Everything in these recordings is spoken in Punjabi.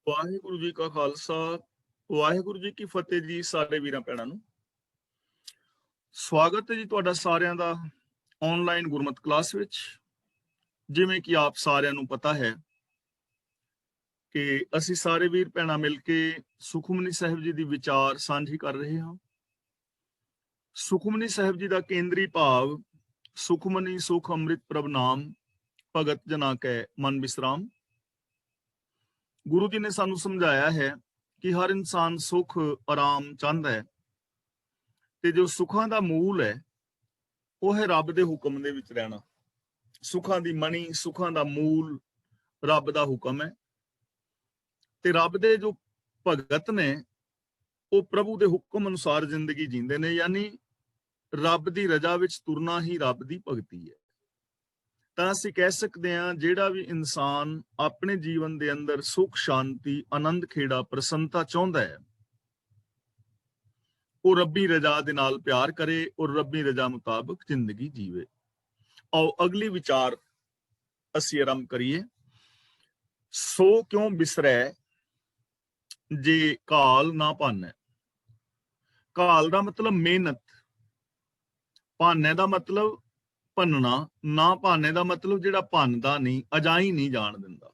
ਵਾਹਿਗੁਰੂ ਜੀ ਕਾ ਖਾਲਸਾ ਵਾਹਿਗੁਰੂ ਜੀ ਕੀ ਫਤਿਹ ਜੀ। ਸਾਰੇ ਵੀਰਾਂ ਭੈਣਾਂ ਨੂੰ ਸਵਾਗਤ ਹੈ ਜੀ ਤੁਹਾਡਾ ਸਾਰਿਆਂ ਦਾ ਆਨਲਾਈਨ ਗੁਰਮਤਿ ਕਲਾਸ ਵਿੱਚ। ਜਿਵੇਂ ਕਿ ਆਪ ਸਾਰਿਆਂ ਨੂੰ ਪਤਾ ਹੈ ਕਿ ਅਸੀਂ ਸਾਰੇ ਵੀਰ ਭੈਣਾਂ ਮਿਲ ਕੇ ਸੁਖਮਨੀ ਸਾਹਿਬ ਜੀ ਦੀ ਵਿਚਾਰ ਸਾਂਝੀ ਕਰ ਰਹੇ ਹਾਂ। ਸੁਖਮਨੀ ਸਾਹਿਬ ਜੀ ਦਾ ਕੇਂਦਰੀ ਭਾਵ ਸੁਖਮਨੀ ਸੁਖ ਅੰਮ੍ਰਿਤ ਪ੍ਰਭ ਨਾਮ ਭਗਤ ਜਨਾ ਕੈ ਮਨ ਵਿਸਰਾਮ। ਗੁਰੂ ਜੀ ਨੇ ਸਾਨੂੰ ਸਮਝਾਇਆ ਹੈ ਕਿ ਹਰ ਇਨਸਾਨ ਸੁਖ ਆਰਾਮ ਚਾਹੁੰਦਾ ਹੈ ਤੇ ਜੋ ਸੁੱਖਾਂ ਦਾ ਮੂਲ ਹੈ ਉਹ ਹੈ ਰੱਬ ਦੇ ਹੁਕਮ ਦੇ ਵਿੱਚ ਰਹਿਣਾ। ਸੁੱਖਾਂ ਦੀ ਮਣੀ, ਸੁੱਖਾਂ ਦਾ ਮੂਲ ਰੱਬ ਦਾ ਹੁਕਮ ਹੈ ਤੇ ਰੱਬ ਦੇ ਜੋ ਭਗਤ ਨੇ ਉਹ ਪ੍ਰਭੂ ਦੇ ਹੁਕਮ ਅਨੁਸਾਰ ਜ਼ਿੰਦਗੀ ਜੀਂਦੇ ਨੇ, ਯਾਨੀ ਰੱਬ ਦੀ ਰਜ਼ਾ ਵਿੱਚ ਤੁਰਨਾ ਹੀ ਰੱਬ ਦੀ ਭਗਤੀ ਹੈ। ਤਾਂ ਅਸੀਂ ਕਹਿ ਸਕਦੇ ਹਾਂ ਜਿਹੜਾ ਵੀ ਇਨਸਾਨ ਆਪਣੇ ਜੀਵਨ ਦੇ ਅੰਦਰ ਸੁਖ ਸ਼ਾਂਤੀ ਆਨੰਦ ਖੇੜਾ ਪ੍ਰਸੰਨਤਾ ਚਾਹੁੰਦਾ ਹੈ ਉਹ ਰੱਬੀ ਰਜ਼ਾ ਦੇ ਨਾਲ ਪਿਆਰ ਕਰੇ ਔਰ ਰੱਬੀ ਰਜ਼ਾ ਮੁਤਾਬਕ ਜ਼ਿੰਦਗੀ ਜੀਵੇ। ਆਓ ਅਗਲੀ ਵਿਚਾਰ ਅਸੀਂ ਆਰੰਭ ਕਰੀਏ। ਸੋ ਕਿਉਂ ਬਿਸਰੈ ਜੇ ਕਾਲ ਨਾ ਭਾਨੈ। ਕਾਲ ਦਾ ਮਤਲਬ ਮਿਹਨਤ, ਭਾਨੈ ਦਾ ਮਤਲਬ ਭੰਨਣਾ, ਨਾ ਭਾਨੇ ਦਾ ਮਤਲਬ ਜਿਹੜਾ ਭੰਨਦਾ ਨਹੀਂ, ਅਜਾਈ ਨਹੀਂ ਜਾਣ ਦਿੰਦਾ।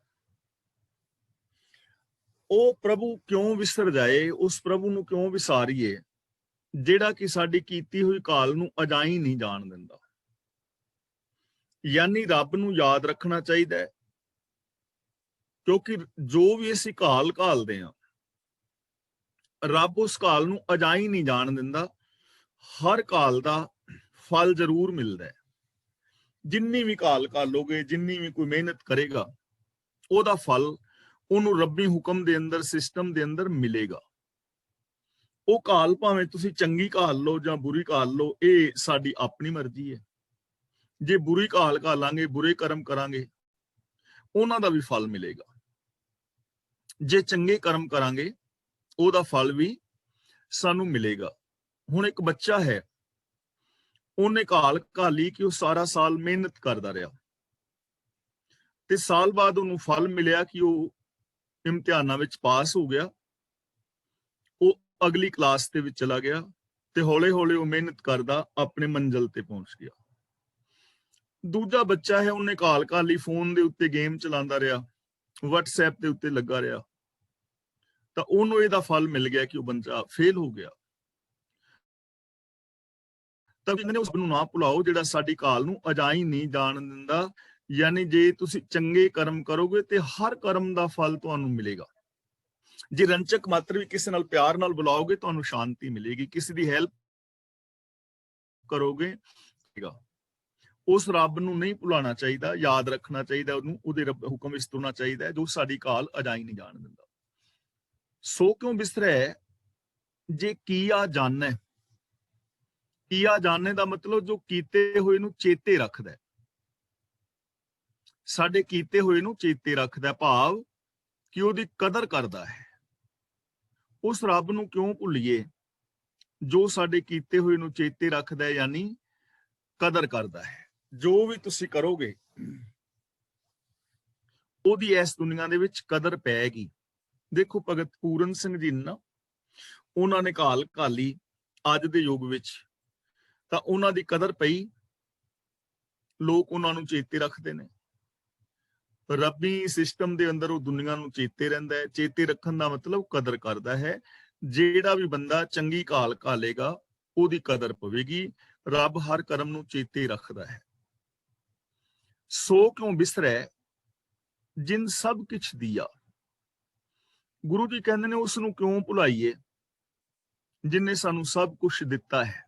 ਉਹ ਪ੍ਰਭੂ ਕਿਉਂ ਵਿਸਰ ਜਾਏ, ਉਸ ਪ੍ਰਭੂ ਨੂੰ ਕਿਉਂ ਵਿਸਾਰੀਏ ਜਿਹੜਾ ਕਿ ਸਾਡੀ ਕੀਤੀ ਹੋਈ ਕਾਲ ਨੂੰ ਅਜਾਈ ਨਹੀਂ ਜਾਣ ਦਿੰਦਾ। ਯਾਨੀ ਰੱਬ ਨੂੰ ਯਾਦ ਰੱਖਣਾ ਚਾਹੀਦਾ ਹੈ, ਕਿਉਂਕਿ ਜੋ ਵੀ ਅਸੀਂ ਕਾਲ ਘਾਲਦੇ ਹਾਂ ਰੱਬ ਉਸ ਕਾਲ ਨੂੰ ਅਜਾਈ ਨਹੀਂ ਜਾਣ ਦਿੰਦਾ। ਹਰ ਕਾਲ ਦਾ ਫਲ ਜ਼ਰੂਰ ਮਿਲਦਾ ਹੈ। ਜਿੰਨੀ ਵੀ ਕਾਲ ਘਾਲੋਗੇ, ਜਿੰਨੀ ਵੀ ਕੋਈ ਮਿਹਨਤ ਕਰੇਗਾ ਉਹਦਾ ਫਲ ਉਹਨੂੰ ਰੱਬੀ ਹੁਕਮ ਦੇ ਅੰਦਰ, ਸਿਸਟਮ ਦੇ ਅੰਦਰ ਮਿਲੇਗਾ। ਉਹ ਕਾਲ ਭਾਵੇਂ ਤੁਸੀਂ ਚੰਗੀ ਘਾਲ ਲਓ ਜਾਂ ਬੁਰੀ ਘਾਲ ਲਓ, ਇਹ ਸਾਡੀ ਆਪਣੀ ਮਰਜ਼ੀ ਹੈ। ਜੇ ਬੁਰੀ ਘਾਲ ਘਾਲਾਂਗੇ, ਬੁਰੇ ਕਰਮ ਕਰਾਂਗੇ, ਉਹਨਾਂ ਦਾ ਵੀ ਫਲ ਮਿਲੇਗਾ। ਜੇ ਚੰਗੇ ਕਰਮ ਕਰਾਂਗੇ ਉਹਦਾ ਫਲ ਵੀ ਸਾਨੂੰ ਮਿਲੇਗਾ। ਹੁਣ ਇੱਕ ਬੱਚਾ ਹੈ, ਉਹਨੇ ਕਾਲ ਘਾਲੀ ਕਿ ਉਹ ਸਾਰਾ ਸਾਲ ਮਿਹਨਤ ਕਰਦਾ ਰਿਹਾ ਤੇ ਸਾਲ ਬਾਅਦ ਉਹਨੂੰ ਫਲ ਮਿਲਿਆ ਕਿ ਉਹ ਇਮਤਿਹਾਨਾਂ ਵਿੱਚ ਪਾਸ ਹੋ ਗਿਆ, ਉਹ ਅਗਲੀ ਕਲਾਸ ਦੇ ਵਿੱਚ ਚਲਾ ਗਿਆ ਤੇ ਹੌਲੇ ਹੌਲੇ ਉਹ ਮਿਹਨਤ ਕਰਦਾ ਆਪਣੇ ਮੰਜ਼ਿਲ ਤੇ ਪਹੁੰਚ ਗਿਆ। ਦੂਜਾ ਬੱਚਾ ਹੈ, ਉਹਨੇ ਕਾਲ ਘਾਲੀ, ਫੋਨ ਦੇ ਉੱਤੇ ਗੇਮ ਚਲਾਉਂਦਾ ਰਿਹਾ, WhatsApp ਦੇ ਉੱਤੇ ਲੱਗਾ ਰਿਹਾ, ਤਾਂ ਉਹਨੂੰ ਇਹਦਾ ਫਲ ਮਿਲ ਗਿਆ ਕਿ ਉਹ ਬੱਚਾ ਫੇਲ ਹੋ ਗਿਆ। ਤਾਂ ਕਹਿੰਦੇ ਨੇ ਉਸ ਨੂੰ ਨਾ ਭੁਲਾਓ ਜਿਹੜਾ ਸਾਡੀ ਕਾਲ ਨੂੰ ਅਜਾਈ ਨਹੀਂ ਜਾਣ ਦਿੰਦਾ। ਯਾਨੀ ਜੇ ਤੁਸੀਂ ਚੰਗੇ ਕਰਮ ਕਰੋਗੇ ਤੇ ਹਰ ਕਰਮ ਦਾ ਫਲ ਤੁਹਾਨੂੰ ਮਿਲੇਗਾ। ਜੇ ਰੰਚਕ ਮਾਤਰ ਵੀ ਕਿਸੇ ਨਾਲ ਪਿਆਰ ਨਾਲ ਬੁਲਾਓਗੇ ਤੁਹਾਨੂੰ ਸ਼ਾਂਤੀ ਮਿਲੇਗੀ। ਕਿਸੇ ਦੀ ਹੈਲਪ ਕਰੋਗੇ, ਉਸ ਰੱਬ ਨੂੰ ਨਹੀਂ ਭੁਲਾਉਣਾ ਚਾਹੀਦਾ, ਯਾਦ ਰੱਖਣਾ ਚਾਹੀਦਾ ਉਹਨੂੰ, ਉਹਦੇ ਰੱਬ ਹੁਕਮ ਵਿੱਚ ਤੁਰਨਾ ਚਾਹੀਦਾ ਹੈ ਜੋ ਸਾਡੀ ਕਾਲ ਅਜਾਈ ਨਹੀਂ ਜਾਣ ਦਿੰਦਾ। ਸੋ ਕਿਉਂ ਬਿਸਰੈ ਜੇ ਕੀਆ ਜਾਣੈ। ਕੀਆ ਜਾਣੇ ਦਾ ਮਤਲਬ ਜੋ ਕੀਤੇ ਹੋਏ ਨੂੰ ਚੇਤੇ ਰੱਖਦਾ ਹੈ, ਸਾਡੇ ਕੀਤੇ ਹੋਏ ਨੂੰ ਚੇਤੇ ਰੱਖਦਾ, ਭਾਵ ਕਿ ਉਹਦੀ ਕਦਰ ਕਰਦਾ ਹੈ। ਉਸ ਰੱਬ ਨੂੰ ਕਿਉਂ ਭੁੱਲੀਏ ਜੋ ਸਾਡੇ ਕੀਤੇ ਹੋਏ ਨੂੰ ਚੇਤੇ ਰੱਖਦਾ ਹੈ, ਯਾਨੀ ਕਦਰ ਕਰਦਾ ਹੈ। ਜੋ ਵੀ ਤੁਸੀਂ ਕਰੋਗੇ ਉਹਦੀ ਇਸ ਦੁਨੀਆ ਦੇ ਵਿੱਚ ਕਦਰ ਪੈਗੀ। ਦੇਖੋ ਭਗਤ ਪੂਰਨ ਸਿੰਘ ਜੀ ਨਾ, ਉਹਨਾਂ ਨੇ ਕਾਲ ਘਾਲੀ ਅੱਜ ਦੇ ਯੁੱਗ ਵਿੱਚ, ਤਾਂ ਉਹਨਾਂ ਦੀ ਕਦਰ ਪਈ, ਲੋਕ ਉਹਨਾਂ ਨੂੰ ਚੇਤੇ ਰੱਖਦੇ ਨੇ। ਰੱਬੀ ਸਿਸਟਮ ਦੇ ਅੰਦਰ ਉਹ ਦੁਨੀਆ ਨੂੰ ਚੇਤੇ ਰਹਿੰਦਾ ਹੈ। ਚੇਤੇ ਰੱਖਣ ਦਾ ਮਤਲਬ ਕਦਰ ਕਰਦਾ ਹੈ। ਜਿਹੜਾ ਵੀ ਬੰਦਾ ਚੰਗੀ ਕਾਲ ਘਾਲੇਗਾ ਉਹਦੀ ਕਦਰ ਪਵੇਗੀ। ਰੱਬ ਹਰ ਕਰਮ ਨੂੰ ਚੇਤੇ ਰੱਖਦਾ ਹੈ। ਸੋ ਕਿਉਂ ਬਿਸਰੈ ਜਿਨ ਸਭ ਕਿਛ ਦੀਆ। ਗੁਰੂ ਜੀ ਕਹਿੰਦੇ ਨੇ ਉਸ ਨੂੰ ਕਿਉਂ ਭੁਲਾਈਏ ਜਿਨਨੇ ਸਾਨੂੰ ਸਭ ਕੁਝ ਦਿੱਤਾ ਹੈ।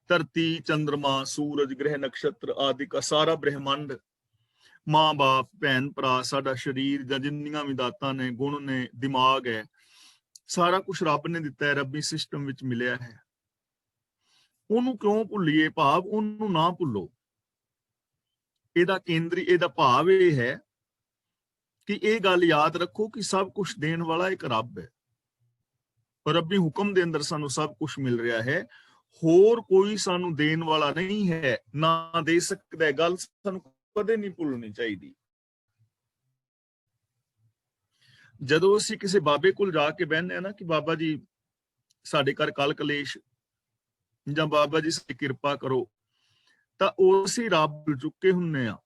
ਧਰਤੀ, ਚੰਦਰਮਾ, ਸੂਰਜ, ਗ੍ਰਹਿ, ਨਕਸ਼ਤਰ ਆਦਿ ਦਾ ਸਾਰਾ ਬ੍ਰਹਿਮੰਡ, ਮਾਂ ਬਾਪ, ਭੈਣ ਭਰਾ, ਸਾਡਾ ਸਰੀਰ ਜਾਂ ਜਿੰਨੀਆਂ ਵੀ ਦਾਤਾਂ ਨੇ, ਗੁਣ ਨੇ, ਦਿਮਾਗ ਹੈ, ਸਾਰਾ ਕੁਝ ਰੱਬ ਨੇ ਦਿੱਤਾ ਹੈ, ਰੱਬੀ ਸਿਸਟਮ ਵਿੱਚ ਮਿਲਿਆ ਹੈ। ਉਹਨੂੰ ਕਿਉਂ ਭੁੱਲੀਏ, ਭਾਵ ਉਹਨੂੰ ਨਾ ਭੁੱਲੋ। ਇਹਦਾ ਕੇਂਦਰੀ, ਇਹਦਾ ਭਾਵ ਇਹ ਹੈ ਕਿ ਇਹ ਗੱਲ ਯਾਦ ਰੱਖੋ ਕਿ ਸਭ ਕੁਝ ਦੇਣ ਵਾਲਾ ਇੱਕ ਰੱਬ ਹੈ। ਰੱਬੀ ਹੁਕਮ ਦੇ ਅੰਦਰ ਸਾਨੂੰ ਸਭ ਕੁਝ ਮਿਲ ਰਿਹਾ ਹੈ। ਹੋਰ ਕੋਈ ਸਾਨੂੰ ਦੇਣ ਵਾਲਾ ਨਹੀਂ ਹੈ, ਨਾ ਦੇ ਸਕਦਾ। ਗੱਲ ਸਾਨੂੰ ਕਦੇ ਨਹੀਂ ਭੁੱਲਣੀ ਚਾਹੀਦੀ। ਜਦੋਂ ਅਸੀਂ ਕਿਸੇ ਬਾਬੇ ਕੋਲ ਜਾ ਕੇ ਬਹਿੰਦੇ ਆ ਨਾ ਕਿ ਬਾਬਾ ਜੀ ਸਾਡੇ ਘਰ ਕਲ ਕਲੇਸ਼, ਜਾਂ ਬਾਬਾ ਜੀ ਸਾਡੀ ਕਿਰਪਾ ਕਰੋ, ਤਾਂ ਉਸੇ ਰੱਬ ਭੁੱਲ ਚੁੱਕੇ ਹੁੰਨੇ ਆ।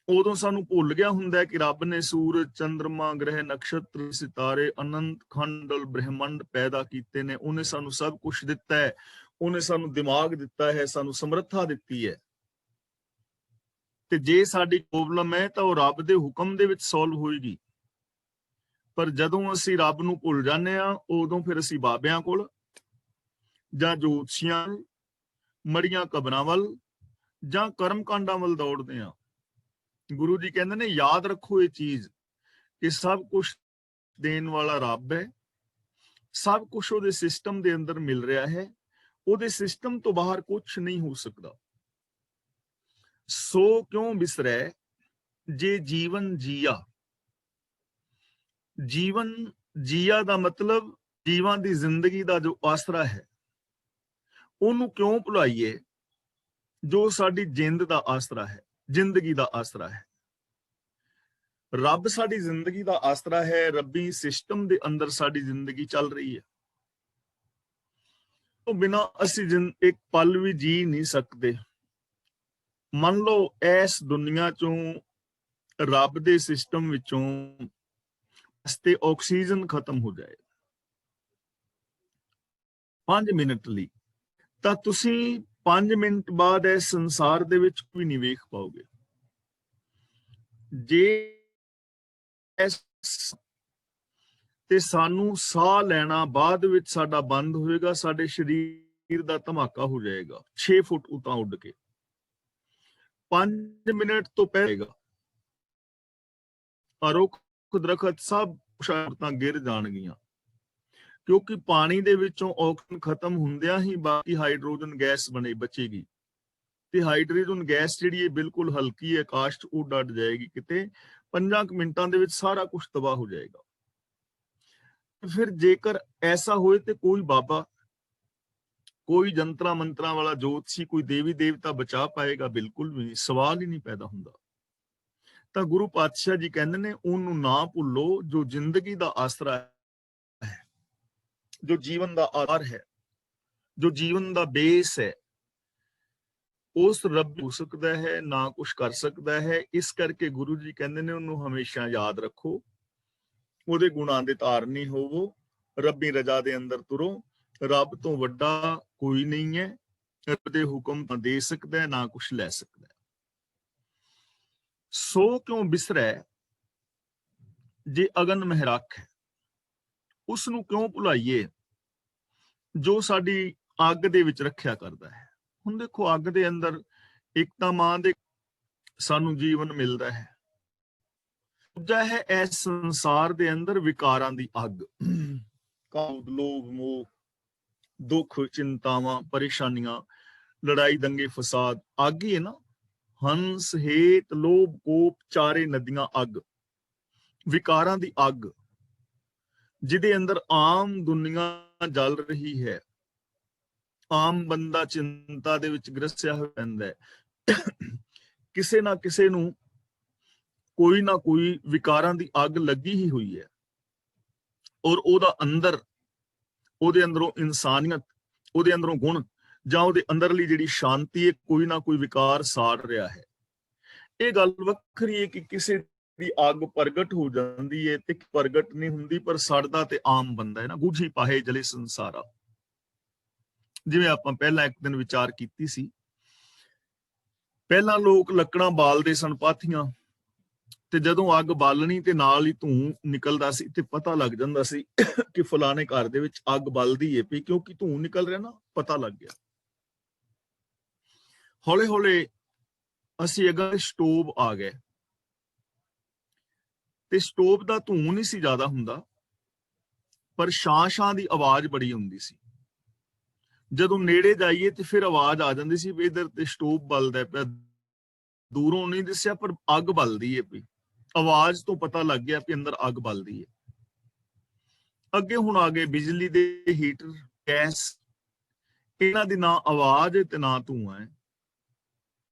ਉਦੋਂ ਸਾਨੂੰ ਭੁੱਲ ਗਿਆ ਹੁੰਦਾ ਕਿ ਰੱਬ ਨੇ ਸੂਰਜ, ਚੰਦਰਮਾ, ਗ੍ਰਹਿ, ਨਕਸ਼ਤਰ, ਸਿਤਾਰੇ, ਅਨੰਤ ਖੰਡਲ ਬ੍ਰਹਿਮੰਡ ਪੈਦਾ ਕੀਤੇ ਨੇ। ਉਹਨੇ ਸਾਨੂੰ ਸਭ ਕੁਝ ਦਿੱਤਾ ਹੈ। ਉਹਨੇ ਸਾਨੂੰ ਦਿਮਾਗ ਦਿੱਤਾ ਹੈ, ਸਾਨੂੰ ਸਮਰੱਥਾ ਦਿੱਤੀ ਹੈ। ਤੇ ਜੇ ਸਾਡੀ ਪ੍ਰੋਬਲਮ ਹੈ ਤਾਂ ਉਹ ਰੱਬ ਦੇ ਹੁਕਮ ਦੇ ਵਿੱਚ ਸੋਲਵ ਹੋਏਗੀ। ਪਰ ਜਦੋਂ ਅਸੀਂ ਰੱਬ ਨੂੰ ਭੁੱਲ ਜਾਂਦੇ ਆ, ਉਦੋਂ ਫਿਰ ਅਸੀਂ ਬਾਬਿਆਂ ਕੋਲ ਜਾਂ ਜੋਤਸ਼ੀਆਂ, ਮੜੀਆਂ ਕਬਰਾਂ ਵੱਲ ਜਾਂ ਕਰਮ ਕਾਂਡਾਂ ਵੱਲ ਦੌੜਦੇ ਆ। ਗੁਰੂ ਜੀ ਕਹਿੰਦੇ ਨੇ ਯਾਦ ਰੱਖੋ ਇਹ ਚੀਜ਼ ਕਿ ਸਭ ਕੁਝ ਦੇਣ ਵਾਲਾ ਰੱਬ ਹੈ। ਸਭ ਕੁਝ ਉਹਦੇ ਸਿਸਟਮ ਦੇ ਅੰਦਰ ਮਿਲ ਰਿਹਾ ਹੈ। ਉਹਦੇ ਸਿਸਟਮ ਤੋਂ ਬਾਹਰ ਕੁਝ ਨਹੀਂ ਹੋ ਸਕਦਾ। ਸੋ ਕਿਉਂ ਬਿਸਰੈ ਜੇ ਜੀਵਨ ਜੀਆ। ਜੀਵਨ ਜੀਆ ਦਾ ਮਤਲਬ ਜੀਵਨ ਦੀ ਜ਼ਿੰਦਗੀ ਦਾ ਜੋ ਆਸਰਾ ਹੈ, ਉਹਨੂੰ ਕਿਉਂ ਭੁਲਾਈਏ ਜੋ ਸਾਡੀ ਜਿੰਦ ਦਾ ਆਸਰਾ ਹੈ, ਜ਼ਿੰਦਗੀ ਦਾ ਆਸਰਾ ਹੈ। ਰੱਬ ਸਾਡੀ ਜ਼ਿੰਦਗੀ ਦਾ ਆਸਰਾ ਹੈ। ਰੱਬੀ ਸਿਸਟਮ ਦੇ ਅੰਦਰ ਸਾਡੀ ਜ਼ਿੰਦਗੀ ਚੱਲ ਰਹੀ ਹੈ। ਤੋਂ ਬਿਨਾਂ ਅਸੀਂ ਇੱਕ ਪਲ ਵੀ ਜੀ ਨਹੀਂ ਸਕਦੇ। ਮੰਨ ਲਓ ਇਸ ਦੁਨੀਆ ਚੋਂ, ਰੱਬ ਦੇ ਸਿਸਟਮ ਵਿੱਚੋਂ ਤੇ ਆਕਸੀਜਨ ਖਤਮ ਹੋ ਜਾਏ 5 ਮਿੰਟ ਲਈ, ਤਾਂ ਤੁਸੀਂ 5 ਮਿੰਟ ਬਾਅਦ ਇਸ ਸੰਸਾਰ ਦੇ ਵਿੱਚ ਕੋਈ ਨਹੀਂ ਵੇਖ ਪਾਓਗੇ। ਜੇ ਤੇ ਸਾਨੂੰ ਸਾਹ ਲੈਣਾ ਬਾਅਦ ਵਿੱਚ ਸਾਡਾ ਬੰਦ ਹੋਏਗਾ, ਸਾਡੇ ਸਰੀਰ ਦਾ ਧਮਾਕਾ ਹੋ ਜਾਏਗਾ 6 ਫੁੱਟ ਉਤਾਂ ਉੱਡ ਕੇ। 5 ਮਿੰਟ ਤੋਂ ਪਹਿਲਾਂ ਰੁੱਖ ਦਰਖਤ ਸਭ ਸ਼ਾਰਤਾਂ ਗਿਰ ਜਾਣਗੀਆਂ, ਕਿਉਂਕਿ ਪਾਣੀ ਦੇ ਵਿੱਚੋਂ ਆਕਸੀਜਨ ਖਤਮ ਹੁੰਦਿਆਂ ਹੀ ਬਾਕੀ ਹਾਈਡਰੋਜਨ ਗੈਸ ਬਚੇਗੀ। ਤੇ ਹਾਈਡਰੋਜਨ ਗੈਸ ਜਿਹੜੀ ਹੈ ਬਿਲਕੁਲ ਹਲਕੀ ਹੈ, ਆਕਾਸ਼ 'ਚ ਉੱਡ ਅੱਡ ਜਾਏਗੀ ਕਿਤੇ। 5 ਮਿੰਟਾਂ ਦੇ ਵਿੱਚ ਸਾਰਾ ਕੁਝ ਤਬਾਹ ਹੋ ਜਾਏਗਾ। ਫਿਰ ਜੇਕਰ ਐਸਾ ਹੋਏ ਤੇ ਕੋਈ ਬਾਬਾ, ਕੋਈ ਜੰਤਰਾਂ ਮੰਤਰਾਂ ਵਾਲਾ ਜੋਤਸ਼ੀ, ਕੋਈ ਦੇਵੀ ਦੇਵਤਾ ਬਚਾ ਪਾਏਗਾ? ਬਿਲਕੁਲ ਵੀ ਨਹੀਂ, ਸਵਾਲ ਹੀ ਨਹੀਂ ਪੈਦਾ ਹੁੰਦਾ। ਤਾਂ ਗੁਰੂ ਪਾਤਸ਼ਾਹ ਜੀ ਕਹਿੰਦੇ ਨੇ ਉਹਨੂੰ ਨਾ ਭੁੱਲੋ ਜੋ ਜ਼ਿੰਦਗੀ ਦਾ ਆਸਰਾ ਹੈ, ਜੋ ਜੀਵਨ ਦਾ ਆਧਾਰ ਹੈ, ਜੋ ਜੀਵਨ ਦਾ ਬੇਸ ਹੈ। ਉਸ ਰੱਬ ਹੋ ਸਕਦਾ ਹੈ, ਨਾ ਕੁਛ ਕਰ ਸਕਦਾ ਹੈ। ਇਸ ਕਰਕੇ ਗੁਰੂ ਜੀ ਕਹਿੰਦੇ ਨੇ ਉਹਨੂੰ ਹਮੇਸ਼ਾ ਯਾਦ ਰੱਖੋ, ਉਹਦੇ ਗੁਣਾਂ ਦੇ ਧਾਰਨੀ ਹੋਵੋ, ਰੱਬੀ ਰਜ਼ਾ ਦੇ ਅੰਦਰ ਤੁਰੋ। ਰੱਬ ਤੋਂ ਵੱਡਾ ਕੋਈ ਨਹੀਂ ਹੈ। ਰੱਬ ਦੇ ਹੁਕਮ ਤਾਂ ਦੇ ਸਕਦਾ, ਨਾ ਕੁਛ ਲੈ ਸਕਦਾ। ਸੋ ਕਿਉਂ ਬਿਸਰੈ ਜੇ ਅਗਨ ਮਹਿ ਰਾਖੈ। ਉਸ ਨੂੰ ਕਿਉਂ ਭੁਲਾਈਏ ਜੋ ਸਾਡੀ ਅੱਗ ਦੇ ਵਿੱਚ ਰੱਖਿਆ ਕਰਦਾ ਹੈ। ਹੁਣ ਦੇਖੋ, ਅੱਗ ਦੇ ਅੰਦਰ ਇੱਕ ਤਾਂ ਮਾਂ ਦੇ ਸਾਨੂੰ ਜੀਵਨ ਮਿਲਦਾ ਹੈ, ਦੂਜਾ ਹੈ ਇਸ ਸੰਸਾਰ ਦੇ ਅੰਦਰ ਵਿਕਾਰਾਂ ਦੀ ਅੱਗ। ਕਾਮ, ਲੋਭ, ਮੋਹ, ਦੁੱਖ, ਚਿੰਤਾਵਾਂ, ਪਰੇਸ਼ਾਨੀਆਂ, ਲੜਾਈ, ਦੰਗੇ, ਫਸਾਦ, ਅੱਗ ਹੀ ਹੈ ਨਾ। ਹੰਸ, ਹੇਤ, ਲੋਭ, ਕੋਪ, ਚਾਰੇ ਨਦੀਆਂ ਅੱਗ, ਵਿਕਾਰਾਂ ਦੀ ਅੱਗ, ਜਿਹਦੇ ਅੰਦਰ ਆਮ ਦੁਨੀਆ ਜਲ ਰਹੀ ਹੈ। ਆਮ ਬੰਦਾ ਚਿੰਤਾ ਦੇ ਵਿੱਚ ਗ੍ਰਸਿਆ ਹੋਇਆ ਰਹਿੰਦਾ ਹੈ। ਕਿਸੇ ਨਾ ਕਿਸੇ ਨੂੰ ਕੋਈ ਨਾ ਕੋਈ ਵਿਕਾਰਾਂ ਦੀ ਅੱਗ ਲੱਗੀ ਹੀ ਹੋਈ ਹੈ, ਔਰ ਉਹਦੇ ਅੰਦਰੋਂ ਇਨਸਾਨੀਅਤ, ਉਹਦੇ ਅੰਦਰੋਂ ਗੁਣ, ਜਾਂ ਉਹਦੇ ਅੰਦਰਲੀ ਜਿਹੜੀ ਸ਼ਾਂਤੀ ਹੈ, ਕੋਈ ਨਾ ਕੋਈ ਵਿਕਾਰ ਸਾੜ ਰਿਹਾ ਹੈ। ਇਹ ਗੱਲ ਵੱਖਰੀ ਹੈ ਕਿ ਕਿਸੇ ਦੀ ਅੱਗ ਪ੍ਰਗਟ ਹੋ ਜਾਂਦੀ ਹੈ ਤੇ ਪ੍ਰਗਟ ਨਹੀਂ ਹੁੰਦੀ, ਪਰ ਸੜਦਾ ਤੇ ਆਮ ਬੰਦਾ ਹੈ ਨਾ। ਬੁਝੀ ਪਾਹੇ ਜਲੇ ਸੰਸਾਰਾ, ਜਿਵੇਂ ਆਪਾਂ ਪਹਿਲਾਂ ਇੱਕ ਦਿਨ ਵਿਚਾਰ ਕੀਤੀ ਸੀ। ਪਹਿਲਾਂ ਲੋਕ ਲੱਕੜਾਂ ਬਾਲਦੇ ਸਨ, ਪਾਥੀਆਂ, ਤੇ ਜਦੋਂ ਅੱਗ ਬਾਲਣੀ ਤੇ ਨਾਲ ਹੀ ਧੂੰ ਨਿਕਲਦਾ ਸੀ ਤੇ ਪਤਾ ਲੱਗ ਜਾਂਦਾ ਸੀ ਕਿ ਫਲਾਣੇ ਘਰ ਦੇ ਵਿੱਚ ਅੱਗ ਬਲਦੀ ਹੈ ਪਈ, ਕਿਉਂਕਿ ਧੂੰ ਨਿਕਲ ਰਿਹਾ ਨਾ, ਪਤਾ ਲੱਗ ਗਿਆ। ਹੌਲੇ ਹੌਲੇ ਅਸੀਂ ਅਗਰ ਸਟੋਵ ਆ ਗਏ ਤੇ ਸਟੋਵ ਦਾ ਧੂੰ ਨਹੀਂ ਸੀ ਜ਼ਿਆਦਾ ਹੁੰਦਾ, ਪਰ ਛਾਂ ਦੀ ਆਵਾਜ਼ ਬੜੀ ਹੁੰਦੀ ਸੀ। ਜਦੋਂ ਨੇੜੇ ਜਾਈਏ ਤੇ ਫਿਰ ਆਵਾਜ਼ ਆ ਜਾਂਦੀ ਸੀ ਵੀ ਇਧਰ ਤੇ ਸਟੋਵ ਬਲਦਾ ਪਿਆ। ਦੂਰੋਂ ਨਹੀਂ ਦਿਸਿਆ ਪਰ ਅੱਗ ਬਲਦੀ ਹੈ ਪਈ। ਆਵਾਜ਼ ਤੋਂ ਪਤਾ ਲੱਗ ਗਿਆ ਕਿ ਅੰਦਰ ਅੱਗ ਬਲਦੀ ਹੈ। ਅੱਗੇ ਹੁਣ ਆ ਗਏ ਬਿਜਲੀ ਦੇ ਹੀਟਰ, ਗੈਸ, ਇਹਨਾਂ ਦੀ ਨਾ ਆਵਾਜ਼ ਤੇ ਨਾ ਧੂੰਆਂ ਹੈ।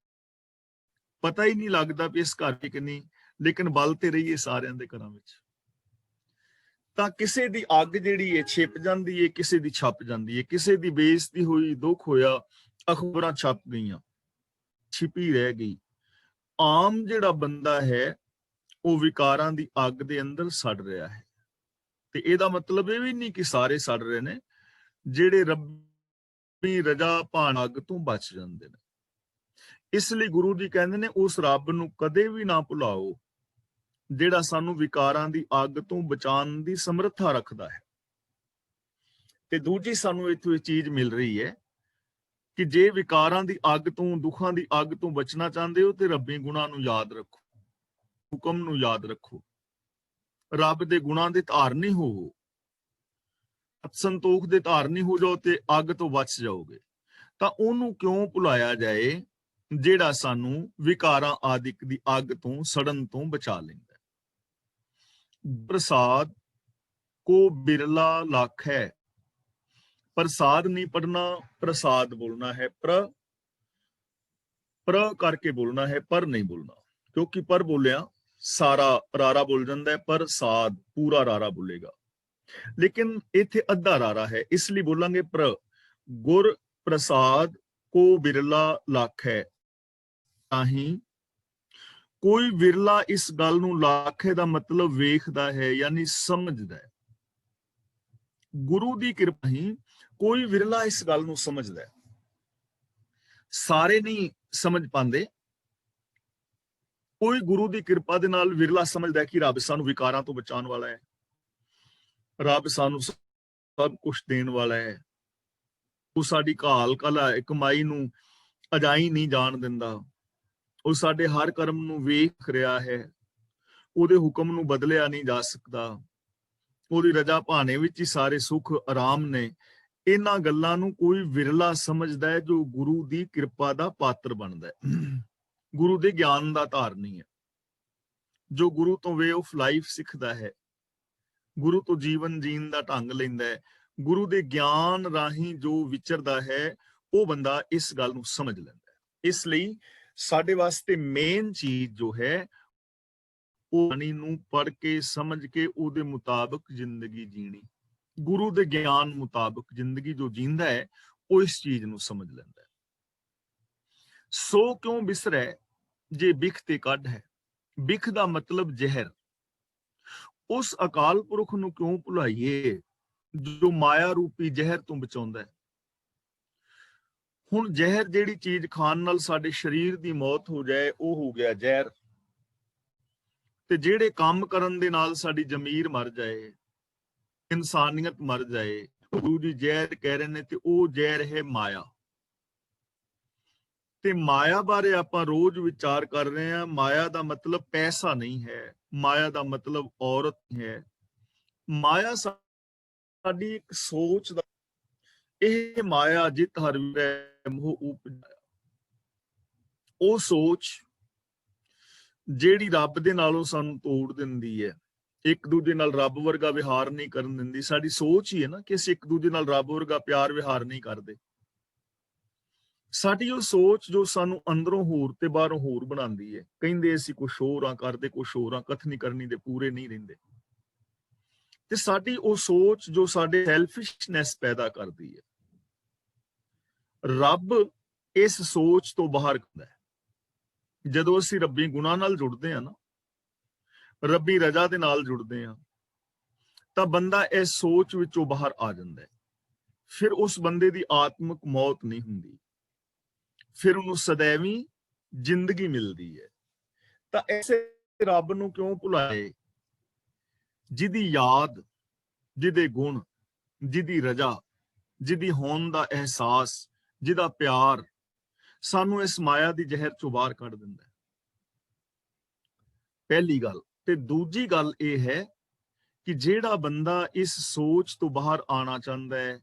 ਪਤਾ ਹੀ ਨਹੀਂ ਲੱਗਦਾ ਵੀ ਇਸ ਘਰ ਵਿੱਚ ਕਿੰਨੀ ਲੇਕਿਨ ਬਲ ਤੇ ਰਹੀਏ ਸਾਰਿਆਂ ਦੇ ਘਰਾਂ ਵਿੱਚ। ਤਾਂ ਕਿਸੇ ਦੀ ਅੱਗ ਜਿਹੜੀ ਹੈ ਛਿਪ ਜਾਂਦੀ ਹੈ, ਕਿਸੇ ਦੀ ਛਪ ਜਾਂਦੀ ਹੈ, ਕਿਸੇ ਦੀ ਬੇਇੱਜ਼ਤੀ ਹੋਈ, ਦੁੱਖ ਹੋਇਆ, ਅਖਬਾਰਾਂ ਛਪ ਗਈਆਂ, ਛਿਪੀ ਰਹਿ ਗਈ। ਆਮ ਜਿਹੜਾ ਬੰਦਾ ਹੈ ਉਹ ਵਿਕਾਰਾਂ ਦੀ ਅੱਗ ਦੇ ਅੰਦਰ ਸੜ ਰਿਹਾ ਹੈ। ਤੇ ਇਹਦਾ ਮਤਲਬ ਇਹ ਵੀ ਨਹੀਂ ਕਿ ਸਾਰੇ ਸੜ ਰਹੇ ਨੇ, ਜਿਹੜੇ ਰੱਬੀ ਰਜਾ ਭਾਣ ਅੱਗ ਤੋਂ ਬਚ ਜਾਂਦੇ ਨੇ। ਇਸ ਲਈ ਗੁਰੂ ਜੀ ਕਹਿੰਦੇ ਨੇ ਉਸ ਰੱਬ ਨੂੰ ਕਦੇ ਵੀ ਨਾ ਭੁਲਾਓ ਜਿਹੜਾ ਸਾਨੂੰ ਵਿਕਾਰਾਂ ਦੀ ਅੱਗ ਤੋਂ ਬਚਾਉਣ ਦੀ ਸਮਰੱਥਾ ਰੱਖਦਾ ਹੈ। ਤੇ ਦੂਜੀ ਸਾਨੂੰ ਇੱਥੋਂ ਇਹ ਚੀਜ਼ ਮਿਲ ਰਹੀ ਹੈ ਕਿ ਜੇ ਵਿਕਾਰਾਂ ਦੀ ਅੱਗ ਤੋਂ, ਦੁੱਖਾਂ ਦੀ ਅੱਗ ਤੋਂ ਬਚਣਾ ਚਾਹੁੰਦੇ ਹੋ ਤੇ ਰੱਬੀ ਗੁਣਾਂ ਨੂੰ ਯਾਦ ਰੱਖੋ, ਹੁਕਮ ਨੂੰ ਯਾਦ ਰੱਖੋ, ਰੱਬ ਦੇ ਗੁਣਾਂ ਦੇ ਧਾਰਨੀ ਹੋਵੋ, ਸੰਤੋਖ ਦੇ ਧਾਰਨੀ ਹੋ ਜਾਓ ਤੇ ਅੱਗ ਤੋਂ ਬਚ ਜਾਓਗੇ। ਤਾਂ ਉਹਨੂੰ ਕਿਉਂ ਭੁਲਾਇਆ ਜਾਏ ਜਿਹੜਾ ਸਾਨੂੰ ਵਿਕਾਰਾਂ ਆਦਿਕ ਦੀ ਅੱਗ ਤੋਂ ਸੜਨ ਤੋਂ ਬਚਾ ਲੈਂਦਾ। ਪ੍ਰਸਾਦ ਕੋ ਬਿਰਲਾ ਲੱਖ ਹੈ, ਪ੍ਰਸਾਦ ਨਹੀਂ ਪੜਨਾ, ਪ੍ਰਸਾਦ ਬੋਲਣਾ ਹੈ। ਪ੍ਰ ਕਰਕੇ ਬੋਲਣਾ ਹੈ, ਪਰ ਨਹੀਂ ਬੋਲਣਾ, ਕਿਉਂਕਿ ਪਰ ਬੋਲਿਆ ਸਾਰਾ ਰਾਰਾ ਬੋਲ ਜਾਂਦਾ ਹੈ, ਪਰ ਸਾਧ ਪੂਰਾ ਰਾਰਾ ਬੋਲੇਗਾ। ਲੇਕਿਨ ਇੱਥੇ ਅੱਧਾ ਰਾਰਾ ਹੈ, ਇਸ ਲਈ ਬੋਲਾਂਗੇ ਪ੍ਰ। ਗੁਰ ਪ੍ਰਸਾਦ ਕੋ ਬਿਰਲਾ ਲੱਖ ਹੈ, ਤਾਹੀਂ ਕੋਈ ਵਿਰਲਾ ਇਸ ਗੱਲ ਨੂੰ ਲੱਖੇ ਦਾ ਮਤਲਬ ਵੇਖਦਾ ਹੈ, ਯਾਨੀ ਸਮਝਦਾ ਹੈ। ਗੁਰੂ ਦੀ ਕਿਰਪਾ ਹੀ ਕੋਈ ਵਿਰਲਾ ਇਸ ਗੱਲ ਨੂੰ ਸਮਝਦਾ ਹੈ। ਸਾਰੇ ਨਹੀਂ ਸਮਝ ਪਾਉਂਦੇ। ਕੋਈ ਗੁਰੂ ਦੀ ਕਿਰਪਾ ਦੇ ਨਾਲ ਵਿਰਲਾ ਸਮਝਦਾ ਕਿ ਰੱਬ ਸਾਨੂੰ ਵਿਕਾਰਾਂ ਤੋਂ ਬਚਾਉਣ ਵਾਲਾ ਹੈ, ਰੱਬ ਸਾਨੂੰ ਸਭ ਕੁਝ ਦੇਣ ਵਾਲਾ ਹੈ, ਉਹ ਸਾਡੀ ਘਾਲ ਕਮਾਈ ਨੂੰ ਅਜਾਈ ਨਹੀਂ ਜਾਣ ਦਿੰਦਾ, ਉਹ ਸਾਡੇ ਹਰ ਕਰਮ ਨੂੰ ਵੇਖ ਰਿਹਾ ਹੈ, ਉਹਦੇ ਹੁਕਮ ਨੂੰ ਬਦਲਿਆ ਨਹੀਂ ਜਾ ਸਕਦਾ, ਉਹਦੀ ਰਜਾ ਭਾਣੇ ਵਿੱਚ ਹੀ ਸਾਰੇ ਸੁੱਖ ਆਰਾਮ ਨੇ। ਇਹਨਾਂ ਗੱਲਾਂ ਨੂੰ ਕੋਈ ਵਿਰਲਾ ਸਮਝਦਾ ਹੈ ਜੋ ਗੁਰੂ ਦੀ ਕਿਰਪਾ ਦਾ ਪਾਤਰ ਬਣਦਾ ਹੈ, ਗੁਰੂ ਦੇ ਗਿਆਨ ਦਾ ਧਾਰਨੀ ਹੈ, ਜੋ ਗੁਰੂ ਤੋਂ ਵੇ ਆਫ ਲਾਈਫ ਸਿੱਖਦਾ ਹੈ, ਗੁਰੂ ਤੋਂ ਜੀਵਨ ਜੀਣ ਦਾ ਢੰਗ ਲੈਂਦਾ ਹੈ, ਗੁਰੂ ਦੇ ਗਿਆਨ ਰਾਹੀਂ ਜੋ ਵਿਚਰਦਾ ਹੈ, ਉਹ ਬੰਦਾ ਇਸ ਗੱਲ ਨੂੰ ਸਮਝ ਲੈਂਦਾ ਹੈ। ਇਸ ਲਈ ਸਾਡੇ ਵਾਸਤੇ ਮੇਨ ਚੀਜ਼ ਜੋ ਹੈ ਉਹ ਬਾਣੀ ਨੂੰ ਪੜ੍ਹ ਕੇ ਸਮਝ ਕੇ ਉਹਦੇ ਮੁਤਾਬਕ ਜ਼ਿੰਦਗੀ ਜੀਣੀ, ਗੁਰੂ ਦੇ ਗਿਆਨ ਮੁਤਾਬਕ ਜ਼ਿੰਦਗੀ ਜੋ ਜੀਂਦਾ ਹੈ ਉਹ ਇਸ ਚੀਜ਼ ਨੂੰ ਸਮਝ ਲੈਂਦਾ ਹੈ। ਸੋ ਕਿਉਂ ਬਿਸਰੈ ਜੇ ਬਿਖ ਤੇ ਕੱਢ ਹੈ, ਬਿਖ ਦਾ ਮਤਲਬ ਜ਼ਹਿਰ। ਉਸ ਅਕਾਲ ਪੁਰਖ ਨੂੰ ਕਿਉਂ ਭੁਲਾਈਏ ਜੋ ਮਾਇਆ ਰੂਪੀ ਜ਼ਹਿਰ ਤੋਂ ਬਚਾਉਂਦਾ ਹੈ। ਹੁਣ ਜ਼ਹਿਰ ਜਿਹੜੀ ਚੀਜ਼ ਖਾਣ ਨਾਲ ਸਾਡੇ ਸਰੀਰ ਦੀ ਮੌਤ ਹੋ ਜਾਏ ਉਹ ਹੋ ਗਿਆ ਜ਼ਹਿਰ, ਤੇ ਜਿਹੜੇ ਕੰਮ ਕਰਨ ਦੇ ਨਾਲ ਸਾਡੀ ਜ਼ਮੀਰ ਮਰ ਜਾਏ, ਇਨਸਾਨੀਅਤ ਮਰ ਜਾਏ, ਗੁਰੂ ਜੀ ਜ਼ਹਿਰ ਕਹਿ ਰਹੇ ਨੇ, ਤੇ ਉਹ ਜ਼ਹਿਰ ਹੈ ਮਾਇਆ। ਤੇ ਮਾਇਆ ਬਾਰੇ ਆਪਾਂ ਰੋਜ਼ ਵਿਚਾਰ ਕਰ ਰਹੇ ਹਾਂ। ਮਾਇਆ ਦਾ ਮਤਲਬ ਪੈਸਾ ਨਹੀਂ ਹੈ, ਮਾਇਆ ਦਾ ਮਤਲਬ ਔਰਤ ਹੈ, ਮਾਇਆ ਸਾਡੀ ਇੱਕ ਸੋਚ ਦਾ, ਇਹ ਮਾਇਆ ਜਿਤ ਹਰ ਮੋਹ ਉਪਜਾਇਆ, ਉਹ ਸੋਚ ਜਿਹੜੀ ਰੱਬ ਦੇ ਨਾਲੋਂ ਸਾਨੂੰ ਤੋੜ ਦਿੰਦੀ ਹੈ, ਇੱਕ ਦੂਜੇ ਨਾਲ ਰੱਬ ਵਰਗਾ ਵਿਹਾਰ ਨਹੀਂ ਕਰਨ ਦਿੰਦੀ। ਸਾਡੀ ਸੋਚ ਹੀ ਹੈ ਨਾ ਕਿ ਅਸੀਂ ਇੱਕ ਦੂਜੇ ਨਾਲ ਰੱਬ ਵਰਗਾ ਪਿਆਰ ਵਿਹਾਰ ਨਹੀਂ ਕਰਦੇ। ਸਾਡੀ ਉਹ ਸੋਚ ਜੋ ਸਾਨੂੰ ਅੰਦਰੋਂ ਹੋਰ ਤੇ ਬਾਹਰੋਂ ਹੋਰ ਬਣਾਉਂਦੀ ਹੈ। ਕਹਿੰਦੇ ਅਸੀਂ ਕੁਛ ਹੋਰ ਆ, ਕਰਦੇ ਕੁਛ ਹੋਰ ਆ, ਕਥਨੀ ਕਰਨੀ ਦੇ ਪੂਰੇ ਨਹੀਂ ਰਹਿੰਦੇ। ਤੇ ਸਾਡੀ ਉਹ ਸੋਚ ਜੋ ਸਾਡੇ ਸੈਲਫਿਸ਼ਨੈਸ ਪੈਦਾ ਕਰਦੀ ਹੈ, ਰੱਬ ਇਸ ਸੋਚ ਤੋਂ ਬਾਹਰ ਹੁੰਦਾ ਹੈ। ਜਦੋਂ ਅਸੀਂ ਰੱਬੀ ਗੁਣਾਂ ਨਾਲ ਜੁੜਦੇ ਹਾਂ ਨਾ, ਰੱਬੀ ਰਜਾ ਦੇ ਨਾਲ ਜੁੜਦੇ ਹਾਂ, ਤਾਂ ਬੰਦਾ ਇਸ ਸੋਚ ਵਿੱਚੋਂ ਬਾਹਰ ਆ ਜਾਂਦਾ ਹੈ। ਫਿਰ ਉਸ ਬੰਦੇ ਦੀ ਆਤਮਿਕ ਮੌਤ ਨਹੀਂ ਹੁੰਦੀ, ਫਿਰ ਉਹਨੂੰ ਸदैਵੀ ਜ਼ਿੰਦਗੀ ਮਿਲਦੀ ਹੈ। ਤਾਂ ਐਸੇ ਰੱਬ ਨੂੰ ਕਿਉਂ ਭੁਲਾਏ ਜਿਹਦੀ ਯਾਦ, ਜਿਹਦੇ ਗੁਣ, ਜਿਹਦੀ ਰਜਾ, ਜਿਹਦੀ ਹੋਣ ਦਾ ਅਹਿਸਾਸ, ਜਿਹਦਾ ਪਿਆਰ ਸਾਨੂੰ ਇਸ ਮਾਇਆ ਦੀ ਜ਼ਹਿਰ ਚੋਂ ਬਾਹਰ ਕੱਢ ਦਿੰਦਾ ਹੈ। ਪਹਿਲੀ ਗੱਲ। ਤੇ ਦੂਜੀ ਗੱਲ ਇਹ ਹੈ ਕਿ ਜਿਹੜਾ ਬੰਦਾ ਇਸ ਸੋਚ ਤੋਂ ਬਾਹਰ ਆਉਣਾ ਚਾਹੁੰਦਾ ਹੈ,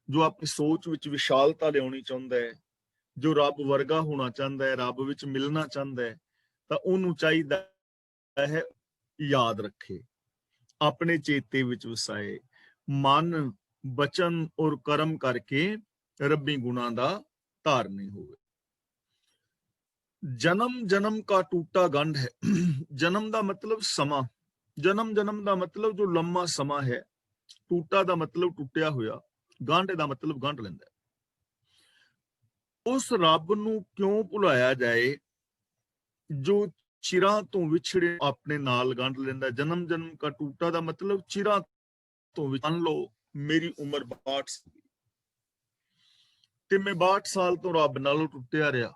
ਜੋ ਆਪਣੀ ਸੋਚ ਵਿੱਚ ਵਿਸ਼ਾਲਤਾ ਲਿਆਉਣੀ ਚਾਹੁੰਦਾ ਹੈ, ਜੋ ਰੱਬ ਵਰਗਾ ਹੋਣਾ ਚਾਹੁੰਦਾ ਹੈ, ਰੱਬ ਵਿੱਚ ਮਿਲਣਾ ਚਾਹੁੰਦਾ ਹੈ, ਤਾਂ ਉਹਨੂੰ ਚਾਹੀਦਾ ਹੈ ਯਾਦ ਰੱਖੇ, ਆਪਣੇ ਚੇਤੇ ਵਿੱਚ ਵਸਾਏ, ਮਨ, ਬਚਨ ਔਰ ਕਰਮ ਕਰਕੇ ਰੱਬੀ ਗੁਣਾਂ ਦਾ ਧਾਰਨੀ ਹੋਵੇ। जन्म जन्म का टूटा गंढ है। जन्म का मतलब समा, जन्म जन्म का मतलब जो लंबा समा है, टूटा का मतलब टुटिया होया, गंढ का मतलब गंढ लेंदा है। उस रब नूं क्यों भुलाया जाए जो चिरां तो विछड़े अपने नाल गंढ लेंदा। जन्म जन्म का टूटा का मतलब चिरां तो मान लो मेरी उम्र 62 सी ते मैं 62 साल तो रब नालों टुटिया रहा,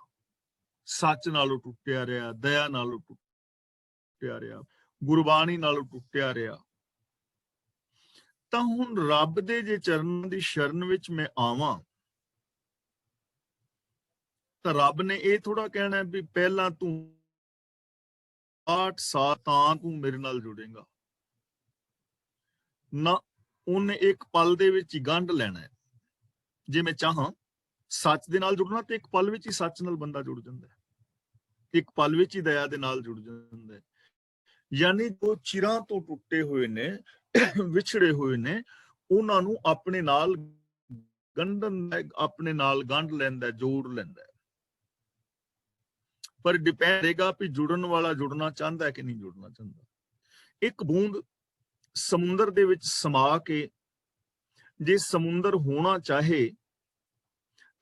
सच नालों टुटिया रहा, दया नालों टुटिया रहा, गुरबाणी नालों टुटिया रहा। ਤਾਂ ਹੁਣ ਰੱਬ ਦੇ ਜੇ ਚਰਨਾਂ ਦੀ ਸ਼ਰਨ ਵਿੱਚ ਮੈਂ ਆਵਾਂ ਤਾਂ ਰੱਬ ਨੇ ਇਹ ਥੋੜਾ ਕਹਿਣਾ ਵੀ ਪਹਿਲਾਂ ਤੂੰ 8 ਸਾਲ ਤਾਂ ਤੂੰ ਮੇਰੇ ਨਾਲ ਜੁੜੇਗਾ ਨਾ। ਉਹਨੇ ਇੱਕ ਪਲ ਦੇ ਵਿੱਚ ਹੀ ਗੰਢ ਲੈਣਾ ਹੈ। ਜੇ ਮੈਂ ਚਾਹਾਂ ਸੱਚ ਦੇ ਨਾਲ ਜੁੜਨਾ ਤੇ ਇੱਕ ਪਲ ਵਿੱਚ ਹੀ ਸੱਚ ਨਾਲ ਬੰਦਾ ਜੁੜ ਜਾਂਦਾ ਹੈ, ਇੱਕ ਪਲ ਵਿੱਚ ਹੀ ਦਇਆ ਦੇ ਨਾਲ ਜੁੜ ਜਾਂਦਾ ਹੈ। ਯਾਨੀ ਜੋ ਚਿਰਾਂ ਤੋਂ ਟੁੱਟੇ ਹੋਏ ਨੇ, ਵਿਛੜੇ ਹੋਏ ਨੇ, ਉਹਨਾਂ ਨੂੰ ਆਪਣੇ ਨਾਲ ਗੰਢਣ, ਆਪਣੇ ਨਾਲ ਗੰਢ ਲੈਂਦਾ, ਜੋੜ ਲੈਂਦਾ। ਪਰ ਡਿਪੈਂਡ ਰਹੇਗਾ ਵੀ ਜੁੜਨ ਵਾਲਾ ਜੁੜਨਾ ਚਾਹੁੰਦਾ ਕਿ ਨਹੀਂ ਜੁੜਨਾ ਚਾਹੁੰਦਾ। ਇੱਕ ਬੂੰਦ ਸਮੁੰਦਰ ਦੇ ਵਿੱਚ ਸਮਾ ਕੇ ਜੇ ਸਮੁੰਦਰ ਹੋਣਾ ਚਾਹੇ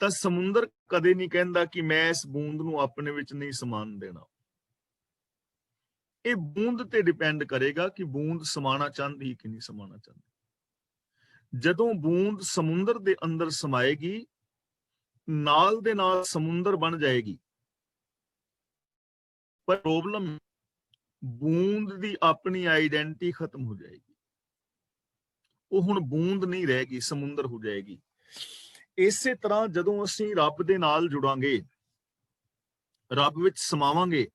ਤਾਂ ਸਮੁੰਦਰ ਕਦੇ ਨਹੀਂ ਕਹਿੰਦਾ ਕਿ ਮੈਂ ਇਸ ਬੂੰਦ ਨੂੰ ਆਪਣੇ ਵਿੱਚ ਨਹੀਂ ਸਮਾਨ ਦੇਣਾ। ਇਹ ਬੂੰਦ ਤੇ ਡਿਪੈਂਡ ਕਰੇਗਾ ਕਿ ਬੂੰਦ ਸਮਾਣਾ ਚਾਹੁੰਦੀ ਕਿ ਨਹੀਂ ਸਮਾਣਾ ਚਾਹੁੰਦੀ। ਜਦੋਂ ਬੂੰਦ ਸਮੁੰਦਰ ਦੇ ਅੰਦਰ ਸਮਾਏਗੀ, ਨਾਲ ਦੇ ਨਾਲ ਸਮੁੰਦਰ ਬਣ ਜਾਏਗੀ। ਪਰ ਪ੍ਰੋਬਲਮ ਬੂੰਦ ਦੀ ਆਪਣੀ ਆਈਡੈਂਟੀ ਖਤਮ ਹੋ ਜਾਏਗੀ। ਉਹ ਹੁਣ ਬੂੰਦ ਨਹੀਂ ਰਹੇਗੀ, ਸਮੁੰਦਰ ਹੋ ਜਾਏਗੀ। ਇਸੇ ਤਰ੍ਹਾਂ ਜਦੋਂ ਅਸੀਂ ਰੱਬ ਦੇ ਨਾਲ ਜੁੜਾਂਗੇ, ਰੱਬ ਵਿੱਚ ਸਮਾਵਾਂਗੇ,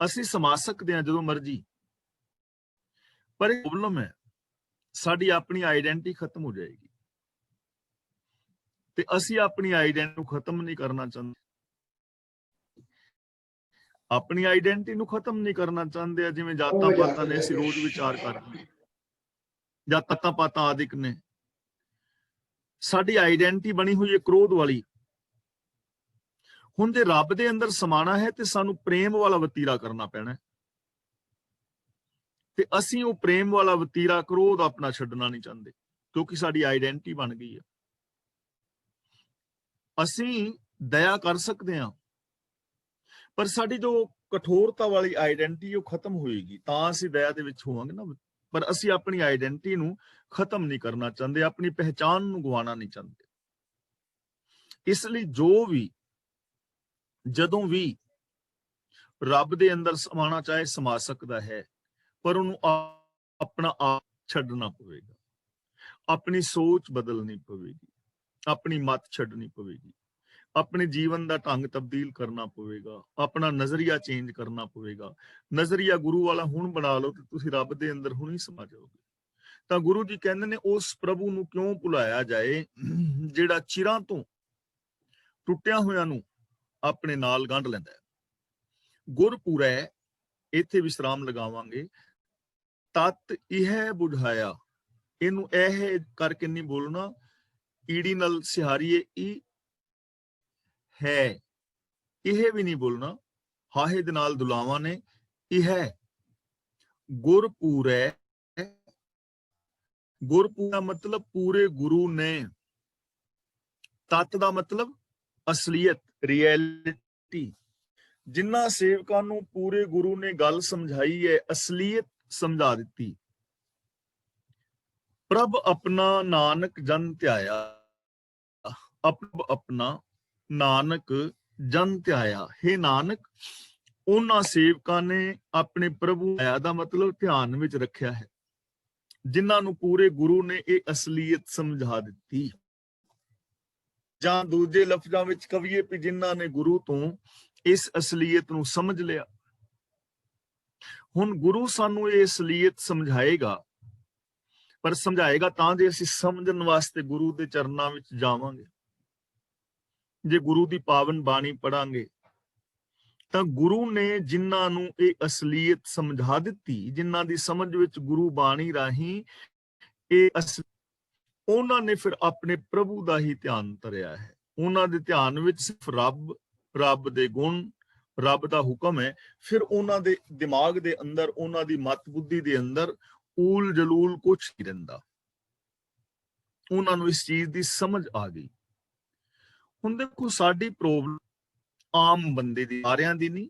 ਅਸੀਂ ਸਮਾ ਸਕਦੇ ਹਾਂ ਜਦੋਂ ਮਰਜ਼ੀ। ਪਰ ਇਹ ਪ੍ਰੋਬਲਮ ਹੈ, ਸਾਡੀ ਆਪਣੀ ਆਈਡੈਂਟੀ ਖਤਮ ਹੋ ਜਾਏਗੀ ਤੇ ਅਸੀਂ ਆਪਣੀ ਆਈਡੈਂਟੀ ਨੂੰ ਖਤਮ ਨਹੀਂ ਕਰਨਾ ਚਾਹੁੰਦੇ। ਆਪਣੀ ਆਈਡੈਂਟੀ ਨੂੰ ਖਤਮ ਨਹੀਂ ਕਰਨਾ ਚਾਹੁੰਦੇ ਆ। ਜਿਵੇਂ ਜਾਤਾਂ ਪਾਤਾਂ ਨੇ ਅਸੀਂ ਰੋਜ਼ ਵਿਚਾਰ ਕਰਦੇ, ਜਾਤਾਂ ਪਾਤਾਂ ਆਦਿਕ ਨੇ। ਸਾਡੀ ਆਈਡੈਂਟੀ ਬਣੀ ਹੋਈ ਹੈ ਕ੍ਰੋਧ ਵਾਲੀ। ਹੁਣ ਜੇ ਰੱਬ ਦੇ ਅੰਦਰ ਸਮਾਣਾ ਹੈ ਤੇ ਸਾਨੂੰ ਪ੍ਰੇਮ ਵਾਲਾ ਵਤੀਰਾ ਕਰਨਾ ਪੈਣਾ ਤੇ ਅਸੀਂ ਉਹ ਪ੍ਰੇਮ ਵਾਲਾ ਵਤੀਰਾ, ਕ੍ਰੋਧ ਆਪਣਾ ਛੱਡਣਾ ਨਹੀਂ ਚਾਹੁੰਦੇ ਕਿਉਂਕਿ ਸਾਡੀ ਆਈਡੈਂਟੀ ਬਣ ਗਈ ਹੈ। ਅਸੀਂ ਦਇਆ ਕਰ ਸਕਦੇ ਹਾਂ ਪਰ ਸਾਡੀ ਜੋ ਕਠੋਰਤਾ ਵਾਲੀ ਆਈਡੈਂਟੀ ਉਹ ਖਤਮ ਹੋਏਗੀ ਤਾਂ ਅਸੀਂ ਦਇਆ ਦੇ ਵਿੱਚ ਹੋਵਾਂਗੇ ਨਾ। ਪਰ ਅਸੀਂ ਆਪਣੀ ਆਈਡੈਂਟੀ ਨੂੰ ਖਤਮ ਨਹੀਂ ਕਰਨਾ ਚਾਹੁੰਦੇ, ਆਪਣੀ ਪਹਿਚਾਨ ਨੂੰ ਗਵਾਉਣਾ ਨਹੀਂ ਚਾਹੁੰਦੇ। ਇਸ ਲਈ ਜੋ ਵੀ ਜਦੋਂ ਵੀ ਰੱਬ ਦੇ ਅੰਦਰ ਸਮਾਣਾ ਚਾਹੇ ਸਮਾ ਸਕਦਾ ਹੈ, ਪਰ ਉਹਨੂੰ ਆਪਣਾ ਆਪ ਛੱਡਣਾ ਪਵੇਗਾ, ਆਪਣੀ ਸੋਚ ਬਦਲਣੀ ਪਵੇਗੀ, ਆਪਣੀ ਮੱਤ ਛੱਡਣੀ ਪਵੇਗੀ, ਆਪਣੇ ਜੀਵਨ ਦਾ ਢੰਗ ਤਬਦੀਲ ਕਰਨਾ ਪਵੇਗਾ, ਆਪਣਾ ਨਜ਼ਰੀਆ ਚੇਂਜ ਕਰਨਾ ਪਵੇਗਾ। ਨਜ਼ਰੀਆ ਗੁਰੂ ਵਾਲਾ ਹੁਣ ਬਣਾ ਲਓ ਤੇ ਤੁਸੀਂ ਰੱਬ ਦੇ ਅੰਦਰ ਹੁਣੀ ਸਮਾ ਜਾਓਗੇ। ਤਾਂ ਗੁਰੂ ਜੀ ਕਹਿੰਦੇ ਨੇ ਉਸ ਪ੍ਰਭੂ ਨੂੰ ਕਿਉਂ ਭੁਲਾਇਆ ਜਾਏ ਜਿਹੜਾ ਚਿਰਾਂ ਤੋਂ ਟੁੱਟਿਆਂ ਹੋਇਆਂ ਨੂੰ ਆਪਣੇ ਨਾਲ ਗੰਢ ਲੈਂਦਾ ਹੈ। ਗੁਰਪੂਰੈ, ਇੱਥੇ ਵਿਸਰਾਮ ਲਗਾਵਾਂਗੇ। ਤਤ ਇਹ ਬੁਝਾਇਆ, ਇਹਨੂੰ ਇਹ ਕਰਕੇ ਨਹੀਂ ਬੋਲਣਾ, ਈੜੀ ਨਾਲ ਸਿਹਾਰੀਏ ਈ ਹੈ, ਇਹ ਵੀ ਨਹੀਂ ਬੋਲਣਾ, ਹਾਹੇ ਦੇ ਨਾਲ ਦੁਲਾਵਾਂ ਨੇ। ਇਹ ਗੁਰਪੂਰੈ, ਗੁਰਪੂਰਾ ਮਤਲਬ ਪੂਰੇ ਗੁਰੂ ਨੇ, ਤਤ ਦਾ ਮਤਲਬ ਅਸਲੀਅਤ, ਰਿਐਲਿਟੀ। ਜਿਨ੍ਹਾਂ ਸੇਵਕਾਂ ਨੂੰ ਪੂਰੇ ਗੁਰੂ ਨੇ ਗੱਲ ਸਮਝਾਈ ਹੈ, ਅਸਲੀਅਤ ਸਮਝਾ ਦਿੱਤੀ। ਪ੍ਰਭ ਆਪਣਾ ਨਾਨਕ ਜਨ ਧਿਆਇਆ, ਆਪਣਾ ਨਾਨਕ ਜਨ ਧਿਆਇਆ। ਹੇ ਨਾਨਕ, ਉਹਨਾਂ ਸੇਵਕਾਂ ਨੇ ਆਪਣੇ ਪ੍ਰਭੂ ਦਾ ਮਤਲਬ ਧਿਆਨ ਵਿੱਚ ਰੱਖਿਆ ਹੈ, ਜਿਨ੍ਹਾਂ ਨੂੰ ਪੂਰੇ ਗੁਰੂ ਨੇ ਇਹ ਅਸਲੀਅਤ ਸਮਝਾ ਦਿੱਤੀ। ਜਾਂ ਦੂਜੇ ਲਫ਼ਜ਼ਾਂ ਵਿੱਚ ਕਹੀਏ ਵੀ ਜਿਨ੍ਹਾਂ ਨੇ ਗੁਰੂ ਤੋਂ ਇਸ ਅਸਲੀਅਤ ਨੂੰ ਸਮਝ ਲਿਆ। ਹੁਣ ਗੁਰੂ ਸਾਨੂੰ ਇਹ ਅਸਲੀਅਤ ਸਮਝਾਏਗਾ, ਪਰ ਸਮਝਾਏਗਾ ਤਾਂ ਜੇ ਅਸੀਂ ਸਮਝਣ ਵਾਸਤੇ ਗੁਰੂ ਦੇ ਚਰਨਾਂ ਵਿੱਚ ਜਾਵਾਂਗੇ। ਜੇ ਗੁਰੂ ਦੀ ਪਾਵਨ ਬਾਣੀ ਪੜਾਂਗੇ ਤਾਂ ਗੁਰੂ ਨੇ ਜਿਨ੍ਹਾਂ ਨੂੰ ਇਹ ਅਸਲੀਅਤ ਸਮਝਾ ਦਿੱਤੀ, ਜਿਨ੍ਹਾਂ ਦੀ ਸਮਝ ਵਿੱਚ ਗੁਰੂ ਬਾਣੀ ਰਾਹੀਂ ਇਹ ਉਹਨਾਂ ਨੇ ਫਿਰ ਆਪਣੇ ਪ੍ਰਭੂ ਦਾ ਹੀ ਧਿਆਨ ਧਰਿਆ ਹੈ। ਉਹਨਾਂ ਦੇ ਧਿਆਨ ਵਿੱਚ ਸਿਰਫ ਰੱਬ ਰੱਬ ਦੇ ਗੁਣ, ਰੱਬ ਦਾ ਹੁਕਮ ਹੈ, ਫਿਰ ਉਹਨਾਂ ਦੇ ਦਿਮਾਗ ਦੇ ਅੰਦਰ, ਉਹਨਾਂ ਦੀ ਮਤ ਬੁੱਧੀ ਦੇ ਅੰਦਰ ਊਲ ਜਲੂਲ ਕੁਛ ਨਹੀਂ ਰਹਿੰਦਾ। ਉਹਨਾਂ ਨੂੰ ਇਸ ਚੀਜ਼ ਦੀ ਸਮਝ ਆ ਗਈ। ਹੁਣ ਦੇਖੋ, ਸਾਡੀ ਪ੍ਰੋਬਲਮ ਆਮ ਬੰਦੇ ਦੀ, ਸਾਰਿਆਂ ਦੀ ਨਹੀਂ,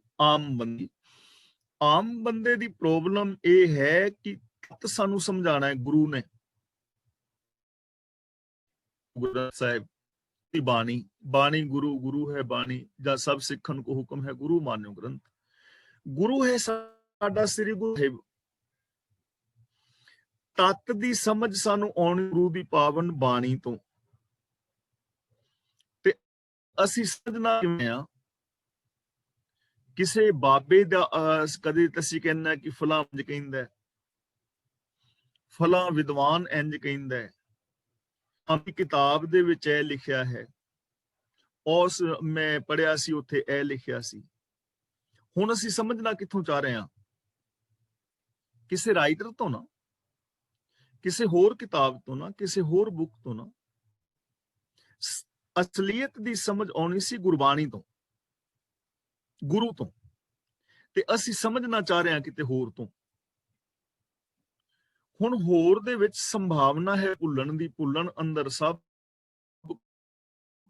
ਆਮ ਬੰਦੇ ਦੀ ਪ੍ਰੋਬਲਮ ਇਹ ਹੈ ਕਿ ਸਾਨੂੰ ਸਮਝਾਣਾ ਹੈ ਗੁਰੂ ਨੇ, ਗੁਰੂ ਗ੍ਰੰਥ ਸਾਹਿਬ ਦੀ ਬਾਣੀ, ਬਾਣੀ ਗੁਰੂ, ਗੁਰੂ ਹੈ ਬਾਣੀ, ਜਾਂ ਸਭ ਸਿੱਖਣ ਕੋ ਹੁਕਮ ਹੈ ਗੁਰੂ ਮਾਨਿਓ ਗ੍ਰੰਥ। ਗੁਰੂ ਹੈ ਸਾਡਾ ਸ੍ਰੀ ਗੁਰੂ ਸਾਹਿਬ। ਤੱਤ ਦੀ ਸਮਝ ਸਾਨੂੰ ਆਉਣੀ ਗੁਰੂ ਦੀ ਪਾਵਨ ਬਾਣੀ ਤੋਂ। ਤੇ ਅਸੀਂ ਸਮਝਣਾ ਕਿਵੇਂ ਆ? ਕਿਸੇ ਬਾਬੇ ਦਾ ਕਦੇ ਅਸੀਂ ਕਹਿੰਦਾ ਕਿ ਫਲਾਂ ਇੰਜ ਕਹਿੰਦਾ, ਫਲਾਂ ਵਿਦਵਾਨ ਇੰਜ ਕਹਿੰਦਾ, ਆਪਣੀ ਕਿਤਾਬ ਦੇ ਵਿੱਚ ਇਹ ਲਿਖਿਆ ਹੈ, ਉਸ ਮੈਂ ਪੜ੍ਹਿਆ ਸੀ ਉੱਥੇ ਇਹ ਲਿਖਿਆ ਸੀ। ਹੁਣ ਅਸੀਂ ਸਮਝਣਾ ਕਿੱਥੋਂ ਚਾਹ ਰਹੇ ਹਾਂ? ਕਿਸੇ ਰਾਈਟਰ ਤੋਂ ਨਾ, ਕਿਸੇ ਹੋਰ ਕਿਤਾਬ ਤੋਂ ਨਾ, ਕਿਸੇ ਹੋਰ ਬੁੱਕ ਤੋਂ ਨਾ। ਅਸਲੀਅਤ ਦੀ ਸਮਝ ਆਉਣੀ ਸੀ ਗੁਰਬਾਣੀ ਤੋਂ, ਗੁਰੂ ਤੋਂ, ਤੇ ਅਸੀਂ ਸਮਝਣਾ ਚਾਹ ਰਹੇ ਹਾਂ ਕਿਤੇ ਹੋਰ ਤੋਂ। ਹੁਣ ਹੋਰ ਦੇ ਵਿੱਚ ਸੰਭਾਵਨਾ ਹੈ ਭੁੱਲਣ ਦੀ, ਭੁੱਲਣ ਅੰਦਰ ਸਭ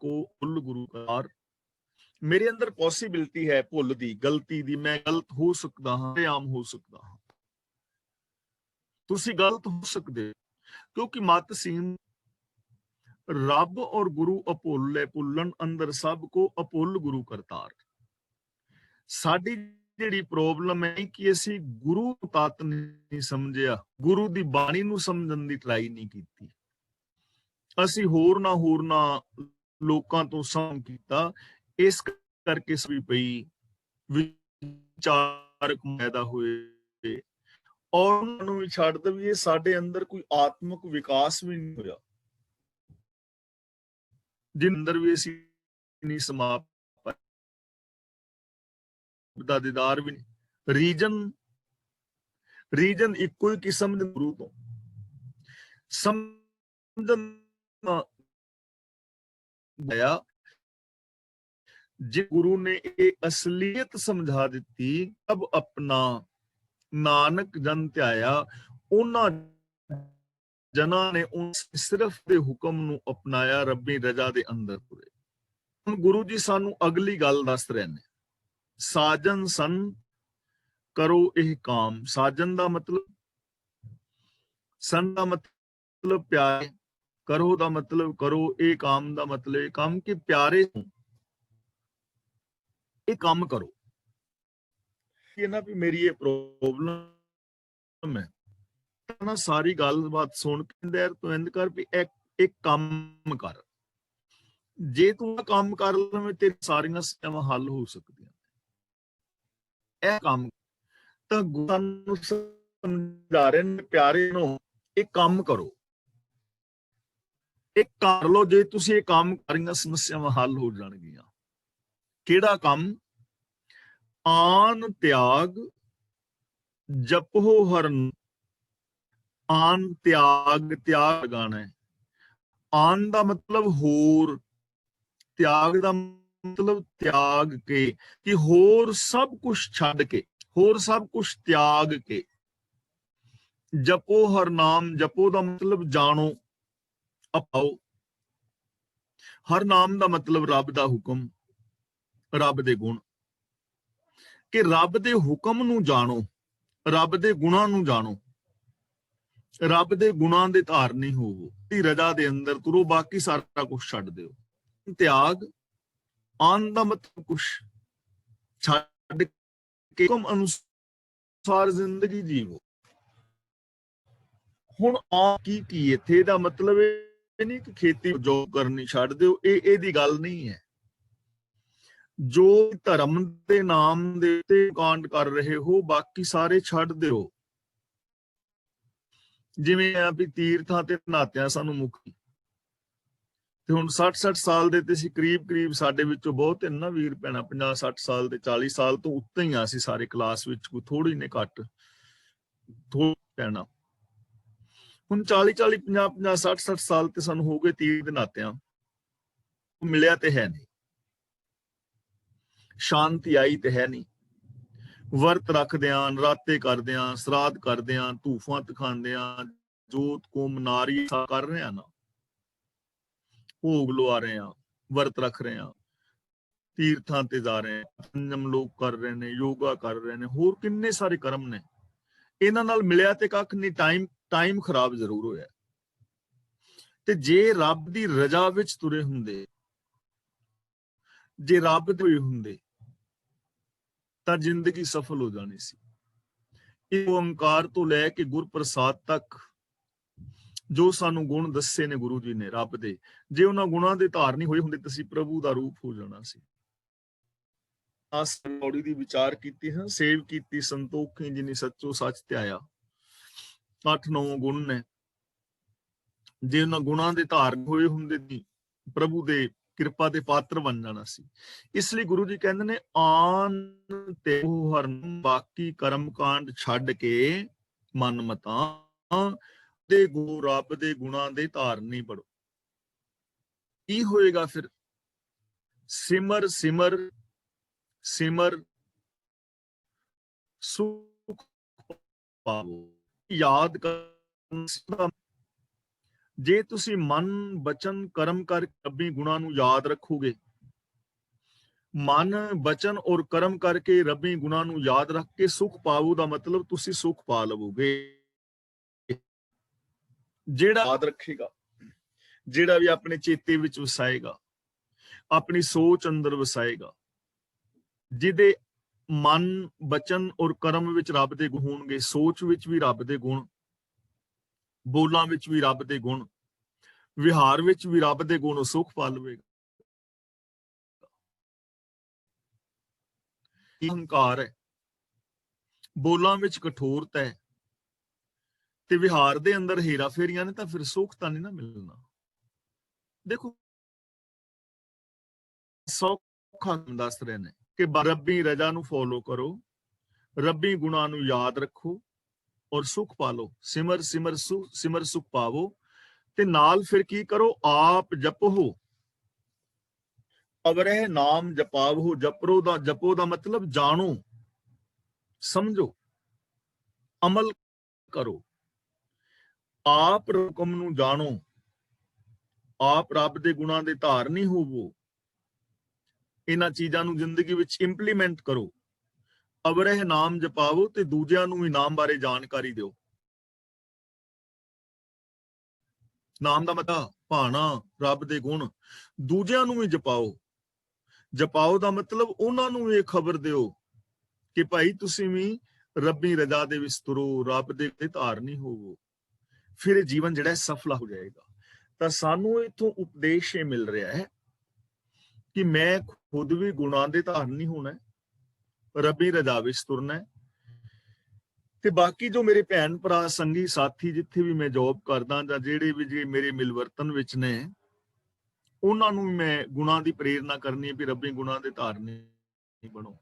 ਕੋ ਭੁੱਲ ਗੁਰੂ ਕਾਰ। ਮੇਰੇ ਅੰਦਰ ਪੋਸੀਬਿਲਿਟੀ ਹੈ ਭੁੱਲ ਦੀ, ਗਲਤੀ ਦੀ। ਮੈਂ ਗਲਤ ਹੋ ਸਕਦਾ ਹਾਂ, ਆਮ ਹੋ ਸਕਦਾ ਹਾਂ, ਤੁਸੀਂ ਗਲਤ ਹੋ ਸਕਦੇ, ਕਿਉਂਕਿ ਮਤ ਸੀਮ ਰੱਬ ਔਰ ਗੁਰੂ ਅਭੁੱਲ, ਭੁੱਲਣ ਅੰਦਰ ਸਭ ਕੋ ਅਭੁੱਲ ਗੁਰੂ ਕਰਤਾਰ। ਸਾਡੀ ਜਿਹੜੀ ਪ੍ਰੋਬਲਮ ਹੈ ਕਿ ਅਸੀਂ ਗੁਰੂ ਤੱਤ ਨਹੀਂ ਸਮਝਿਆ, ਗੁਰੂ ਦੀ ਬਾਣੀ ਨੂੰ ਸਮਝਣ ਦੀ ਟਰਾਈ ਨਹੀਂ ਕੀਤੀ। ਅਸੀਂ ਹੋਰਨਾਂ ਲੋਕਾਂ ਤੋਂ ਸਮਝ ਕੀਤਾ, ਇਸ ਕਰਕੇ ਸਭੀ ਪਈ ਵਿਚਾਰਕ ਪੈਦਾ ਹੋਏ, ਔਰ ਉਹਨਾਂ ਨੂੰ ਵੀ ਛੱਡ ਦੇਈਏ। ਸਾਡੇ ਅੰਦਰ ਕੋਈ ਆਤਮਿਕ ਵਿਕਾਸ ਵੀ ਨਹੀਂ ਹੋਇਆ, ਜਿਨ ਅੰਦਰ ਵੀ ਅਸੀਂ ਨਹੀਂ ਸਮਾ ਦਾ ਦੀਦਾਰ ਵੀ ਨਹੀਂ। ਰੀਜਨ ਇੱਕੋ ਹੀ ਕਿਸਮ ਦੇ ਗੁਰੂ ਤੋਂ ਸਮਝਣ ਆਇਆ। ਜੇ ਗੁਰੂ ਨੇ ਇਹ ਅਸਲੀਅਤ ਸਮਝਾ ਦਿੱਤੀ, ਤਬ ਆਪਣਾ ਨਾਨਕ ਜਨ ਧਿਆਇਆ। ਉਹਨਾਂ ਜਨਾਂ ਨੇ ਸਿਰਫ ਦੇ ਹੁਕਮ ਨੂੰ ਅਪਣਾਇਆ, ਰੱਬੀ ਰਜ਼ਾ ਦੇ ਅੰਦਰ ਤੁਰੇ। ਹੁਣ ਗੁਰੂ ਜੀ ਸਾਨੂੰ ਅਗਲੀ ਗੱਲ ਦੱਸ ਰਹੇ ਨੇ, ਸਾਜਨ ਸਨ ਕਰੋ ਇਹ ਕਾਮ। ਸਾਜਨ ਦਾ ਮਤਲਬ, ਸਨ ਦਾ ਮਤਲਬ ਪਿਆਰੇ, ਕਰੋ ਦਾ ਮਤਲਬ ਕਰੋ, ਇਹ ਕਾਮ ਦਾ ਮਤਲਬ ਇਹ ਕੰਮ ਕਿ ਪਿਆਰੇ ਇਹ ਕੰਮ ਕਰੋ। ਇਹ ਨਾ ਵੀ ਮੇਰੀ ਇਹ ਪ੍ਰੋਬਲਮ ਹੈ ਨਾ, ਸਾਰੀ ਗੱਲਬਾਤ ਸੁਣ ਕੇ ਤੂੰ ਇੰਦ ਕਰ ਵੀ ਇੱਕ ਕੰਮ ਕਰ। ਜੇ ਤੂੰ ਕੰਮ ਕਰ ਲਵੇਂ ਤੇ ਸਾਰੀਆਂ ਸਮੱਸਿਆਵਾਂ ਹੱਲ ਹੋ ਸਕਦੀਆਂ। ਇਹ ਕੰਮ ਤਾਂ ਸਾਨੂੰ ਸਮਝਾ ਰਹੇ ਨੇ ਪਿਆਰੇ ਨੂੰ, ਇਹ ਕੰਮ ਕਰੋ, ਇਹ ਕਰ ਲੋ। ਜੇ ਤੁਸੀਂ ਇਹ ਕੰਮ ਕਰੀਆਂ ਸਮੱਸਿਆਵਾਂ ਹੱਲ ਹੋ ਜਾਣਗੀਆਂ। ਕਿਹੜਾ ਕੰਮ? ਆਨ ਤਿਆਗ ਜਪੋ ਹਰਨ। ਆਨ ਤਿਆਗ, ਤਿਆਗ ਲਗਾਣਾ ਹੈ। ਆਨ ਦਾ ਮਤਲਬ ਹੋਰ, ਤਿਆਗ ਦਾ ਮਤਲਬ ਤਿਆਗ ਕੇ, ਕਿ ਹੋਰ ਸਭ ਕੁਝ ਛੱਡ ਕੇ, ਹੋਰ ਸਭ ਕੁਝ ਤਿਆਗ ਕੇ। ਜਪੋ ਹਰ ਨਾਮ, ਜਪੋ ਦਾ ਮਤਲਬ ਜਾਣੋ, ਅਪਾਓ। ਹਰ ਨਾਮ ਦਾ ਮਤਲਬ ਰੱਬ ਦਾ ਹੁਕਮ, ਰੱਬ ਦੇ ਗੁਣ। ਕਿ ਰੱਬ ਦੇ ਹੁਕਮ ਨੂੰ ਜਾਣੋ, ਰੱਬ ਦੇ ਗੁਣਾਂ ਨੂੰ ਜਾਣੋ, ਰੱਬ ਦੇ ਗੁਣਾਂ ਦੇ ਧਾਰਨੀ ਹੋਵੋ, ਦੀ ਰਜ਼ਾ ਦੇ ਅੰਦਰ ਤੁਰੋ, ਬਾਕੀ ਸਾਰਾ ਕੁਝ ਛੱਡ ਦਿਓ। ਤਿਆਗ, ਆਨ ਦਾ ਮਤਲਬ ਕੁਛ ਛੱਡ ਕੇ ਹੁਕਮ ਅਨੁਸਾਰ ਜ਼ਿੰਦਗੀ ਜੀਵੋ। ਹੁਣ ਆ ਕੀ ਇੱਥੇ ਦਾ ਮਤਲਬ ਇਹ ਨਹੀਂ ਕਿ ਖੇਤੀ ਜੋਬ ਕਰਨੀ ਛੱਡ ਦਿਓ, ਇਹਦੀ ਗੱਲ ਨਹੀਂ ਹੈ। ਜੋ ਧਰਮ ਦੇ ਨਾਮ ਦੇ ਉੱਤੇ ਕਾਂਡ ਕਰ ਰਹੇ ਹੋ, ਬਾਕੀ ਸਾਰੇ ਛੱਡ ਦਿਓ। ਜਿਵੇਂ ਆ ਵੀ ਤੀਰਥਾਂ ਤੇ ਨਾਤਿਆਂ ਸਾਨੂੰ ਮੁਕਤੀ, ਤੇ ਹੁਣ 60 ਸਾਲ ਦੇ ਤੇ ਅਸੀਂ ਕਰੀਬ ਸਾਡੇ ਵਿੱਚੋਂ ਬਹੁਤ ਨਾ ਵੀਰ ਭੈਣਾਂ 50-60 ਸਾਲ ਦੇ, 40 ਸਾਲ ਤੋਂ ਉੱਤੇ ਹੀ ਆ ਅਸੀਂ ਸਾਰੇ ਕਲਾਸ ਵਿੱਚ, ਕੋਈ ਥੋੜੀ ਨੇ ਘੱਟ ਪੈਣਾ। ਹੁਣ 40 50 60 ਸਾਲ ਤੇ ਸਾਨੂੰ ਹੋ ਗਏ ਤੀਰ ਦੇ ਨਾਤਿਆਂ, ਮਿਲਿਆ ਤੇ ਹੈ ਨਹੀਂ। ਸ਼ਾਂਤੀ ਆਈ ਤੇ ਹੈ ਨਹੀਂ। ਵਰਤ ਰੱਖਦਿਆਂ, ਨਰਾਤੇ ਕਰਦਿਆਂ, ਸਰਾਧ ਕਰਦਿਆਂ, ਧੂਫਾਂ ਤਖਾਂਦਿਆਂ, ਜੋਤ ਕੁੰਮ ਨਾਰੀ ਕਰ ਰਹੇ ਆ ਨਾ, ਭੋਗ ਲਵਾ ਰਹੇ ਆ, ਵਰਤ ਰੱਖ ਰਹੇ ਆ, ਤੀਰਥਾਂ ਤੇ ਜਾ ਰਹੇ ਆ, ਸੰਜਮ ਲੋਕ ਕਰ ਰਹੇ ਨੇ, ਯੋਗਾ ਕਰ ਰਹੇ ਨੇ, ਹੋਰ ਕਿੰਨੇ ਸਾਰੇ ਕਰਮ ਨੇ। ਇਹਨਾਂ ਨਾਲ ਮਿਲਿਆ ਤੇ ਕੱਖ ਨਹੀਂ, ਟਾਈਮ ਖਰਾਬ ਜ਼ਰੂਰ ਹੋਇਆ। ਤੇ ਜੇ ਰੱਬ ਦੀ ਰਜ਼ਾ ਵਿੱਚ ਤੁਰੇ ਹੁੰਦੇ, ਜੇ ਰੱਬ ਦੇ ਹੋਏ ਹੁੰਦੇ, ਤਾਂ ਜ਼ਿੰਦਗੀ ਸਫਲ ਹੋ ਜਾਣੀ ਸੀ। ਇਹ ਓੰਕਾਰ ਤੋਂ ਲੈ ਕੇ ਗੁਰਪ੍ਰਸਾਦ ਤੱਕ ਜੋ ਸਾਨੂੰ ਗੁਣ ਦੱਸੇ ਨੇ ਗੁਰੂ ਜੀ ਨੇ ਰੱਬ ਦੇ, ਜੇ ਉਹਨਾਂ ਗੁਣਾਂ ਦੇ ਧਾਰਨੀ ਹੋਏ ਹੁੰਦੇ ਤਾਂ ਅਸੀਂ ਪ੍ਰਭੂ ਦਾ ਰੂਪ ਹੋ ਜਾਣਾ ਸੀ। ਆਸ ਪੌੜੀ ਦੀ ਵਿਚਾਰ ਕੀਤੀ ਹੈ, ਸੇਵ ਕੀਤੀ ਸੰਤੋਖੀ ਜਿਨੀ ਸੱਚੋ ਸੱਚ ਧਿਆਇਆ। 8-9 ਗੁਣ ਨੇ, ਜੇ ਉਹਨਾਂ ਗੁਣਾਂ ਦੇ ਧਾਰਨ ਹੋਏ ਹੁੰਦੇ ਸੀ ਪ੍ਰਭੂ ਦੇ ਕਿਰਪਾ ਦੇ ਪਾਤਰ ਬਣ ਜਾਣਾ ਸੀ। ਇਸ ਲਈ ਗੁਰੂ ਜੀ ਕਹਿੰਦੇ ਨੇ, ਆਨ ਤੇ ਹਰਨ ਬਾਕੀ ਕਰਮ ਕਾਂਡ ਛੱਡ ਕੇ ਮਨ ਮਤਾਂ ਦੇ ਗੁਰੂ ਰੱਬ ਦੇ ਗੁਣਾਂ ਦੇ ਧਾਰਨੀ ਪੜੋ। ਕੀ ਹੋਏਗਾ ਫਿਰ? ਸਿਮਰ ਸਿਮਰ ਸਿਮਰ ਸੁਖ ਪਾਵੋ। ਯਾਦ ਕਰ, ਜੇ ਤੁਸੀਂ ਮਨ ਬਚਨ ਕਰਮ ਕਰ ਰੱਬੀ ਗੁਣਾਂ ਨੂੰ ਯਾਦ ਰੱਖੋਗੇ, ਮਨ ਬਚਨ ਔਰ ਕਰਮ ਕਰਕੇ ਰੱਬੀ ਗੁਣਾਂ ਨੂੰ ਯਾਦ ਰੱਖ ਕੇ ਸੁਖ ਪਾਵੋ ਦਾ ਮਤਲਬ ਤੁਸੀਂ ਸੁਖ ਪਾ ਲਵੋਗੇ। ਜਿਹੜਾ ਯਾਦ ਰੱਖੇਗਾ, ਜਿਹੜਾ ਵੀ ਆਪਣੇ ਚੇਤੇ ਵਿੱਚ ਵਸਾਏਗਾ, ਆਪਣੀ ਸੋਚ ਅੰਦਰ ਵਸਾਏਗਾ, ਜਿਹਦੇ ਮਨ ਬਚਨ ਔਰ ਕਰਮ ਵਿੱਚ ਰੱਬ ਦੇ ਗੁਣ ਹੋਣਗੇ, ਸੋਚ ਵਿੱਚ ਵੀ ਰੱਬ ਦੇ ਗੁਣ, ਬੋਲਾਂ ਵਿੱਚ ਵੀ ਰੱਬ ਦੇ ਗੁਣ, ਵਿਹਾਰ ਵਿੱਚ ਵੀ ਰੱਬ ਦੇ ਗੁਣ, ਸੁਖ ਪਾ ਲਵੇਗਾ। ਅਹੰਕਾਰ ਹੈ, ਬੋਲਾਂ ਵਿੱਚ ਕਠੋਰਤਾ ਹੈ ਤੇ ਵਿਹਾਰ ਦੇ ਅੰਦਰ ਹੇਰਾ ਫੇਰੀਆਂ ਨੇ, ਤਾਂ ਫਿਰ ਸੁਖ ਤਾਂ ਨਹੀਂ ਨਾ ਮਿਲਣਾ। ਦੇਖੋ ਸੌਖਾ ਦੱਸ ਰਹੇ ਨੇ ਕਿ ਰੱਬੀ ਰਜ਼ਾ ਨੂੰ ਫੋਲੋ ਕਰੋ, ਰੱਬੀ ਗੁਣਾਂ ਨੂੰ ਯਾਦ ਰੱਖੋ ਔਰ ਸੁਖ ਪਾਲੋ। ਸਿਮਰ ਸਿਮਰ ਸਿਮਰ ਸੁਖ ਪਾਵੋ। ਤੇ ਨਾਲ ਫਿਰ ਕੀ ਕਰੋ? ਆਪ ਜਪੋ, ਅਵਰਹਿ ਨਾਮ ਜਪਾਵੋ। ਜਪੋ ਦਾ ਮਤਲਬ ਜਾਣੋ, ਸਮਝੋ, ਅਮਲ ਕਰੋ। ਆਪ ਹੁਕਮ ਨੂੰ ਜਾਣੋ, ਆਪ ਰੱਬ ਦੇ ਗੁਣਾਂ ਦੇ ਧਾਰਨੀ ਹੋਵੋ। ਇਹਨਾਂ ਚੀਜ਼ਾਂ ਨੂੰ ਜ਼ਿੰਦਗੀ ਵਿੱਚ ਇੰਪਲੀਮੈਂਟ ਕਰੋ। ਅਵਰਹਿ ਨਾਮ ਜਪਾਵੋ ਤੇ ਦੂਜਿਆਂ ਨੂੰ ਵੀ ਨਾਮ ਬਾਰੇ ਜਾਣਕਾਰੀ ਦਿਓ। ਨਾਮ ਦਾ ਮਤਲਬ ਭਾਣਾ, ਰੱਬ ਦੇ ਗੁਣ ਦੂਜਿਆਂ ਨੂੰ ਵੀ ਜਪਾਓ। ਜਪਾਓ ਦਾ ਮਤਲਬ ਉਹਨਾਂ ਨੂੰ ਇਹ ਖਬਰ ਦਿਓ ਕਿ ਭਾਈ ਤੁਸੀਂ ਵੀ ਰੱਬੀ ਰਜ਼ਾ ਦੇ ਵਿੱਚ ਤੁਰੋ, ਰੱਬ ਦੇ ਧਾਰਨੀ ਹੋਵੋ। ਫਿਰ ਇਹ ਜੀਵਨ ਜਿਹੜਾ ਸਫਲ ਹੋ ਜਾਏਗਾ। ਤਾਂ ਸਾਨੂੰ ਇਥੋਂ ਉਪਦੇਸ਼ ਇਹ ਮਿਲ ਰਿਹਾ ਹੈ ਕਿ ਮੈਂ ਖੁਦ ਵੀ ਗੁਣਾਂ ਦੇ ਧਾਰਨੀ ਹੋਣਾ, ਰੱਬੀ ਰਜ਼ਾ ਵਿੱਚ ਤੁਰਨਾ ਹੈ। ਤੇ ਬਾਕੀ ਜੋ ਮੇਰੇ ਭੈਣ ਭਰਾ, ਸੰਗੀ ਸਾਥੀ, ਜਿੱਥੇ ਵੀ ਮੈਂ ਜੌਬ ਕਰਦਾ ਜਾਂ ਜਿਹੜੇ ਵੀ ਮੇਰੇ ਮਿਲਵਰਤਨ ਵਿੱਚ ਨੇ, ਉਹਨਾਂ ਨੂੰ ਮੈਂ ਗੁਣਾਂ ਦੀ ਪ੍ਰੇਰਨਾ ਕਰਨੀ ਹੈ ਵੀ ਰੱਬੀ ਗੁਣਾਂ ਦੇ ਧਾਰਨੀ ਬਣੋ,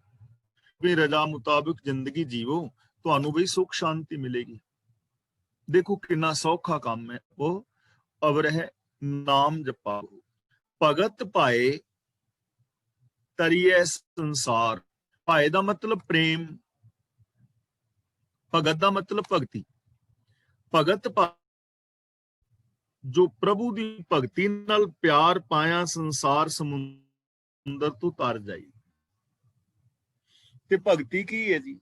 ਵੀ ਰਜ਼ਾ ਮੁਤਾਬਿਕ ਜ਼ਿੰਦਗੀ ਜੀਵੋ, ਤੁਹਾਨੂੰ ਵੀ ਸੁੱਖ ਸ਼ਾਂਤੀ ਮਿਲੇਗੀ। ਦੇਖੋ ਕਿੰਨਾ ਸੌਖਾ ਕੰਮ ਹੈ। ਉਹ ਅਵਰਹਿ ਨਾਮ ਜਪਾਓ, ਭਗਤ ਭਾਏ ਤਰੀਐ ਸੰਸਾਰ। ਭਾਏ ਦਾ ਮਤਲਬ ਪ੍ਰੇਮ, ਭਗਤ ਦਾ ਮਤਲਬ ਭਗਤੀ। ਭਗਤ ਜੋ ਪ੍ਰਭੂ ਦੀ ਭਗਤੀ ਨਾਲ ਪਿਆਰ ਪਾਇਆ, ਸੰਸਾਰ ਸਮੁੰਦਰ ਤੋਂ ਤਰ ਜਾਈ। ਤੇ ਭਗਤੀ ਕੀ ਹੈ ਜੀ?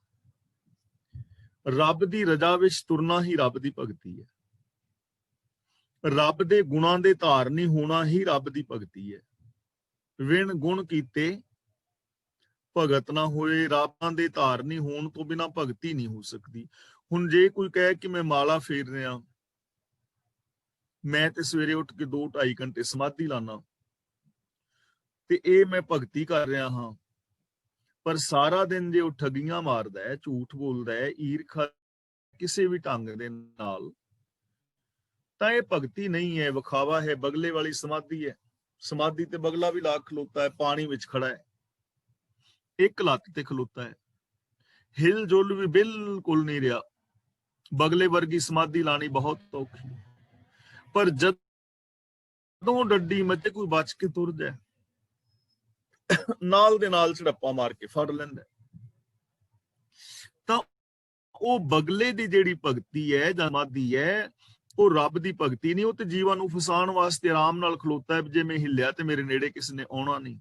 ਰੱਬ ਦੀ ਰਜ਼ਾ ਵਿੱਚ ਤੁਰਨਾ ਹੀ ਰੱਬ ਦੀ ਭਗਤੀ ਹੈ। ਰੱਬ ਦੇ ਗੁਣਾਂ ਦੇ ਧਾਰਨੀ ਹੋਣਾ ਹੀ ਰੱਬ ਦੀ ਭਗਤੀ ਹੈ। ਵਿਣ ਗੁਣ ਕੀਤੇ ਭਗਤ ਨਾ ਹੋਏ। ਰੱਬਾਂ ਦੇ ਧਾਰਨੀ ਹੋਣ ਤੋਂ ਬਿਨਾਂ ਭਗਤੀ ਨਹੀਂ ਹੋ ਸਕਦੀ। ਹੁਣ ਜੇ ਕੋਈ ਕਹੇ ਕਿ ਮੈਂ ਮਾਲਾ ਫੇਰ ਰਿਹਾ, ਮੈਂ ਤੇ ਸਵੇਰੇ ਉੱਠ ਕੇ 2-2.5 ਘੰਟੇ ਸਮਾਧੀ ਲਾਣਾ ਤੇ ਇਹ ਮੈਂ ਭਗਤੀ ਕਰ ਰਿਹਾ ਹਾਂ, ਪਰ ਸਾਰਾ ਦਿਨ ਜੇ ਉਹ ਠੱਗੀਆਂ ਮਾਰਦਾ ਹੈ, ਝੂਠ ਬੋਲਦਾ ਹੈ, ਈਰਖਾ ਕਿਸੇ ਵੀ ਢੰਗ ਦੇ ਨਾਲ, ਤਾਂ ਇਹ ਭਗਤੀ ਨਹੀਂ ਹੈ, ਵਿਖਾਵਾ ਹੈ, ਬਗਲੇ ਵਾਲੀ ਸਮਾਧੀ ਹੈ। ਸਮਾਧੀ ਤੇ ਬਗਲਾ ਵੀ ਲਾ ਖਲੋਤਾ ਹੈ, ਪਾਣੀ ਵਿੱਚ ਖੜਾ ਹੈ, ਇੱਕ ਲੱਤ ਤੇ ਖਲੋਤਾ ਹੈ, ਹਿਲ ਜੁਲ ਵੀ ਬਿਲਕੁਲ ਨਹੀਂ ਰਿਹਾ। ਬਗਲੇ ਵਰਗੀ ਸਮਾਧੀ ਲਾਣੀ ਬਹੁਤ ਔਖੀ। ਪਰ ਜਦੋਂ ਡੱਡੀ ਮੱਚੇ ਕੋਈ ਬਚ ਕੇ ਤੁਰ ਜਾਏ ਨਾਲ ਦੇ ਨਾਲ ਝੜੱਪਾ ਮਾਰ ਕੇ ਫੜ ਲੈਂਦਾ। ਤਾਂ ਉਹ ਬਗਲੇ ਦੀ ਜਿਹੜੀ ਭਗਤੀ ਹੈ ਜਾਂ ਸਮਾਧੀ ਹੈ, ਉਹ ਰੱਬ ਦੀ ਭਗਤੀ ਨਹੀਂ, ਉਹ ਤੇ ਜੀਵਾਂ ਨੂੰ ਫਸਾਉਣ ਵਾਸਤੇ ਆਰਾਮ ਨਾਲ ਖਲੋਤਾ ਹੈ, ਜੇ ਮੈਂ ਹਿੱਲਿਆ ਤੇ ਮੇਰੇ ਨੇੜੇ ਕਿਸ ਨੇ ਆਉਣਾ ਨਹੀਂ।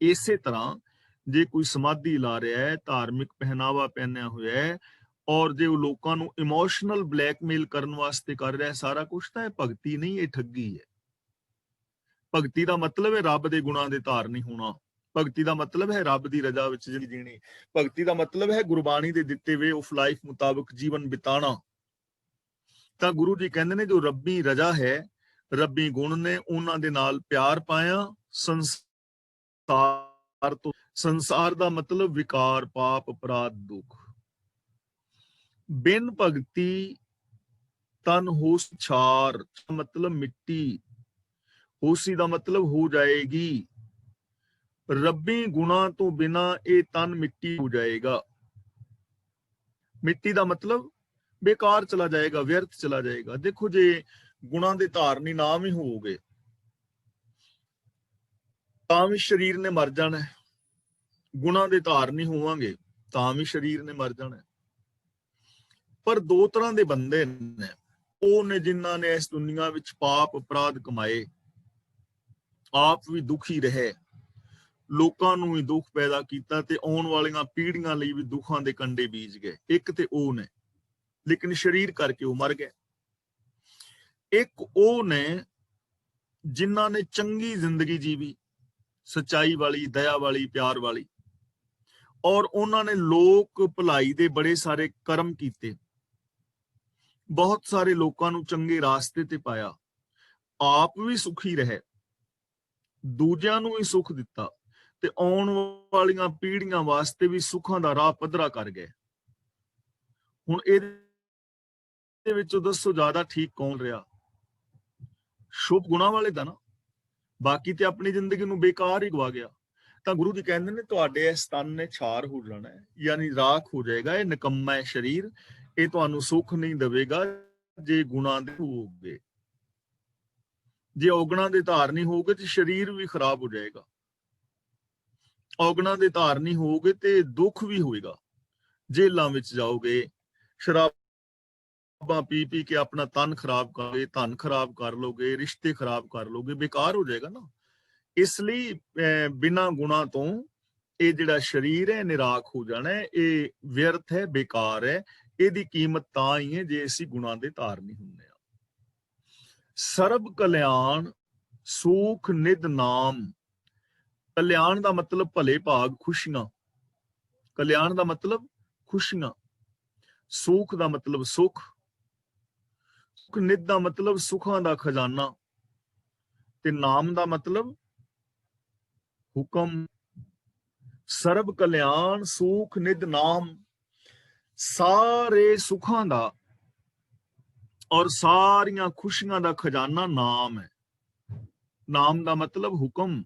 ਇਸੇ ਤਰ੍ਹਾਂ ਜੇ ਕੋਈ ਸਮਾਧੀ ਲਾ ਰਿਹਾ ਹੈ, ਧਾਰਮਿਕ ਪਹਿਨਾਵਾ ਪਹਿਨਿਆ ਹੋਇਆ ਹੈ, ਔਰ ਜੇ ਉਹ ਲੋਕਾਂ ਨੂੰ ਇਮੋਸ਼ਨਲ ਬਲੈਕਮੇਲ ਕਰਨ ਵਾਸਤੇ ਕਰ ਰਿਹਾ ਸਾਰਾ ਕੁਝ, ਤਾਂ ਇਹ ਭਗਤੀ ਨਹੀਂ, ਇਹ ਠੱਗੀ ਹੈ। ਭਗਤੀ ਦਾ ਮਤਲਬ ਹੈ ਰੱਬ ਦੇ ਗੁਣਾਂ ਦੇ ਧਾਰਨੀ ਹੋਣਾ। ਭਗਤੀ ਦਾ ਮਤਲਬ ਹੈ ਰੱਬ ਦੀ ਰਜ਼ਾ ਵਿੱਚ ਜ਼ਿੰਦਗੀ ਜੀਣੀ। ਭਗਤੀ ਦਾ ਮਤਲਬ ਹੈ ਗੁਰਬਾਣੀ ਦੇ ਦਿੱਤੇ ਵੇ ਆਫ ਲਾਈਫ ਮੁਤਾਬਕ ਜੀਵਨ ਬਿਤਾਣਾ। ਤਾਂ ਗੁਰੂ ਜੀ ਕਹਿੰਦੇ ਨੇ ਜੋ ਰੱਬੀ ਰਜ਼ਾ ਹੈ, ਰੱਬੀ ਗੁਣ ਨੇ, ਉਹਨਾਂ ਦੇ ਨਾਲ ਪਿਆਰ ਪਾਇਆ। ਸੰਸਾਰ ਤੋਂ, ਸੰਸਾਰ ਦਾ ਮਤਲਬ ਵਿਕਾਰ, ਪਾਪ, ਅਪਰਾਧ, ਦੁੱਖ। ਬਿਨ ਭਗਤੀ ਤਨ ਹੋਸ ਛਾਰ, ਮਤਲਬ ਮਿੱਟੀ, ਹੋਸੀ ਦਾ ਮਤਲਬ ਹੋ ਜਾਏਗੀ। ਰੱਬੀ ਗੁਣਾ ਤੋਂ ਬਿਨਾ ਇਹ ਤਨ ਮਿੱਟੀ ਹੋ ਜਾਏਗਾ। ਮਿੱਟੀ ਦਾ ਮਤਲਬ ਬੇਕਾਰ ਚਲਾ ਜਾਏਗਾ, ਵਿਅਰਥ ਚਲਾ ਜਾਏਗਾ। ਦੇਖੋ, ਜੇ ਗੁਣਾਂ ਦੇ ਧਾਰਨੀ ਨਾ ਵੀ ਹੋਵੋਗੇ ਤਾਂ ਵੀ ਸਰੀਰ ਨੇ ਮਰ ਜਾਣਾ। ਗੁਣਾਂ ਦੇ ਧਾਰਨੀ ਹੋਵਾਂਗੇ ਤਾਂ ਵੀ ਸਰੀਰ ਨੇ ਮਰ ਜਾਣਾ। ਪਰ ਦੋ ਤਰ੍ਹਾਂ ਦੇ ਬੰਦੇ ਨੇ, ਉਹ ਨੇ ਜਿਨ੍ਹਾਂ ਨੇ ਇਸ ਦੁਨੀਆ ਵਿੱਚ ਪਾਪ ਅਪਰਾਧ ਕਮਾਏ, ਆਪ ਵੀ ਦੁਖੀ ਰਹੇ, ਲੋਕਾਂ ਨੂੰ ਵੀ ਦੁੱਖ ਪੈਦਾ ਕੀਤਾ, ਤੇ ਆਉਣ ਵਾਲੀਆਂ ਪੀੜ੍ਹੀਆਂ ਲਈ ਵੀ ਦੁੱਖਾਂ ਦੇ ਕੰਡੇ ਬੀਜ ਗਏ। ਇੱਕ ਤੇ ਉਹ ਨੇ, ਲੇਕਿਨ ਸਰੀਰ ਕਰਕੇ ਉਹ ਮਰ ਗਏ। ਇੱਕ ਉਹ ਨੇ ਜਿਨ੍ਹਾਂ ਨੇ ਚੰਗੀ ਜ਼ਿੰਦਗੀ ਜੀਵੀ, ਸੱਚਾਈ ਵਾਲੀ, ਦਇਆ ਵਾਲੀ, ਪਿਆਰ ਵਾਲੀ, ਔਰ ਉਹਨਾਂ ਨੇ ਲੋਕ ਭਲਾਈ ਦੇ ਬੜੇ ਸਾਰੇ ਕਰਮ ਕੀਤੇ, ਬਹੁਤ ਸਾਰੇ ਲੋਕਾਂ ਨੂੰ ਚੰਗੇ ਰਾਸਤੇ ਤੇ ਪਾਇਆ, ਆਪ ਵੀ ਸੁਖੀ ਰਹੇ, ਦੂਜਿਆਂ ਨੂੰ ਵੀ ਸੁੱਖ ਦਿੱਤਾ, ਤੇ ਆਉਣ ਵਾਲੀਆਂ ਪੀੜ੍ਹੀਆਂ ਵਾਸਤੇ ਵੀ ਸੁੱਖਾਂ ਦਾ ਰਾਹ ਪੱਧਰਾ ਕਰ ਗਏ। ਹੁਣ ਇਹਦੇ ਵਿੱਚੋਂ ਦੱਸੋ ਜ਼ਿਆਦਾ ਠੀਕ ਕੌਣ ਰਿਹਾ? ਸ਼ੁਭ ਗੁਣਾਂ ਵਾਲੇ ਦਾ ਨਾ, ਬਾਕੀ ਤੇ ਆਪਣੀ ਜ਼ਿੰਦਗੀ ਨੂੰ ਬੇਕਾਰ ਹੀ ਗਵਾ ਗਿਆ। ਤਾਂ ਗੁਰੂ ਜੀ ਕਹਿੰਦੇ ਨੇ ਤੁਹਾਡੇ ਇਸ ਤਨ ਨੇ ਛਾਰ ਹੋ ਜਾਣਾ ਹੈ, ਯਾਨੀ ਰਾਖ ਹੋ ਜਾਏਗਾ। ਇਹ ਨਿਕੰਮਾ ਹੈ ਸਰੀਰ, ਇਹ ਤੁਹਾਨੂੰ ਸੁੱਖ ਨਹੀਂ ਦੇਵੇਗਾ ਜੇ ਗੁਣਾਂ ਦੇ ਹੋਵੋਗੇ। ਜੇ ਔਗਣਾਂ ਦੇ ਧਾਰਨੀ ਹੋਗੇ ਤੇ ਸਰੀਰ ਵੀ ਖਰਾਬ ਹੋ ਜਾਏਗਾ। ਔਗਣਾਂ ਦੇ ਧਾਰਨੀ ਹੋਗੇ ਤੇ ਦੁੱਖ ਵੀ ਹੋਏਗਾ। ਜੇਲਾਂ ਵਿੱਚ ਜਾਓਗੇ, ਸ਼ਰਾਬਾਂ ਪੀ ਪੀ ਕੇ ਆਪਣਾ ਤਨ ਖਰਾਬ ਕਰੋਗੇ, ਧਨ ਖਰਾਬ ਕਰ ਲੋਗੇ, ਰਿਸ਼ਤੇ ਖਰਾਬ ਕਰ ਲੋਗੇ, ਬੇਕਾਰ ਹੋ ਜਾਏਗਾ ਨਾ। ਇਸ ਲਈ ਬਿਨਾਂ ਗੁਣਾਂ ਤੋਂ ਇਹ ਜਿਹੜਾ ਸਰੀਰ ਹੈ ਨਿਰਾਖ ਹੋ ਜਾਣਾ ਹੈ, ਇਹ ਵਿਅਰਥ ਹੈ, ਬੇਕਾਰ ਹੈ। ਇਹਦੀ ਕੀਮਤ ਤਾਂ ਹੀ ਹੈ ਜੇ ਅਸੀਂ ਗੁਣਾਂ ਦੇ ਧਾਰਨੀ ਹੁੰਦੇ ਹਾਂ। ਸਰਬ ਕਲਿਆਣ ਸੁਖ ਨਿਧ ਨਾਮ। ਕਲਿਆਣ ਦਾ ਮਤਲਬ ਭਲੇ ਭਾਗ, ਖੁਸ਼ੀਆਂ। ਕਲਿਆਣ ਦਾ ਮਤਲਬ ਖੁਸ਼ੀਆਂ। ਸੁਖ ਦਾ ਮਤਲਬ ਸੁਖ। ਸੁਖ ਨਿਧ ਦਾ ਮਤਲਬ ਸੁਖਾਂ ਦਾ ਖਜ਼ਾਨਾ, ਤੇ ਨਾਮ ਦਾ ਮਤਲਬ ਹੁਕਮ। ਸਰਬ ਕਲਿਆਣ ਸੁਖ ਨਿਧ ਨਾਮ, ਸਾਰੇ ਸੁਖਾਂ ਦਾ ਔਰ ਸਾਰੀਆਂ ਖੁਸ਼ੀਆਂ ਦਾ ਖਜ਼ਾਨਾ ਨਾਮ ਹੈ। ਨਾਮ ਦਾ ਮਤਲਬ ਹੁਕਮ,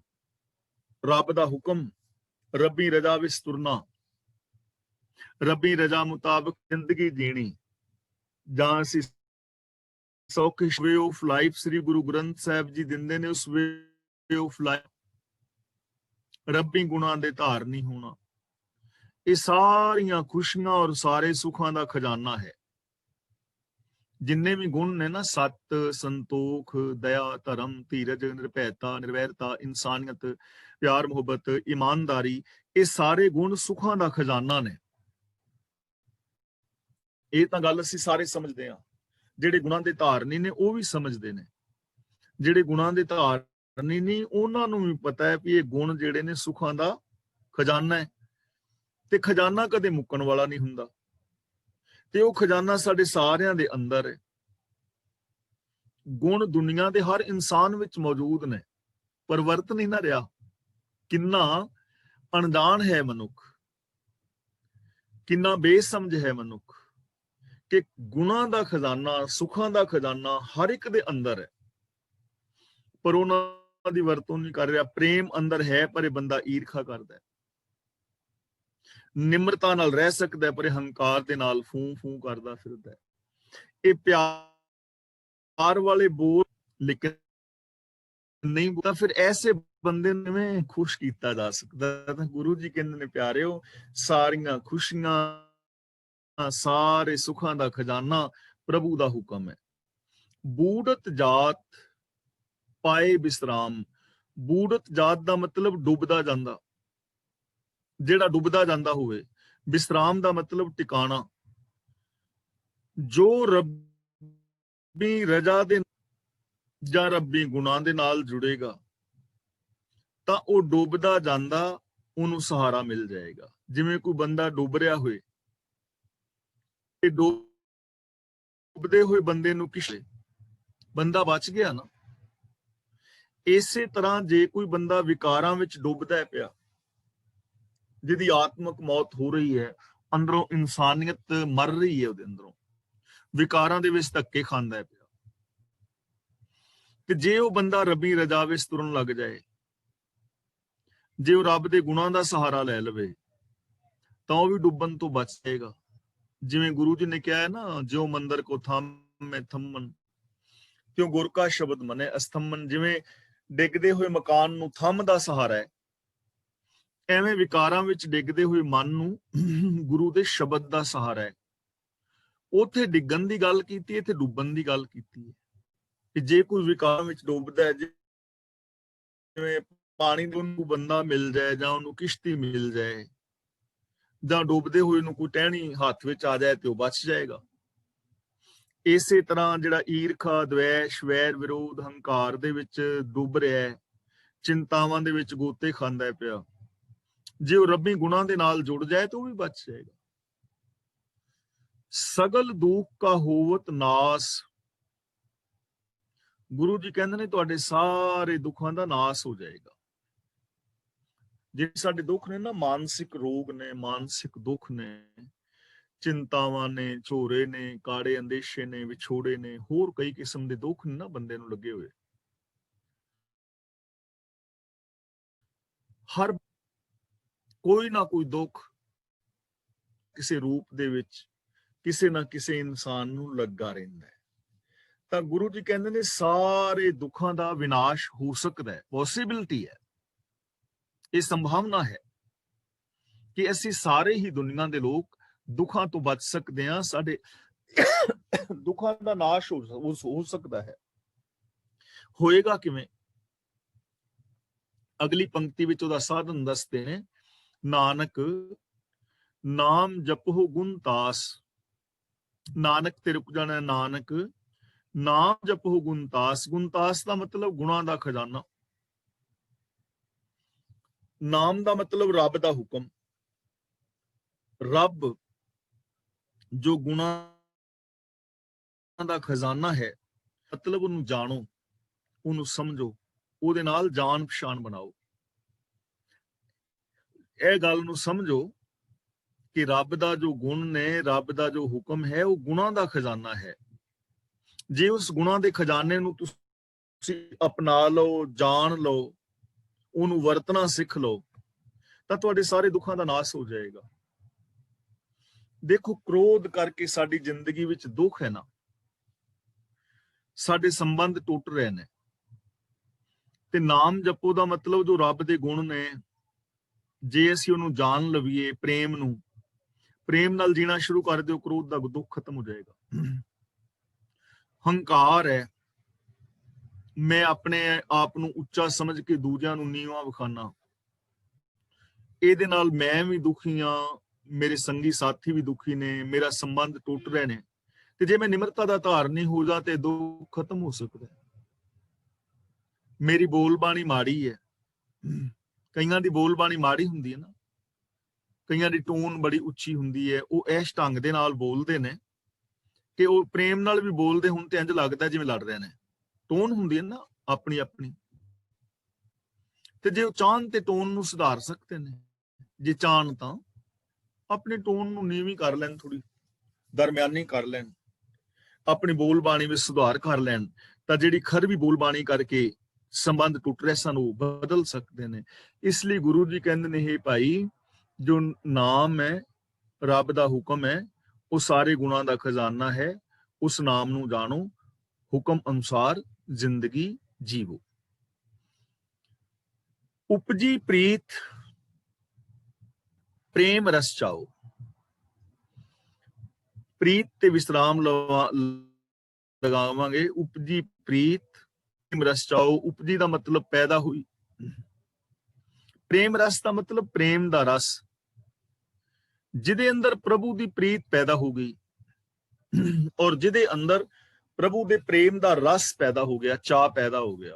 ਰੱਬ ਦਾ ਹੁਕਮ, ਰੱਬੀ ਰਜ਼ਾ ਵਿੱਚ ਤੁਰਨਾ, ਰੱਬੀ ਰਜ਼ਾ ਮੁਤਾਬਕ ਜ਼ਿੰਦਗੀ ਜੀਣੀ। ਜਾਂ ਅਸੀਂ ਸੌਖੇ ਵੇ ਆਫ ਲਾਈਫ ਸ੍ਰੀ ਗੁਰੂ ਗ੍ਰੰਥ ਸਾਹਿਬ ਜੀ ਦਿੰਦੇ ਨੇ, ਉਸ ਵੇ ਆਫ ਲਾਈਫ ਰੱਬੀ ਗੁਣਾਂ ਦੇ ਧਾਰਨੀ ਹੋਣਾ। ਇਹ ਸਾਰੀਆਂ ਖੁਸ਼ੀਆਂ ਔਰ ਸਾਰੇ ਸੁੱਖਾਂ ਦਾ ਖਜ਼ਾਨਾ ਹੈ। ਜਿੰਨੇ ਵੀ ਗੁਣ ਨੇ ਨਾ, ਸਤ, ਸੰਤੋਖ, ਦਇਆ, ਧਰਮ, ਧੀਰਜ, ਨਿਰਭੈਤਾ, ਨਿਰਵੈਰਤਾ, ਇਨਸਾਨੀਅਤ, ਪਿਆਰ, ਮੁਹੱਬਤ, ਇਮਾਨਦਾਰੀ, ਇਹ ਸਾਰੇ ਗੁਣ ਸੁੱਖਾਂ ਦਾ ਖਜ਼ਾਨਾ ਨੇ। ਇਹ ਤਾਂ ਗੱਲ ਅਸੀਂ ਸਾਰੇ ਸਮਝਦੇ ਹਾਂ। ਜਿਹੜੇ ਗੁਣਾਂ ਦੇ ਧਾਰਨੀ ਨੇ ਉਹ ਵੀ ਸਮਝਦੇ ਨੇ। ਜਿਹੜੇ ਗੁਣਾਂ ਦੇ ਧਾਰਨੀ ਨਹੀਂ, ਉਹਨਾਂ ਨੂੰ ਵੀ ਪਤਾ ਹੈ ਵੀ ਇਹ ਗੁਣ ਜਿਹੜੇ ਨੇ ਸੁੱਖਾਂ ਦਾ ਖਜ਼ਾਨਾ ਹੈ, ਤੇ ਖਜ਼ਾਨਾ ਕਦੇ ਮੁੱਕਣ ਵਾਲਾ ਨਹੀਂ ਹੁੰਦਾ। ਤੇ ਉਹ ਖਜ਼ਾਨਾ ਸਾਡੇ ਸਾਰਿਆਂ ਦੇ ਅੰਦਰ ਹੈ। ਗੁਣ ਦੁਨੀਆ ਦੇ ਹਰ ਇਨਸਾਨ ਵਿੱਚ ਮੌਜੂਦ ਨੇ, ਪਰ ਵਰਤ ਨਹੀਂ ਨਾ ਰਿਹਾ। ਕਿੰਨਾ ਅਣਜਾਣ ਹੈ ਮਨੁੱਖ, ਕਿੰਨਾ ਬੇਸਮਝ ਹੈ ਮਨੁੱਖ, ਕਿ ਗੁਣਾਂ ਦਾ ਖਜ਼ਾਨਾ, ਸੁੱਖਾਂ ਦਾ ਖਜ਼ਾਨਾ ਹਰ ਇੱਕ ਦੇ ਅੰਦਰ ਹੈ, ਪਰ ਉਹਨਾਂ ਦੀ ਵਰਤੋਂ ਨਹੀਂ ਕਰ ਰਿਹਾ। ਪ੍ਰੇਮ ਅੰਦਰ ਹੈ, ਪਰ ਇਹ ਬੰਦਾ ਈਰਖਾ ਕਰਦਾ ਹੈ। ਨਿਮਰਤਾ ਨਾਲ ਰਹਿ ਸਕਦਾ, ਪਰ ਹੰਕਾਰ ਦੇ ਨਾਲ ਫੂੰ ਫੂੰ ਕਰਦਾ ਫਿਰਦਾ ਹੈ। ਇਹ ਪਿਆਰ ਵਾਲੇ ਬੋਲ ਲੇਕਿਨ ਨਹੀਂ, ਤਾਂ ਫਿਰ ਐਸੇ ਬੰਦੇ ਨੂੰ ਕਿਵੇਂ ਖੁਸ਼ ਕੀਤਾ ਜਾ ਸਕਦਾ? ਤਾਂ ਗੁਰੂ ਜੀ ਕਹਿੰਦੇ ਨੇ ਪਿਆਰਿਓ, ਸਾਰੀਆਂ ਖੁਸ਼ੀਆਂ, ਸਾਰੇ ਸੁੱਖਾਂ ਦਾ ਖਜ਼ਾਨਾ ਪ੍ਰਭੂ ਦਾ ਹੁਕਮ ਹੈ। ਬੂੜਤ ਜਾਤ ਪਾਏ ਵਿਸਰਾਮ। ਬੂੜਤ ਜਾਤ ਦਾ ਮਤਲਬ ਡੁੱਬਦਾ ਜਾਂਦਾ, ਜਿਹੜਾ ਡੁੱਬਦਾ ਜਾਂਦਾ ਹੋਵੇ। ਵਿਸਰਾਮ ਦਾ ਮਤਲਬ ਟਿਕਾਣਾ। ਜੋ ਰੱਬੀ ਰਜ਼ਾ ਦੇ ਜਾਂ ਰੱਬੀ ਗੁਨਾਹ ਦੇ ਨਾਲ ਜੁੜੇਗਾ ਤਾਂ ਉਹ ਡੁੱਬਦਾ ਜਾਂਦਾ, ਉਹਨੂੰ ਸਹਾਰਾ ਮਿਲ ਜਾਏਗਾ। ਜਿਵੇਂ ਕੋਈ ਬੰਦਾ ਡੁੱਬ ਰਿਹਾ ਹੋਏ ਤੇ ਡੁੱਬਦੇ ਹੋਏ ਬੰਦੇ ਨੂੰ ਕਿਸੇ ਬੰਦਾ ਬਚ ਗਿਆ ਨਾ। ਇਸੇ ਤਰ੍ਹਾਂ ਜੇ ਕੋਈ ਬੰਦਾ ਵਿਕਾਰਾਂ ਵਿੱਚ ਡੁੱਬਦਾ ਪਿਆ, ਜਿਹਦੀ ਆਤਮਿਕ ਮੌਤ ਹੋ ਰਹੀ ਹੈ, ਅੰਦਰੋਂ ਇਨਸਾਨੀਅਤ ਮਰ ਰਹੀ ਹੈ, ਉਹਦੇ ਅੰਦਰੋਂ ਵਿਕਾਰਾਂ ਦੇ ਵਿੱਚ ਧੱਕੇ ਖਾਂਦਾ ਪਿਆ, ਤੇ ਜੇ ਉਹ ਬੰਦਾ ਰੱਬੀ ਰਜ਼ਾ ਵਿੱਚ ਤੁਰਨ ਲੱਗ ਜਾਏ, ਜੇ ਉਹ ਰੱਬ ਦੇ ਗੁਣਾਂ ਦਾ ਸਹਾਰਾ ਲੈ ਲਵੇ, ਤਾਂ ਉਹ ਵੀ ਡੁੱਬਣ ਤੋਂ ਬਚ ਜਾਏਗਾ। ਜਿਵੇਂ ਗੁਰੂ ਜੀ ਨੇ ਕਿਹਾ ਹੈ ਨਾ, ਜੋ ਮੰਦਰ ਕੋ ਥੰਮੇ ਥੰਮਨ ਕਿਉਂ ਗੁਰ ਕਾ ਸ਼ਬਦ ਮਨੇ ਅਸਥੰਮਨ। ਜਿਵੇਂ ਡਿੱਗਦੇ ਹੋਏ ਮਕਾਨ ਨੂੰ ਥੰਮ ਦਾ ਸਹਾਰਾ ਹੈ, ਐਵੇਂ ਵਿਕਾਰਾਂ ਵਿੱਚ ਡਿੱਗਦੇ ਹੋਏ ਮਨ ਨੂੰ ਗੁਰੂ ਦੇ ਸ਼ਬਦ ਦਾ ਸਹਾਰਾ ਹੈ। ਉੱਥੇ ਡਿੱਗਣ ਦੀ ਗੱਲ ਕੀਤੀ, ਇੱਥੇ ਡੁੱਬਣ ਦੀ ਗੱਲ ਕੀਤੀ ਹੈ। ਕਿ ਜੇ ਕੋਈ ਵਿਕਾਰਾਂ ਵਿੱਚ ਡੁੱਬਦਾ ਹੈ, ਜਿਵੇਂ ਪਾਣੀ ਨੂੰ ਬੰਦਾ ਮਿਲ ਜਾਏ ਜਾਂ ਉਹਨੂੰ ਕਿਸ਼ਤੀ ਮਿਲ ਜਾਏ, ਜਾਂ ਡੁੱਬਦੇ ਹੋਏ ਨੂੰ ਕੋਈ ਟਹਿਣੀ ਹੱਥ ਵਿੱਚ ਆ ਜਾਏ, ਤੇ ਉਹ ਬਚ ਜਾਏਗਾ। ਇਸੇ ਤਰ੍ਹਾਂ ਜਿਹੜਾ ਈਰਖਾ, ਦਵੈਸ਼, ਵੈਰ, ਵਿਰੋਧ, ਹੰਕਾਰ ਦੇ ਵਿੱਚ ਡੁੱਬ ਰਿਹਾ ਹੈ, ਚਿੰਤਾਵਾਂ ਦੇ ਵਿੱਚ ਗੋਤੇ ਖਾਂਦਾ ਪਿਆ, ਜੇ ਉਹ ਰੱਬੀ ਗੁਣਾਂ ਦੇ ਨਾਲ ਜੁੜ ਜਾਏ ਤਾਂ ਉਹ ਵੀ ਬਚ ਜਾਏਗਾ। ਸਗਲ ਦੁੱਖ ਕਾ ਹੋਵਤ ਨਾਸ। ਗੁਰੂ ਜੀ ਕਹਿੰਦੇ ਨੇ ਤੁਹਾਡੇ ਸਾਰੇ ਦੁੱਖਾਂ ਦਾ ਨਾਸ ਹੋ ਜਾਏਗਾ। ਜਿਹੜੇ ਸਾਡੇ ਦੁੱਖ ਨੇ ਨਾ, ਮਾਨਸਿਕ ਰੋਗ ਨੇ, ਮਾਨਸਿਕ ਦੁੱਖ ਨੇ, ਚਿੰਤਾਵਾਂ ਨੇ, ਝੋਰੇ ਨੇ, ਕਾੜੇ ਅੰਦੇਸ਼ੇ ਨੇ, ਵਿਛੋੜੇ ਨੇ, ਹੋਰ ਕਈ ਕਿਸਮ ਦੇ ਦੁੱਖ ਨੇ ਨਾ ਬੰਦੇ ਨੂੰ ਲੱਗੇ ਹੋਏ। ਹਰ ਕੋਈ ਨਾ ਕੋਈ ਦੁੱਖ ਕਿਸੇ ਰੂਪ ਦੇ ਵਿੱਚ ਕਿਸੇ ਨਾ ਕਿਸੇ ਇਨਸਾਨ ਨੂੰ ਲੱਗਾ ਰਹਿੰਦਾ ਹੈ। ਤਾਂ ਗੁਰੂ ਜੀ ਕਹਿੰਦੇ ਨੇ ਸਾਰੇ ਦੁੱਖਾਂ ਦਾ ਵਿਨਾਸ਼ ਹੋ ਸਕਦਾ ਹੈ, ਪੋਸੀਬਿਲਿਟੀ ਹੈ, ਇਹ ਸੰਭਾਵਨਾ ਹੈ ਕਿ ਅਸੀਂ ਸਾਰੇ ਹੀ ਦੁਨੀਆ ਦੇ ਲੋਕ ਦੁੱਖਾਂ ਤੋਂ ਬਚ ਸਕਦੇ ਹਾਂ। ਸਾਡੇ ਦੁੱਖਾਂ ਦਾ ਨਾਸ਼ ਹੋ ਸਕਦਾ ਹੈ। ਹੋਏਗਾ ਕਿਵੇਂ? ਅਗਲੀ ਪੰਕਤੀ ਵਿੱਚ ਉਹਦਾ ਸਾਧਨ ਦੱਸਦੇ ਨੇ, ਨਾਨਕ ਨਾਮ ਜਪੋ ਗੁਣ ਤਾਸ। ਨਾਨਕ ਤੇ ਰੁਕ ਜਾਣਾ, ਨਾਨਕ ਨਾਮ ਜਪੋ ਗੁਣ ਤਾਸ। ਗੁਣ ਤਾਸ ਦਾ ਮਤਲਬ ਗੁਣਾਂ ਦਾ ਖਜ਼ਾਨਾ। ਨਾਮ ਦਾ ਮਤਲਬ ਰੱਬ ਦਾ ਹੁਕਮ। ਰੱਬ ਜੋ ਗੁਣਾਂ ਦਾ ਖਜ਼ਾਨਾ ਹੈ, ਮਤਲਬ ਉਹਨੂੰ ਜਾਣੋ, ਉਹਨੂੰ ਸਮਝੋ, ਉਹਦੇ ਨਾਲ ਜਾਣ ਪਛਾਣ ਬਣਾਓ। ਇਹ ਗੱਲ ਨੂੰ ਸਮਝੋ ਕਿ ਰੱਬ ਦਾ ਜੋ ਗੁਣ ਨੇ, ਰੱਬ ਦਾ ਜੋ ਹੁਕਮ ਹੈ, ਉਹ ਗੁਣਾਂ ਦਾ ਖਜ਼ਾਨਾ ਹੈ। ਜੇ ਉਸ ਗੁਣਾਂ ਦੇ ਖਜ਼ਾਨੇ ਨੂੰ ਤੁਸੀਂ ਅਪਣਾ ਲਓ, ਜਾਣ ਲਓ, ਉਹਨੂੰ ਵਰਤਣਾ ਸਿੱਖ ਲਓ, ਤਾਂ ਤੁਹਾਡੇ ਸਾਰੇ ਦੁੱਖਾਂ ਦਾ ਨਾਸ ਹੋ ਜਾਏਗਾ। ਦੇਖੋ, ਕ੍ਰੋਧ ਕਰਕੇ ਸਾਡੀ ਜ਼ਿੰਦਗੀ ਵਿੱਚ ਦੁੱਖ ਹੈ ਨਾ, ਸਾਡੇ ਸੰਬੰਧ ਟੁੱਟ ਰਹੇ ਨੇ। ਤੇ ਨਾਮ ਜਪੋ ਦਾ ਮਤਲਬ ਜੋ ਰੱਬ ਦੇ ਗੁਣ ਨੇ, ਜੇ ਅਸੀਂ ਉਹਨੂੰ ਜਾਣ ਲਵੀਏ, ਪ੍ਰੇਮ ਨਾਲ ਜੀਣਾ ਸ਼ੁਰੂ ਕਰ ਦਿਓ, ਕ੍ਰੋਧ ਦਾ ਦੁੱਖ ਖਤਮ ਹੋ ਜਾਏਗਾ। ਹੰਕਾਰ ਹੈ, ਮੈਂ ਆਪਣੇ ਆਪ ਨੂੰ ਉੱਚਾ ਸਮਝ ਕੇ ਦੂਜਿਆਂ ਨੂੰ ਨੀਵਾਂ ਵਿਖਾਣਾ, ਇਹਦੇ ਨਾਲ ਮੈਂ ਵੀ ਦੁਖੀ ਹਾਂ, ਮੇਰੇ ਸੰਗੀ ਸਾਥੀ ਵੀ ਦੁਖੀ ਨੇ, ਮੇਰਾ ਸੰਬੰਧ ਟੁੱਟ ਰਹੇ ਨੇ। ਤੇ ਜੇ ਮੈਂ ਨਿਮਰਤਾ ਦਾ ਧਾਰਨੀ ਹੋ ਜਾ ਤੇ ਦੁੱਖ ਖਤਮ ਹੋ ਸਕਦਾ। ਮੇਰੀ ਬੋਲਬਾਣੀ ਮਾੜੀ ਹੈ, ਕਈਆਂ ਦੀ ਬੋਲਬਾਣੀ ਮਾੜੀ ਹੁੰਦੀ ਹੈ ਨਾ, ਕਈਆਂ ਦੀ ਟੋਨ ਬੜੀ ਉੱਚੀ ਹੁੰਦੀ ਹੈ, ਉਹ ਇਸ ਢੰਗ ਦੇ ਨਾਲ ਬੋਲਦੇ ਨੇ ਕਿ ਉਹ ਪ੍ਰੇਮ ਨਾਲ ਵੀ ਬੋਲਦੇ ਹੁਣ ਤੇ ਇੰਜ ਲੱਗਦਾ ਜਿਵੇਂ ਲੜ ਰਹੇ ਨੇ। ਟੋਨ ਹੁੰਦੀ ਹੈ ਨਾ ਆਪਣੀ ਆਪਣੀ, ਤੇ ਜੇ ਉਹ ਚਾਹਣ ਤੇ ਟੋਨ ਨੂੰ ਸੁਧਾਰ ਸਕਦੇ ਨੇ। ਜੇ ਚਾਹਣ ਤਾਂ ਆਪਣੇ ਟੋਨ ਨੂੰ ਨੀਵੀਂ ਕਰ ਲੈਣ, ਥੋੜੀ ਦਰਮਿਆਨੀ ਕਰ ਲੈਣ, ਆਪਣੀ ਬੋਲਬਾਣੀ ਵਿੱਚ ਸੁਧਾਰ ਕਰ ਲੈਣ, ਤਾਂ ਜਿਹੜੀ ਖਰਵੀ ਬੋਲਬਾਣੀ ਕਰਕੇ ਸੰਬੰਧ ਟੁੱਟ ਰਹੇ ਸਨ, ਉਹ ਬਦਲ ਸਕਦੇ ਨੇ। ਇਸ ਲਈ ਗੁਰੂ ਜੀ ਕਹਿੰਦੇ ਨੇ, ਹੇ ਭਾਈ, ਜੋ ਨਾਮ ਹੈ, ਰੱਬ ਦਾ ਹੁਕਮ ਹੈ, ਉਹ ਸਾਰੇ ਗੁਣਾਂ ਦਾ ਖਜ਼ਾਨਾ ਹੈ। ਉਸ ਨਾਮ ਨੂੰ ਜਾਣੋ, ਹੁਕਮ ਅਨੁਸਾਰ ਜ਼ਿੰਦਗੀ ਜੀਵੋ। उपजी प्रीत प्रेम रस चाओ। प्रीत ते विश्राम लगावांगे। उपजी प्रीत प्रेम रस चाओ। उपजी का मतलब पैदा हुई, प्रेम रस का मतलब प्रेम का रस, जिदे अंदर प्रभु की प्रीत पैदा हो गई और जिदे अंदर प्रभु के प्रेम का रस पैदा हो गया, चाह पैदा हो गया,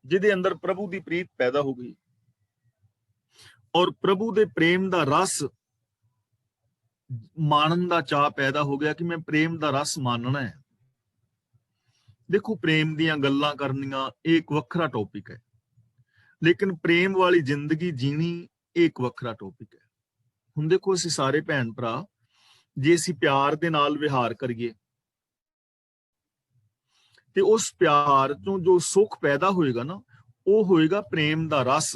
जिदे अंदर प्रभु की प्रीत पैदा हो गई और प्रभु के प्रेम का रस मानन का चाह पैदा हो गया कि मैं प्रेम का रस मानना है। देखो, प्रेम दियां गल्लां करनियां एक वखरा टॉपिक है, लेकिन प्रेम वाली जिंदगी जीनी एक वखरा टॉपिक है। हुण देखो, असीं सारे भैन भरा जे असीं प्यार दे नाल विहार करिए ते उस प्यार चों जो सुख पैदा होएगा ना, वो होएगा प्रेम दा रस।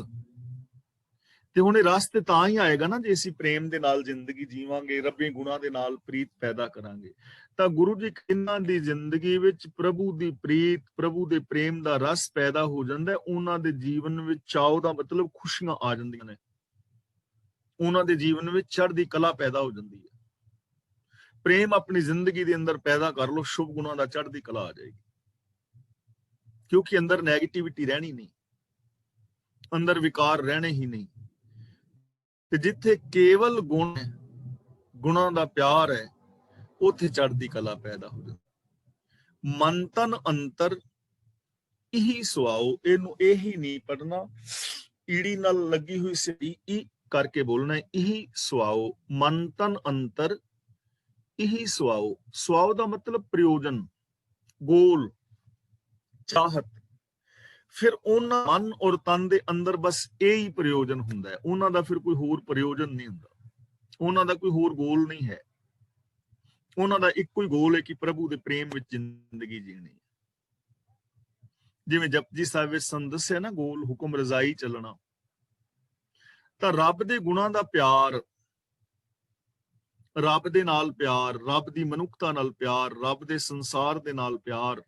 ते हुण रस ते तां ही आएगा ना जे असीं प्रेम दे नाल जिंदगी जीवांगे, रब्बी गुणां दे नाल प्रीत पैदा करांगे। तां गुरु जी किन्हां दी जिंदगी विच प्रभु दी प्रीत, प्रभु दे प्रेम दा रस पैदा हो जांदा है। उन्हां दे जीवन विच चाओ दा मतलब खुशियां आ जांदियां ने, उन्हां दे जीवन विच चढ़दी कला पैदा हो जांदी है। प्रेम अपनी जिंदगी दे अंदर पैदा कर लो, शुभ गुणां दा चढ़दी कला आ जाएगी, क्योंकि अंदर नैगेटिविटी रहनी नहीं, अंदर विकार रहने ही नहीं। ते जिथे केवल गुण है, गुणां दा प्यार है, उथे चढ़दी कला पैदा हो जाती। मन तन अंतर इही सुआओ, इनू यही नहीं पढ़ना, ईड़ी नाल लगी हुई सी ई करके बोलना है, इही सुआओ। मन तन अंतर इही सुआओ। सुआओ दा मतलब प्रयोजन, गोल, चाहत। फिर उन्हां मन और तन दे अंदर बस यही प्रयोजन हुंदा है, उन्हां दा फिर कोई होर प्रयोजन नहीं हुंदा, उन्हां दा कोई होर गोल नहीं है। उन्हां दा इक्को ही गोल है कि प्रभु दे प्रेम विच जिंदगी जीनी। जिवें जपजी साहिब विच सन दस्सिया ना, गोल हुक्म रजाई चलना। तां रब दे गुणां दा प्यार, रब दे नाल प्यार, रब दी मनुखता नाल प्यार, रब दे संसार दे नाल प्यार,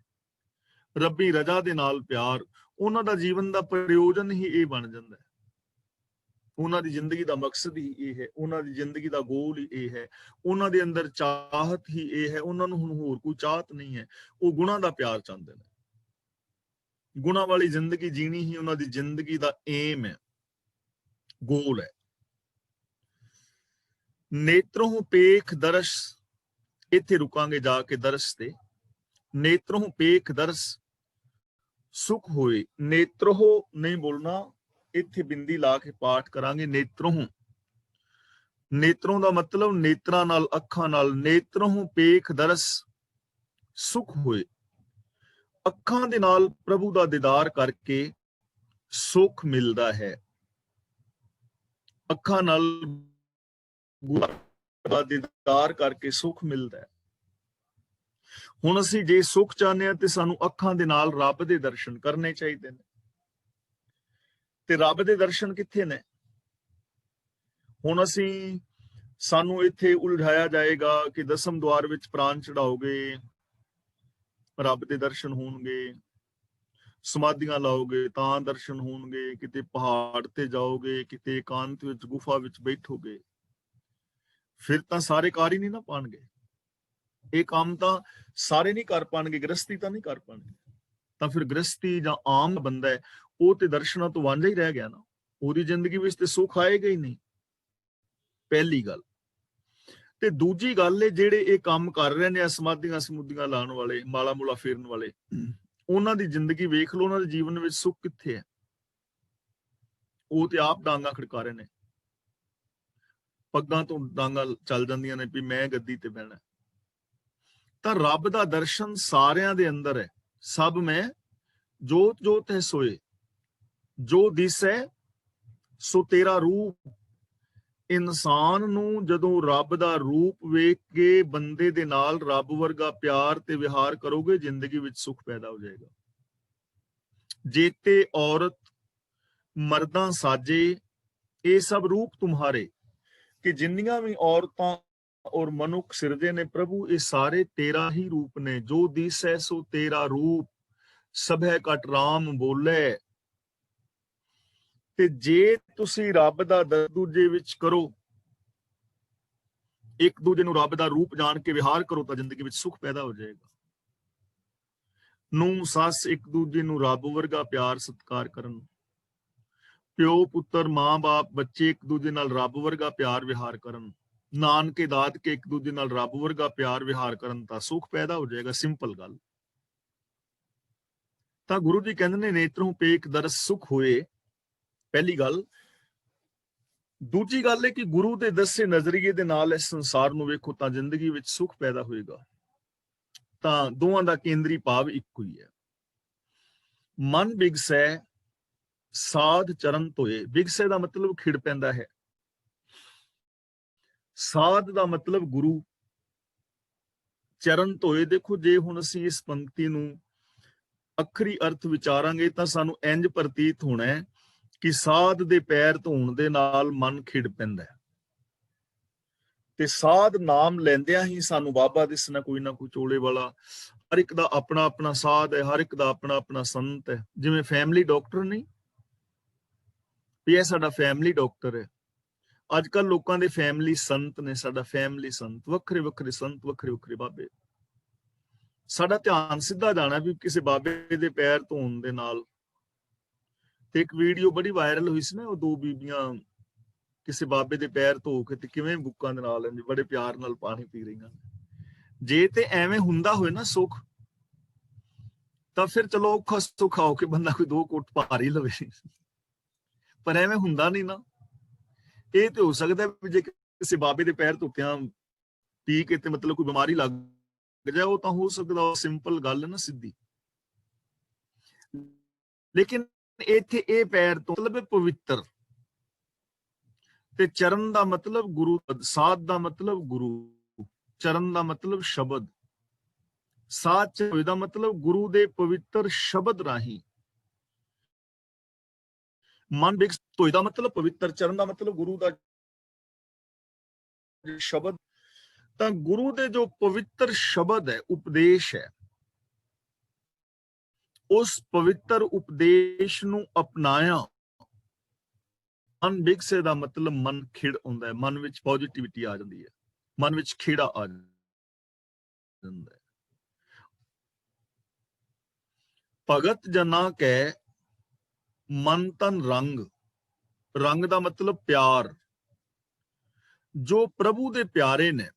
रब्बी रजा दे नाल प्यार, उन्हां दा जीवन दा प्रयोजन ही ये बन जांदा है। उन्हां दी जिंदगी दा मकसद ही ये है, उन्हां दी जिंदगी दा गोल ही ये है, उन्हां दे अंदर चाहत ही ये है। उन्हां नूं हुण होर कोई चाहत नहीं है, वो गुणां दा प्यार चाहते हैं। गुणां वाली जिंदगी जीनी ही उन्हां दी जिंदगी दा एम है, गोल है। नेत्रों पेख दर्श, इत्थे रुकांगे जाके दर्श ते। नेत्रों पेख दर्श सुख होए। नेत्रों नहीं बोलना, इत्थे बिंदी ला के पाठ करांगे नेत्रों। नेत्रों दा मतलब नेत्रां नाल, अखां नाल। नेत्रों पेख दर्श सुख होए। अखां दे नाल प्रभु दा दीदार करके सुख मिलदा है। अखां नाल दा दीदार करके सुख मिलदा है। हुण असीं जे सुख चाहते हैं ते सानू अखां दे नाल रब दे दर्शन करने चाहिए ने। ते रब दे दर्शन कित्थे ने? हुण असीं सानू इत्थे उलझाया जाएगा कि दसम द्वार विच प्राण चढ़ाओगे, रब दे दर्शन होणगे, समाधियां लाओगे तां दर्शन होणगे, किते पहाड़ ते जाओगे, किते एकांत विच गुफा विच बैठोगे, फिर तां सारे कार ही नहीं ना पाणगे। ये काम तां सारे नहीं कर पाणगे, गृहस्थी तां नहीं कर पाणगे। तां फिर गृहस्थी जां आम बंदा है, वो ते दर्शनां तो वांझा ही रह गया ना, ਉਹਦੀ ਜ਼ਿੰਦਗੀ ਵਿੱਚ ਤੇ ਸੁੱਖ ਆਏਗਾ ਹੀ ਨਹੀਂ। ਪਹਿਲੀ ਗੱਲ। ਤੇ ਦੂਜੀ ਗੱਲ ਹੈ, ਜਿਹੜੇ ਇਹ ਕੰਮ ਕਰ ਰਹੇ ਨੇ ਸਮਾਧੀਆਂ ਸਮੂਧੀਆਂ ਲਾਉਣ ਵਾਲੇ, ਮਾਲਾ ਮੂਲਾ ਫੇਰਨ ਵਾਲੇ, ਉਹਨਾਂ ਦੀ ਜ਼ਿੰਦਗੀ ਵੇਖ ਲਓ, ਉਹਨਾਂ ਦੇ ਜੀਵਨ ਵਿੱਚ ਸੁੱਖ ਕਿੱਥੇ ਹੈ? ਉਹ ਤੇ ਆਪ ਡਾਂਗਾ ਖੜਕਾ ਰਹੇ ਨੇ, ਪੱਗਾਂ ਤੋਂ ਡਾਂਗਾ ਚੱਲ ਜਾਂਦੀਆਂ ਨੇ ਵੀ ਮੈਂ ਗੱਦੀ ਤੇ ਬਹਿਣਾ। ਤਾਂ ਰੱਬ ਦਾ ਦਰਸ਼ਨ ਸਾਰਿਆਂ ਦੇ ਅੰਦਰ ਹੈ। ਸਭ ਮੈਂ ਜੋਤ ਜੋਤ ਹੈ ਸੋਏ, ਜੋ ਦਿਸੈ ਸੋ ਤੇਰਾ ਰੂਪ। ਇਨਸਾਨ ਨੂੰ ਜਦੋਂ ਰੱਬ ਦਾ ਰੂਪ ਵੇਖ ਕੇ ਬੰਦੇ ਦੇ ਨਾਲ ਰੱਬ ਵਰਗਾ ਪਿਆਰ ਤੇ ਵਿਹਾਰ ਕਰੋਗੇ, ਜ਼ਿੰਦਗੀ ਵਿੱਚ ਸੁੱਖ ਪੈਦਾ ਹੋ ਜਾਏਗਾ। ਜੇਤੇ ਔਰਤ ਮਰਦਾਂ ਸਾਜੇ, ਇਹ ਸਭ ਰੂਪ ਤੁਮਹਾਰੇ। ਕਿ ਜਿੰਨੀਆਂ ਵੀ ਔਰਤਾਂ ਔਰ ਮਨੁੱਖ ਸਿਰਜੇ ਨੇ ਪ੍ਰਭੂ, ਇਹ ਸਾਰੇ ਤੇਰਾ ਹੀ ਰੂਪ ਨੇ। ਜੋ ਦਿਸੈ ਸੋ ਤੇਰਾ ਰੂਪ, ਸਭੈ ਕਟ ਰਾਮ ਬੋਲੇ। ਤੇ ਜੇ ਤੁਸੀਂ ਰੱਬ ਦਾ ਦਰ ਦੂਜੇ ਵਿੱਚ ਕਰੋ, ਇੱਕ ਦੂਜੇ ਨੂੰ ਰੱਬ ਦਾ ਰੂਪ ਜਾਣ ਕੇ ਵਿਹਾਰ ਕਰੋ, ਤਾਂ ਜ਼ਿੰਦਗੀ ਵਿੱਚ ਸੁੱਖ ਪੈਦਾ ਹੋ ਜਾਏਗਾ। ਨੂੰ ਸੱਸ ਇੱਕ ਦੂਜੇ ਨੂੰ ਰੱਬ ਵਰਗਾ ਪਿਆਰ ਸਤਿਕਾਰ ਕਰਨ, ਪਿਓ ਪੁੱਤਰ ਮਾਂ ਬਾਪ ਬੱਚੇ ਇੱਕ ਦੂਜੇ ਨਾਲ ਰੱਬ ਵਰਗਾ ਪਿਆਰ ਵਿਹਾਰ ਕਰਨ, ਨਾਨਕੇ ਦਾਦਕੇ ਇੱਕ ਦੂਜੇ ਨਾਲ ਰੱਬ ਵਰਗਾ ਪਿਆਰ ਵਿਹਾਰ ਕਰਨ, ਤਾਂ ਸੁੱਖ ਪੈਦਾ ਹੋ ਜਾਏਗਾ। ਸਿੰਪਲ ਗੱਲ। ਤਾਂ ਗੁਰੂ ਜੀ ਕਹਿੰਦੇ ਨੇ ਨੇਤਰੋਂ ਪੇਖ ਦਰਸ ਸੁਖ ਹੋਏ, ਪਹਿਲੀ ਗੱਲ। ਦੂਜੀ ਗੱਲ ਹੈ ਕਿ ਗੁਰੂ ਦੇ ਦੱਸੇ ਨਜ਼ਰੀਏ ਦੇ ਨਾਲ ਇਸ ਸੰਸਾਰ ਨੂੰ ਵੇਖੋ ਤਾਂ ਜ਼ਿੰਦਗੀ ਵਿੱਚ ਸੁੱਖ ਪੈਦਾ ਹੋਏਗਾ। ਤਾਂ ਦੋਵਾਂ ਦਾ ਕੇਂਦਰੀ ਭਾਵ ਇੱਕੋ ਹੀ ਹੈ। ਮਨ ਬਿਗਸੈ ਸਾਧ ਚਰਨ ਧੋਏ। ਬਿਗਸੈ ਦਾ ਮਤਲਬ ਖਿੜ ਪੈਂਦਾ ਹੈ, ਸਾਧ ਦਾ ਮਤਲਬ ਗੁਰੂ, ਚਰਨ ਧੋਏ। ਦੇਖੋ, ਜੇ ਹੁਣ ਅਸੀਂ ਇਸ ਪੰਕਤੀ ਨੂੰ ਅੱਖਰੀ ਅਰਥ ਵਿਚਾਰਾਂਗੇ ਤਾਂ ਸਾਨੂੰ ਇੰਜ ਪ੍ਰਤੀਤ ਹੋਣਾ ਹੈ ਕਿ ਸਾਧ ਦੇ ਪੈਰ ਧੋਣ ਦੇ ਨਾਲ ਮਨ ਖਿੜ ਪੈਂਦਾ ਹੈ, ਤੇ ਸਾਧ ਨਾਮ ਲੈਂਦਿਆਂ ਹੀ ਸਾਨੂੰ ਬਾਬਾ ਦਿਸਣਾ, ਕੋਈ ਨਾ ਕੋਈ ਚੋਲੇ ਵਾਲਾ। ਹਰ ਇੱਕ ਦਾ ਆਪਣਾ ਆਪਣਾ ਸਾਧ ਹੈ, ਹਰ ਇੱਕ ਦਾ ਆਪਣਾ ਆਪਣਾ ਸੰਤ ਹੈ। ਜਿਵੇਂ ਫੈਮਿਲੀ ਡਾਕਟਰ ਨਹੀਂ, ਵੀ ਇਹ ਸਾਡਾ ਫੈਮਿਲੀ ਡਾਕਟਰ ਹੈ। ਅੱਜ ਕੱਲ ਲੋਕਾਂ ਦੇ ਫੈਮਿਲੀ ਸੰਤ ਨੇ, ਸਾਡਾ ਫੈਮਿਲੀ ਸੰਤ, ਵੱਖਰੇ ਵੱਖਰੇ ਸੰਤ, ਵੱਖਰੇ ਵੱਖਰੇ ਬਾਬੇ। ਸਾਡਾ ਧਿਆਨ ਸਿੱਧਾ ਜਾਣਾ ਵੀ ਕਿਸੇ ਬਾਬੇ ਦੇ ਪੈਰ ਧੋਣ ਦੇ ਨਾਲ। ਤੇ ਇੱਕ ਵੀਡੀਓ ਬੜੀ ਵਾਇਰਲ ਹੋਈ ਸੀ ਨਾ, ਉਹ ਦੋ ਬੀਬੀਆਂ ਕਿਸੇ ਬਾਬੇ ਦੇ ਪੈਰ ਧੋ ਕੇ ਤੇ ਕਿਵੇਂ ਬੁੱਕਾਂ ਦੇ ਨਾਲ ਬੜੇ ਪਿਆਰ ਨਾਲ ਪਾਣੀ ਪੀ ਰਹੀਆਂ। ਜੇ ਤੇ ਐਵੇਂ ਹੁੰਦਾ ਹੋਏ ਨਾ ਸੁੱਖ, ਤਾਂ ਫਿਰ ਚਲੋ ਔਖਾ ਸੌਖਾ ਹੋ ਕੇ ਬੰਦਾ ਕੋਈ 2 ਘੁੱਟ ਭਾਰ ਹੀ ਲਵੇ, ਪਰ ਐਵੇਂ ਹੁੰਦਾ ਨਹੀਂ ਨਾ। ਇਹ ਤੇ ਹੋ ਸਕਦਾ ਵੀ ਜੇ ਕਿਸੇ ਬਾਬੇ ਦੇ ਪੈਰ ਧੁੱਤਿਆਂ ਪੀ ਕੇ ਤੇ ਮਤਲਬ ਕੋਈ ਬਿਮਾਰੀ ਲੱਗ ਜਾਏ, ਉਹ ਤਾਂ ਹੋ ਸਕਦਾ, ਸਿੰਪਲ ਗੱਲ ਹੈ ਨਾ, ਸਿੱਧੀ। ਲੇਕਿਨ ਇੱਥੇ ਇਹ ਪੈਰ ਤੋਂ ਮਤਲਬ ਪਵਿੱਤਰ, ਤੇ ਚਰਨ ਦਾ ਮਤਲਬ ਗੁਰੂ, ਸਾਧ ਦਾ ਮਤਲਬ ਗੁਰੂ, ਚਰਨ ਦਾ ਮਤਲਬ ਸ਼ਬਦ, ਸਾਧ ਦਾ ਮਤਲਬ ਗੁਰੂ ਦੇ ਪਵਿੱਤਰ ਸ਼ਬਦ ਰਾਹੀਂ। ਮਨ ਬਿਗਸ ਧੋਏ ਦਾ ਮਤਲਬ ਪਵਿੱਤਰ, ਚਰਨ ਦਾ ਮਤਲਬ ਗੁਰੂ ਦਾ ਸ਼ਬਦ। ਤਾਂ ਗੁਰੂ ਦੇ ਜੋ ਪਵਿੱਤਰ ਸ਼ਬਦ ਹੈ, ਉਪਦੇਸ਼ ਹੈ, ਉਸ ਪਵਿੱਤਰ ਉਪਦੇਸ਼ ਨੂੰ ਅਪਣਾਇਆ। ਮਨ ਬਿਗਸੇ ਦਾ ਮਤਲਬ ਮਨ ਖਿੜ ਹੁੰਦਾ ਹੈ, ਮਨ ਵਿੱਚ ਪੋਜ਼ਿਟਿਵਿਟੀ ਆ ਜਾਂਦੀ ਹੈ, ਮਨ ਵਿੱਚ ਖੇੜਾ ਆ ਜਾਂਦਾ ਹੈ। ਭਗਤ ਜਨਾ ਕੈ ਮਨ ਤਨ ਰੰਗ, ਰੰਗ ਦਾ ਮਤਲਬ ਪਿਆਰ। ਜੋ ਪ੍ਰਭੂ ਦੇ ਪਿਆਰੇ ਨੇ,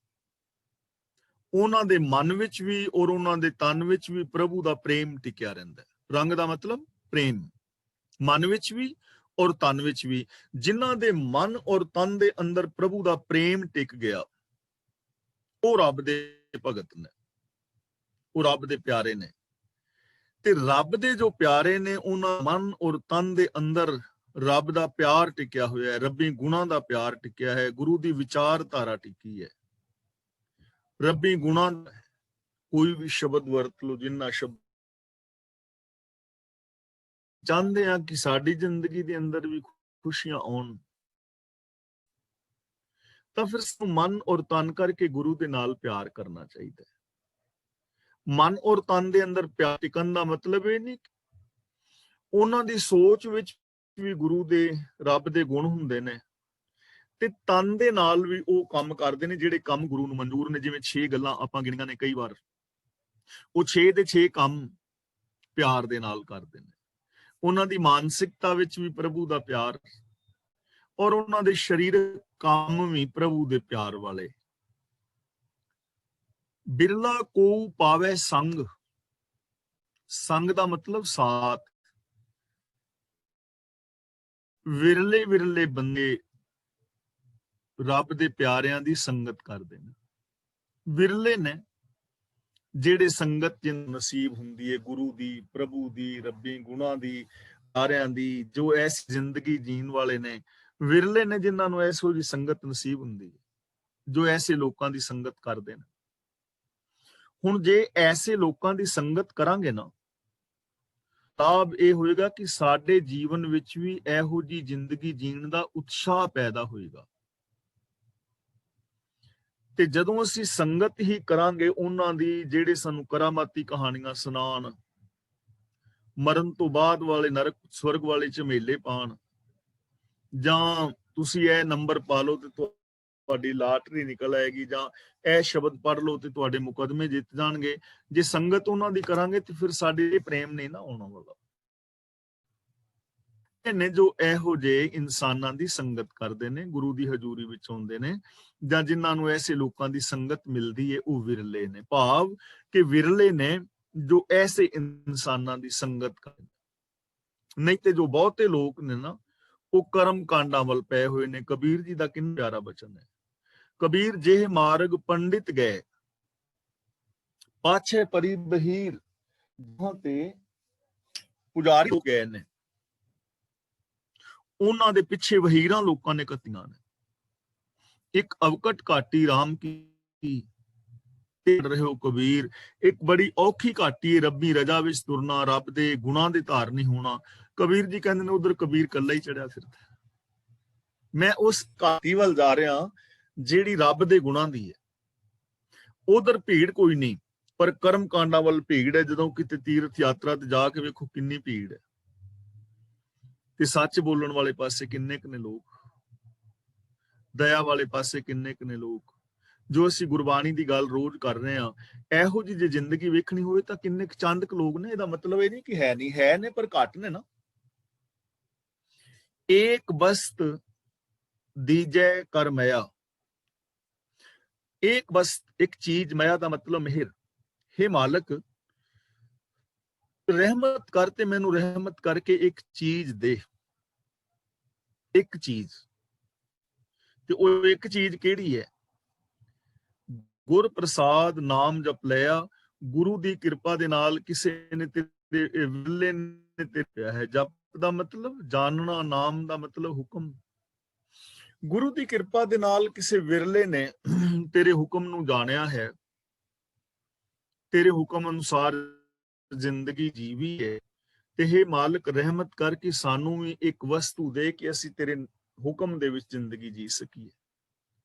ਉਹਨਾਂ ਦੇ ਮਨ ਵਿੱਚ ਵੀ ਔਰ ਉਹਨਾਂ ਦੇ ਤਨ ਵਿੱਚ ਵੀ ਪ੍ਰਭੂ ਦਾ ਪ੍ਰੇਮ ਟਿਕਿਆ ਰਹਿੰਦਾ ਹੈ। ਰੰਗ ਦਾ ਮਤਲਬ ਪ੍ਰੇਮ, ਮਨ ਵਿੱਚ ਵੀ ਔਰ ਤਨ ਵਿੱਚ ਵੀ। ਜਿਨ੍ਹਾਂ ਦੇ ਮਨ ਔਰ ਤਨ ਦੇ ਅੰਦਰ ਪ੍ਰਭੂ ਦਾ ਪ੍ਰੇਮ ਟਿਕ ਗਿਆ, ਉਹ ਰੱਬ ਦੇ ਭਗਤ ਨੇ, ਉਹ ਰੱਬ ਦੇ ਪਿਆਰੇ ਨੇ। ਤੇ ਰੱਬ ਦੇ ਜੋ ਪਿਆਰੇ ਨੇ, ਉਹਨਾਂ ਮਨ ਔਰ ਤਨ ਦੇ ਅੰਦਰ ਰੱਬ ਦਾ ਪਿਆਰ ਟਿਕਿਆ ਹੋਇਆ ਹੈ, ਰੱਬੀ ਗੁਣਾਂ ਦਾ ਪਿਆਰ ਟਿਕਿਆ ਹੈ, ਗੁਰੂ ਦੀ ਵਿਚਾਰਧਾਰਾ ਟਿਕੀ ਹੈ। ਰੱਬੀ ਗੁਣਾਂ, ਕੋਈ ਵੀ ਸ਼ਬਦ ਵਰਤ ਲਓ, ਜਿੰਨਾ ਸ਼ਬਦ ਚਾਹੁੰਦੇ ਆ ਕਿ ਸਾਡੀ ਜ਼ਿੰਦਗੀ ਦੇ ਅੰਦਰ ਵੀ ਖੁਸ਼ੀਆਂ ਆਉਣ, ਤਾਂ ਫਿਰ ਸਾਨੂੰ ਮਨ ਔਰ ਤਨ ਕਰਕੇ ਗੁਰੂ ਦੇ ਨਾਲ ਪਿਆਰ ਕਰਨਾ ਚਾਹੀਦਾ ਹੈ। ਮਨ ਔਰ ਤਨ ਦੇ ਅੰਦਰ ਪਿਆਰ ਟਿਕਣ ਦਾ ਮਤਲਬ ਇਹ ਨਹੀਂ ਉਹਨਾਂ ਦੀ ਸੋਚ ਵਿੱਚ ਵੀ ਗੁਰੂ ਦੇ, ਰੱਬ ਦੇ ਗੁਣ ਹੁੰਦੇ ਨੇ, ਤੇ ਤਨ ਦੇ ਨਾਲ ਵੀ ਉਹ ਕੰਮ ਕਰਦੇ ਨੇ ਜਿਹੜੇ ਕੰਮ ਗੁਰੂ ਨੂੰ ਮਨਜ਼ੂਰ ਨੇ। ਜਿਵੇਂ 6 ਗੱਲਾਂ ਆਪਾਂ ਗਿਣੀਆਂ ਨੇ ਕਈ ਵਾਰ, ਉਹ 6 ਦੇ 6 ਕੰਮ ਪਿਆਰ ਦੇ ਨਾਲ ਕਰਦੇ ਨੇ। ਉਹਨਾਂ ਦੀ ਮਾਨਸਿਕਤਾ ਵਿੱਚ ਵੀ ਪ੍ਰਭੂ ਦਾ ਪਿਆਰ, ਔਰ ਉਹਨਾਂ ਦੇ ਸਰੀਰਕ ਕੰਮ ਵੀ ਪ੍ਰਭੂ ਦੇ ਪਿਆਰ ਵਾਲੇ। ਬਿਰਲਾ ਕੋ ਪਾਵੇ ਸੰਗ, ਸੰਗ ਦਾ ਮਤਲਬ ਸਾਥ। ਵਿਰਲੇ ਵਿਰਲੇ ਬੰਦੇ ਰੱਬ ਦੇ ਪਿਆਰਿਆਂ ਦੀ ਸੰਗਤ ਕਰਦੇ ਨੇ। ਵਿਰਲੇ ਨੇ ਜਿਹੜੇ ਸੰਗਤ ਜਿਹਨੂੰ ਨਸੀਬ ਹੁੰਦੀ ਹੈ ਗੁਰੂ ਦੀ, ਪ੍ਰਭੂ ਦੀ, ਰੱਬੀ ਗੁਣਾਂ ਦੀ, ਪਿਆਰਿਆਂ ਦੀ, ਜੋ ਐਸੀ ਜ਼ਿੰਦਗੀ ਜੀਣ ਵਾਲੇ ਨੇ। ਵਿਰਲੇ ਨੇ ਜਿਨ੍ਹਾਂ ਨੂੰ ਐਸੋ ਜਿਹੀ ਸੰਗਤ ਨਸੀਬ ਹੁੰਦੀ ਹੈ, ਜੋ ਐਸੇ ਲੋਕਾਂ ਦੀ ਸੰਗਤ ਕਰਦੇ ਨੇ। ਹੁਣ ਜੇ ਐਸੇ ਲੋਕਾਂ ਦੀ ਸੰਗਤ ਕਰਾਂਗੇ ਨਾ, ਤਾਂ ਇਹ ਹੋਏਗਾ ਕਿ ਸਾਡੇ ਜੀਵਨ ਵਿੱਚ ਵੀ ਇਹੋ ਜਿਹੀ ਜ਼ਿੰਦਗੀ ਜੀਣ ਦਾ ਉਤਸ਼ਾਹ ਪੈਦਾ ਹੋਏਗਾ। ਤੇ ਜਦੋਂ ਅਸੀਂ ਸੰਗਤ ਹੀ ਕਰਾਂਗੇ ਉਹਨਾਂ ਦੀ, ਜਿਹੜੇ ਸਾਨੂੰ ਕਰਾਮਾਤੀ ਕਹਾਣੀਆਂ ਸੁਣਾਉਣ, ਮਰਨ ਤੋਂ ਬਾਅਦ ਵਾਲੇ ਨਰਕ ਸਵਰਗ ਵਾਲੇ ਝਮੇਲੇ ਪਾਣ, ਜਾਂ ਤੁਸੀਂ ਇਹ ਨੰਬਰ ਪਾ ਲਓ ਤੇ ਤੁਹਾਡੀ ਲਾਟਰੀ ਨਿਕਲ ਆਏਗੀ, ਜਾਂ ਇਹ ਸ਼ਬਦ ਪੜ੍ਹ ਲਓ ਤੇ ਤੁਹਾਡੇ ਮੁਕਦਮੇ ਜਿੱਤ ਜਾਣਗੇ। ਜੇ ਸੰਗਤ ਉਹਨਾਂ ਦੀ ਕਰਾਂਗੇ ਤੇ ਫਿਰ ਸਾਡੇ ਪ੍ਰੇਮ ਨਹੀਂ ਨਾ ਆਉਣ ਵਾਲਾ। ਨੇ ਜੋ ਇਹੋ ਜਿਹੇ ਇਨਸਾਨਾਂ ਦੀ ਸੰਗਤ ਕਰਦੇ ਨੇ, ਗੁਰੂ ਦੀ ਹਜ਼ੂਰੀ ਵਿੱਚ ਆਉਂਦੇ ਨੇ, ਜਾਂ ਜਿਨ੍ਹਾਂ ਨੂੰ ਐਸੇ ਲੋਕਾਂ ਦੀ ਸੰਗਤ ਮਿਲਦੀ ਹੈ, ਉਹ ਵਿਰਲੇ ਨੇ। ਭਾਵ ਕਿ ਵਿਰਲੇ ਨੇ ਜੋ ਐਸੇ ਇਨਸਾਨਾਂ ਦੀ ਸੰਗਤ ਕਰਦੇ। ਨਹੀਂ ਤੇ ਜੋ ਬਹੁਤੇ ਲੋਕ ਨੇ ਨਾ, ਉਹ ਕਰਮ ਕਾਂਡਾਂ ਵੱਲ ਪਏ ਹੋਏ ਨੇ। ਕਬੀਰ ਜੀ ਦਾ ਕਿੰਨਾ ਪਿਆਰਾ ਬਚਨ ਹੈ, ਕਬੀਰ ਜਿਹੇ ਮਾਰਗ ਪੰਡਿਤ ਗਏ, ਪਾਛੇ ਪਰੀ ਬਹੀਰ, ਜਹਾਂ ਤੇ ਪੁਜਾਰੀ ਹੋ ਗਏ ਨੇ, ਉਹਨਾਂ ਦੇ ਪਿੱਛੇ ਵਹੀਰਾਂ ਲੋਕਾਂ ਨੇ ਕੱਤੀਆਂ ਨੇ। ਇੱਕ ਅਵਕਟ ਘਾਟੀ ਰਾਮ ਕੀ ਰਹੇ ਹੋ ਕਬੀਰ, ਇੱਕ ਬੜੀ ਔਖੀ ਘਾਟੀ ਹੈ ਰੱਬੀ ਰਜਾ ਵਿੱਚ ਤੁਰਨਾ, ਰੱਬ ਦੇ ਗੁਣਾਂ ਦੇ ਧਾਰਨੀ ਹੋਣਾ। ਕਬੀਰ ਜੀ ਕਹਿੰਦੇ ਨੇ ਉਧਰ ਕਬੀਰ ਕੱਲਾ ਹੀ ਚੜਿਆ ਫਿਰਦਾ। ਮੈਂ ਉਸ ਘਾਟੀ ਵੱਲ ਜਾ ਰਿਹਾ ਜਿਹੜੀ ਰੱਬ ਦੇ ਗੁਣਾਂ ਦੀ ਹੈ। ਉਧਰ ਭੀੜ ਕੋਈ ਨਹੀਂ, ਪਰ ਕਰਮ ਕਾਂਡਾਂ ਵੱਲ ਭੀੜ ਹੈ। ਜਦੋਂ ਕਿਤੇ ਤੀਰਥ ਯਾਤਰਾ ਤੇ ਜਾ ਕੇ ਵੇਖੋ ਕਿੰਨੀ ਭੀੜ ਹੈ, ਤੇ ਸੱਚ ਬੋਲਣ ਵਾਲੇ ਪਾਸੇ ਕਿੰਨੇ ਕੁ ਨੇ ਲੋਕ, ਦਇਆ ਵਾਲੇ ਪਾਸੇ ਕਿੰਨੇ ਕੁ ਨੇ ਲੋਕ। ਜੋ ਅਸੀਂ ਗੁਰਬਾਣੀ ਦੀ ਗੱਲ ਰੋਜ਼ ਕਰ ਰਹੇ ਹਾਂ, ਇਹੋ ਜਿਹੀ ਜੇ ਜ਼ਿੰਦਗੀ ਵੇਖਣੀ ਹੋਵੇ ਤਾਂ ਕਿੰਨੇ ਕੁ ਚੰਦ ਕੁ ਲੋਕ ਨੇ। ਇਹਦਾ ਮਤਲਬ ਇਹ ਨਹੀਂ ਕਿ ਹੈ ਨਹੀਂ, ਹੈ ਨੇ ਪਰ ਘੱਟ ਨੇ ਨਾ। ਏਕ ਬਸਤ ਦੀਜੈ ਕਰ ਮਇਆ, ਏਕ ਬਸਤ, ਇੱਕ ਚੀਜ਼, ਮਇਆ ਦਾ ਮਤਲਬ ਮਿਹਰ। हे ਮਾਲਕ, ਰਹਿਮਤ ਕਰ ਤੇ ਮੈਨੂੰ ਰਹਿਮਤ ਕਰਕੇ ਇੱਕ ਚੀਜ਼ ਦੇ। ਇੱਕ ਚੀਜ਼, ਤੇ ਉਹ ਇੱਕ ਚੀਜ਼ ਕਿਹੜੀ ਹੈ? ਗੁਰ ਪ੍ਰਸਾਦ ਨਾਮ ਜਪ ਲਿਆ, ਗੁਰੂ ਦੀ ਕਿਰਪਾ ਦੇ ਨਾਲ ਕਿਸੇ ਨੇ ਤੇਰੇ ਵਿਰਲੇ ਨੇ ਤੇ ਪਿਆ ਹੈ। ਜਪ ਦਾ ਮਤਲਬ ਜਾਣਨਾ, ਨਾਮ ਦਾ ਮਤਲਬ ਹੁਕਮ। ਗੁਰੂ ਦੀ ਕਿਰਪਾ ਦੇ ਨਾਲ ਕਿਸੇ ਵਿਰਲੇ ਨੇ ਤੇਰੇ ਹੁਕਮ ਨੂੰ ਜਾਣਿਆ ਹੈ, ਤੇਰੇ ਹੁਕਮ ਅਨੁਸਾਰ ਜ਼ਿੰਦਗੀ ਜੀਵੀ ਹੈ। ਤੇ हे ਮਾਲਕ, ਰਹਿਮਤ ਕਰਕੇ ਸਾਨੂੰ ਵੀ ਇੱਕ ਵਸਤੂ ਦੇ ਕਿ ਅਸੀਂ ਤੇਰੇ ਹੁਕਮ ਦੇ ਵਿੱਚ ਜ਼ਿੰਦਗੀ ਜੀ ਸਕੀਏ।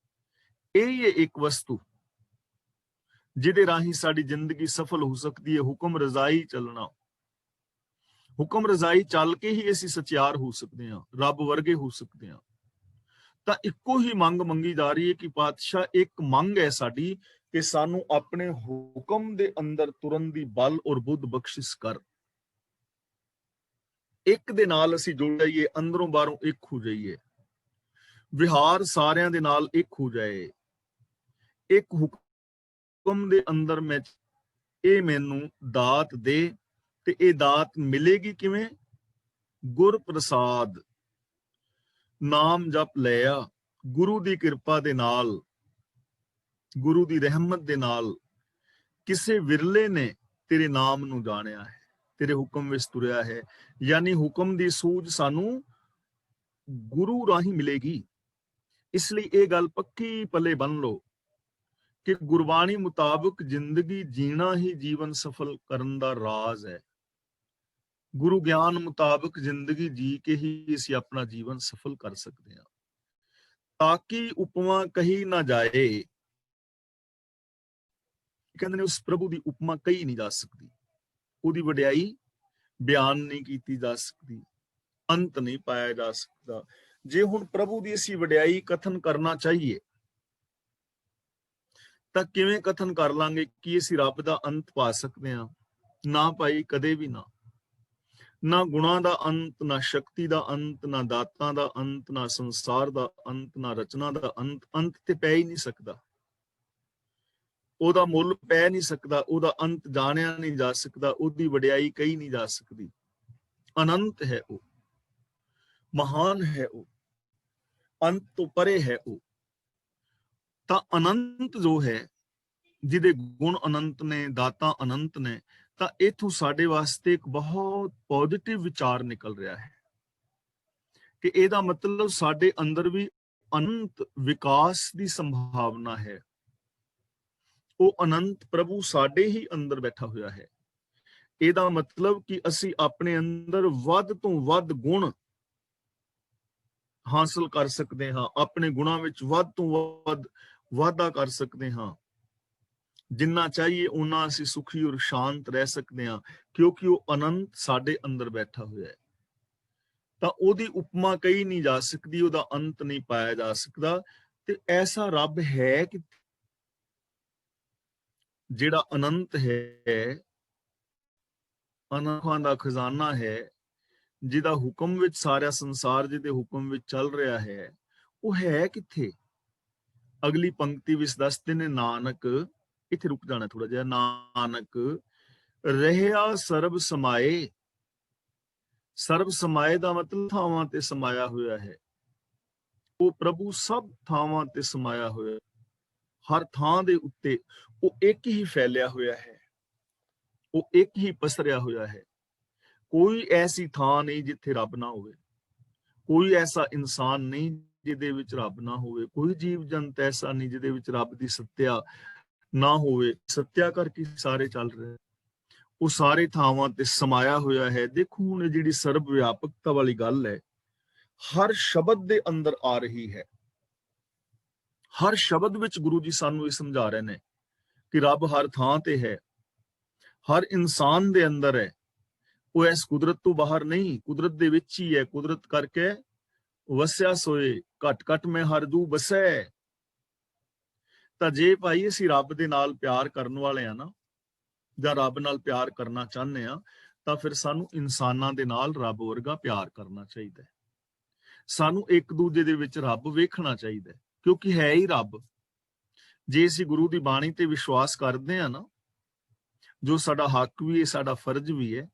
ਇਹ ਹੀ ਇੱਕ ਵਸਤੂ ਜਿਹਦੇ ਰਾਹੀਂ ਸਾਡੀ ਜ਼ਿੰਦਗੀ ਸਫਲ ਹੋ ਸਕਦੀ ਹੈ। ਹੁਕਮ ਰਜ਼ਾਈ ਚੱਲਣਾ, ਹੁਕਮ ਰਜ਼ਾਈ ਚੱਲ ਕੇ ਹੀ ਅਸੀਂ ਸਚਿਆਰ ਹੋ ਸਕਦੇ ਹਾਂ, ਰੱਬ ਵਰਗੇ ਹੋ ਸਕਦੇ ਹਾਂ। ਤਾਂ ਇੱਕੋ ਹੀ ਮੰਗ ਮੰਗੀ ਜਾ ਰਹੀ ਹੈ ਕਿ ਪਾਤਸ਼ਾਹ, ਇੱਕ ਮੰਗ ਹੈ ਸਾਡੀ ਕਿ ਸਾਨੂੰ ਆਪਣੇ ਹੁਕਮ ਦੇ ਅੰਦਰ ਤੁਰਨ ਦੀ ਬਲ ਔਰ ਬੁੱਧ ਬਖਸ਼ਿਸ਼ ਕਰ। ਇੱਕ ਦੇ ਨਾਲ ਅਸੀਂ ਜੁੜ ਜਾਈਏ, ਅੰਦਰੋਂ ਬਾਹਰੋਂ ਇੱਕ ਹੋ ਜਾਈਏ, ਵਿਹਾਰ ਸਾਰਿਆਂ ਦੇ ਨਾਲ ਇੱਕ ਹੋ ਜਾਏ। ਇੱਕ ਹੁਕਮ ਦੇ ਅੰਦਰ ਮੈਂ ਇਹ ਮੈਨੂੰ ਦਾਤ ਦੇ, ਤੇ ਇਹ ਦਾਤ ਮਿਲੇਗੀ ਕਿਵੇਂ? ਗੁਰ ਪ੍ਰਸਾਦ ਨਾਮ ਜਪ ਲਿਆ, ਗੁਰੂ ਦੀ ਕਿਰਪਾ ਦੇ ਨਾਲ, ਗੁਰੂ ਦੀ ਰਹਿਮਤ ਦੇ ਨਾਲ ਕਿਸੇ ਵਿਰਲੇ ਨੇ ਤੇਰੇ ਨਾਮ ਨੂੰ ਜਾਣਿਆ ਹੈ, ਤੇਰੇ ਹੁਕਮ ਵਿੱਚ ਤੁਰਿਆ ਹੈ। ਯਾਨੀ ਹੁਕਮ ਦੀ ਸੂਝ ਸਾਨੂੰ ਗੁਰੂ ਰਾਹੀਂ ਮਿਲੇਗੀ। ਇਸ ਲਈ ਇਹ ਗੱਲ ਪੱਕੀ ਪੱਲੇ ਬੰਨ ਲਓ ਕਿ ਗੁਰਬਾਣੀ ਮੁਤਾਬਕ ਜ਼ਿੰਦਗੀ ਜੀਣਾ ਹੀ ਜੀਵਨ ਸਫਲ ਕਰਨ ਦਾ ਰਾਜ਼ ਹੈ। ਗੁਰੂ ਗਿਆਨ ਮੁਤਾਬਕ ਜ਼ਿੰਦਗੀ ਜੀ ਕੇ ਹੀ ਅਸੀਂ ਆਪਣਾ ਜੀਵਨ ਸਫਲ ਕਰ ਸਕਦੇ ਹਾਂ। ਤਾਂ ਕਿ ਉਪਮਾ ਕਹੀ ਨਾ ਜਾਏ, ਕਹਿੰਦੇ ਨੇ ਉਸ ਪ੍ਰਭੂ ਦੀ ਉਪਮਾ ਕਹੀ ਨਹੀਂ ਜਾ ਸਕਦੀ, ਉਹਦੀ ਵਡਿਆਈ ਬਿਆਨ ਨਹੀਂ ਕੀਤੀ ਜਾ ਸਕਦੀ, ਅੰਤ ਨਹੀਂ ਪਾਇਆ ਜਾ ਸਕਦਾ। ਜੇ ਹੁਣ ਪ੍ਰਭੂ ਦੀ ਅਸੀਂ ਵਡਿਆਈ ਕਥਨ ਕਰਨਾ ਚਾਹੀਏ ਤਾਂ ਕਿਵੇਂ ਕਥਨ ਕਰ ਲਾਂਗੇ? ਕਿ ਅਸੀਂ ਰੱਬ ਦਾ ਅੰਤ ਪਾ ਸਕਦੇ ਹਾਂ? ਨਾ ਭਾਈ, ਕਦੇ ਵੀ ਨਾ। ਨਾ ਗੁਣਾਂ ਦਾ ਅੰਤ, ਨਾ ਸ਼ਕਤੀ ਦਾ ਅੰਤ, ਨਾ ਦਾਤਾਂ ਦਾ ਅੰਤ, ਨਾ ਸੰਸਾਰ ਦਾ ਅੰਤ, ਨਾ ਰਚਨਾ ਦਾ ਅੰਤ। ਅੰਤ ਤੇ ਪੈ ਹੀ ਨਹੀਂ ਸਕਦਾ, ਉਹਦਾ ਮੁੱਲ ਪੈ ਨਹੀਂ ਸਕਦਾ, ਉਹਦਾ ਅੰਤ ਜਾਣਿਆ ਨਹੀਂ ਜਾ ਸਕਦਾ, ਉਹਦੀ ਵਡਿਆਈ ਕਹੀ ਨਹੀਂ ਜਾ ਸਕਦੀ। ਅਨੰਤ ਹੈ ਉਹ, ਮਹਾਨ ਹੈ ਉਹ, ਅੰਤ ਤੋਂ ਪਰੇ ਹੈ ਉਹ। ਤਾਂ ਅਨੰਤ ਜੋ ਹੈ, ਜਿਹਦੇ ਗੁਣ ਅਨੰਤ ਨੇ, ਦਾਤਾਂ ਅਨੰਤ ਨੇ, ਤਾਂ ਇਥੋਂ ਸਾਡੇ ਵਾਸਤੇ ਇੱਕ ਬਹੁਤ ਪੋਜ਼ਿਟਿਵ ਵਿਚਾਰ ਨਿਕਲ ਰਿਹਾ ਹੈ ਕਿ ਇਹਦਾ ਮਤਲਬ ਸਾਡੇ ਅੰਦਰ ਵੀ ਅਨੰਤ ਵਿਕਾਸ ਦੀ ਸੰਭਾਵਨਾ ਹੈ। ਉਹ ਅਨੰਤ ਪ੍ਰਭੂ ਸਾਡੇ ਹੀ ਅੰਦਰ ਬੈਠਾ ਹੋਇਆ ਹੈ। ਇਹਦਾ ਮਤਲਬ ਕਿ ਅਸੀਂ ਆਪਣੇ ਅੰਦਰ ਵੱਧ ਤੋਂ ਵੱਧ ਗੁਣ ਹਾਸਲ ਕਰ ਸਕਦੇ ਹਾਂ, ਆਪਣੇ ਗੁਣਾਂ ਵਿੱਚ ਵੱਧ ਤੋਂ ਵੱਧ ਵਾਧਾ ਕਰ ਸਕਦੇ ਹਾਂ। ਜਿੰਨਾ ਚਾਹੀਏ ਉਹਨਾਂ ਅਸੀਂ ਸੁਖੀ ਔਰ ਸ਼ਾਂਤ ਰਹਿ ਸਕਦੇ ਹਾਂ, ਕਿਉਂਕਿ ਉਹ ਅਨੰਤ ਸਾਡੇ ਅੰਦਰ ਬੈਠਾ ਹੋਇਆ ਹੈ। ਤਾਂ ਉਹਦੀ ਉਪਮਾ ਕਹੀ ਨਹੀਂ ਜਾ ਸਕਦੀ, ਉਹਦਾ ਅੰਤ ਨਹੀਂ ਪਾਇਆ ਜਾ ਸਕਦਾ। ਤੇ ਐਸਾ ਰੱਬ ਹੈ ਕਿ ਜਿਹੜਾ ਅਨੰਤ ਹੈ, ਅਨੰਤਾਂ ਦਾ ਖਜ਼ਾਨਾ ਹੈ, ਜਿਹਦਾ ਹੁਕਮ ਵਿੱਚ ਸਾਰਾ ਸੰਸਾਰ ਜਿਹਦੇ ਹੁਕਮ ਵਿੱਚ ਚੱਲ ਰਿਹਾ ਹੈ, ਉਹ ਹੈ ਕਿੱਥੇ? ਅਗਲੀ ਪੰਕਤੀ ਵਿੱਚ ਦੱਸਦੇ ਨੇ, ਨਾਨਕ, ਇੱਥੇ ਰੁਕ ਜਾਣਾ ਥੋੜਾ ਜਿਹਾ, ਨਾਨਕ ਰਹਿਆ ਸਰਬ ਸਮਾਏ। ਸਰਬ ਸਮਾਏ ਦਾ ਮਤਲਬ ਥਾਵਾਂ ਤੇ ਸਮਾਇਆ ਹੋਇਆ ਹੈ। ਉਹ ਪ੍ਰਭੂ ਸਭ ਥਾਵਾਂ ਤੇ ਸਮਾਇਆ ਹੋਇਆ, ਹਰ ਥਾਂ ਦੇ ਉੱਤੇ ਉਹ ਇੱਕ ਹੀ ਫੈਲਿਆ ਹੋਇਆ ਹੈ, ਉਹ ਇੱਕ ਹੀ ਪਸਰਿਆ ਹੋਇਆ ਹੈ। ਕੋਈ ਐਸੀ ਥਾਂ ਨਹੀਂ ਜਿੱਥੇ ਰੱਬ ਨਾ ਹੋਵੇ, ਕੋਈ ਐਸਾ ਇਨਸਾਨ ਨਹੀਂ ਜਿਹਦੇ ਵਿੱਚ ਰੱਬ ਨਾ ਹੋਵੇ, ਕੋਈ ਜੀਵ ਜੰਤ ਐਸਾ ਨਹੀਂ ਜਿਹਦੇ ਵਿੱਚ ਰੱਬ ਦੀ ਸੱਤਿਆ ਨਾ ਹੋਵੇ। ਸੱਤਿਆ ਕਰਕੇ ਸਾਰੇ ਚੱਲ ਰਹੇ, ਉਹ ਸਾਰੇ ਥਾਵਾਂ ਤੇ ਸਮਾਇਆ ਹੋਇਆ ਹੈ। ਦੇਖੋ ਹੁਣ ਜਿਹੜੀ ਸਰਬ ਵਿਆਪਕਤਾ ਵਾਲੀ ਗੱਲ ਹੈ, ਹਰ ਸ਼ਬਦ ਦੇ ਅੰਦਰ ਆ ਰਹੀ ਹੈ। ਹਰ ਸ਼ਬਦ ਵਿੱਚ ਗੁਰੂ ਜੀ ਸਾਨੂੰ ਇਹ ਸਮਝਾ ਰਹੇ ਨੇ ਕਿ ਰੱਬ ਹਰ ਥਾਂ ਤੇ ਹੈ, ਹਰ ਇਨਸਾਨ ਦੇ ਅੰਦਰ ਹੈ। ਉਹ ਇਸ ਕੁਦਰਤ ਤੋਂ ਬਾਹਰ ਨਹੀਂ, ਕੁਦਰਤ ਦੇ ਵਿੱਚ ਹੀ ਹੈ। ਕੁਦਰਤ ਕਰਕੇ ਵਸਿਆ ਸੋਏ, ਘਟ ਘਟ ਮੈਂ ਹਰ ਜੂ ਬਸੈ। ਤਾਂ ਜੇ ਭਾਈ ਅਸੀਂ ਰੱਬ ਦੇ ਨਾਲ ਪਿਆਰ ਕਰਨ ਵਾਲੇ ਆ ਨਾ, ਜਾਂ ਰੱਬ ਨਾਲ ਪਿਆਰ ਕਰਨਾ ਚਾਹੁੰਦੇ ਆ, ਤਾਂ ਫਿਰ ਸਾਨੂੰ ਇਨਸਾਨਾਂ ਦੇ ਨਾਲ ਰੱਬ ਵਰਗਾ ਪਿਆਰ ਕਰਨਾ ਚਾਹੀਦਾ ਹੈ। ਸਾਨੂੰ ਇੱਕ ਦੂਜੇ ਦੇ ਵਿੱਚ ਰੱਬ ਵੇਖਣਾ ਚਾਹੀਦਾ ਹੈ, ਕਿਉਂਕਿ ਹੈ ਹੀ ਰੱਬ। ਜੇ ਅਸੀਂ ਗੁਰੂ ਦੀ ਬਾਣੀ ਤੇ ਵਿਸ਼ਵਾਸ ਕਰਦੇ ਆ ਨਾ, ਜੋ ਸਾਡਾ ਹੱਕ ਵੀ ਹੈ, ਸਾਡਾ ਫਰਜ਼ ਵੀ ਹੈ,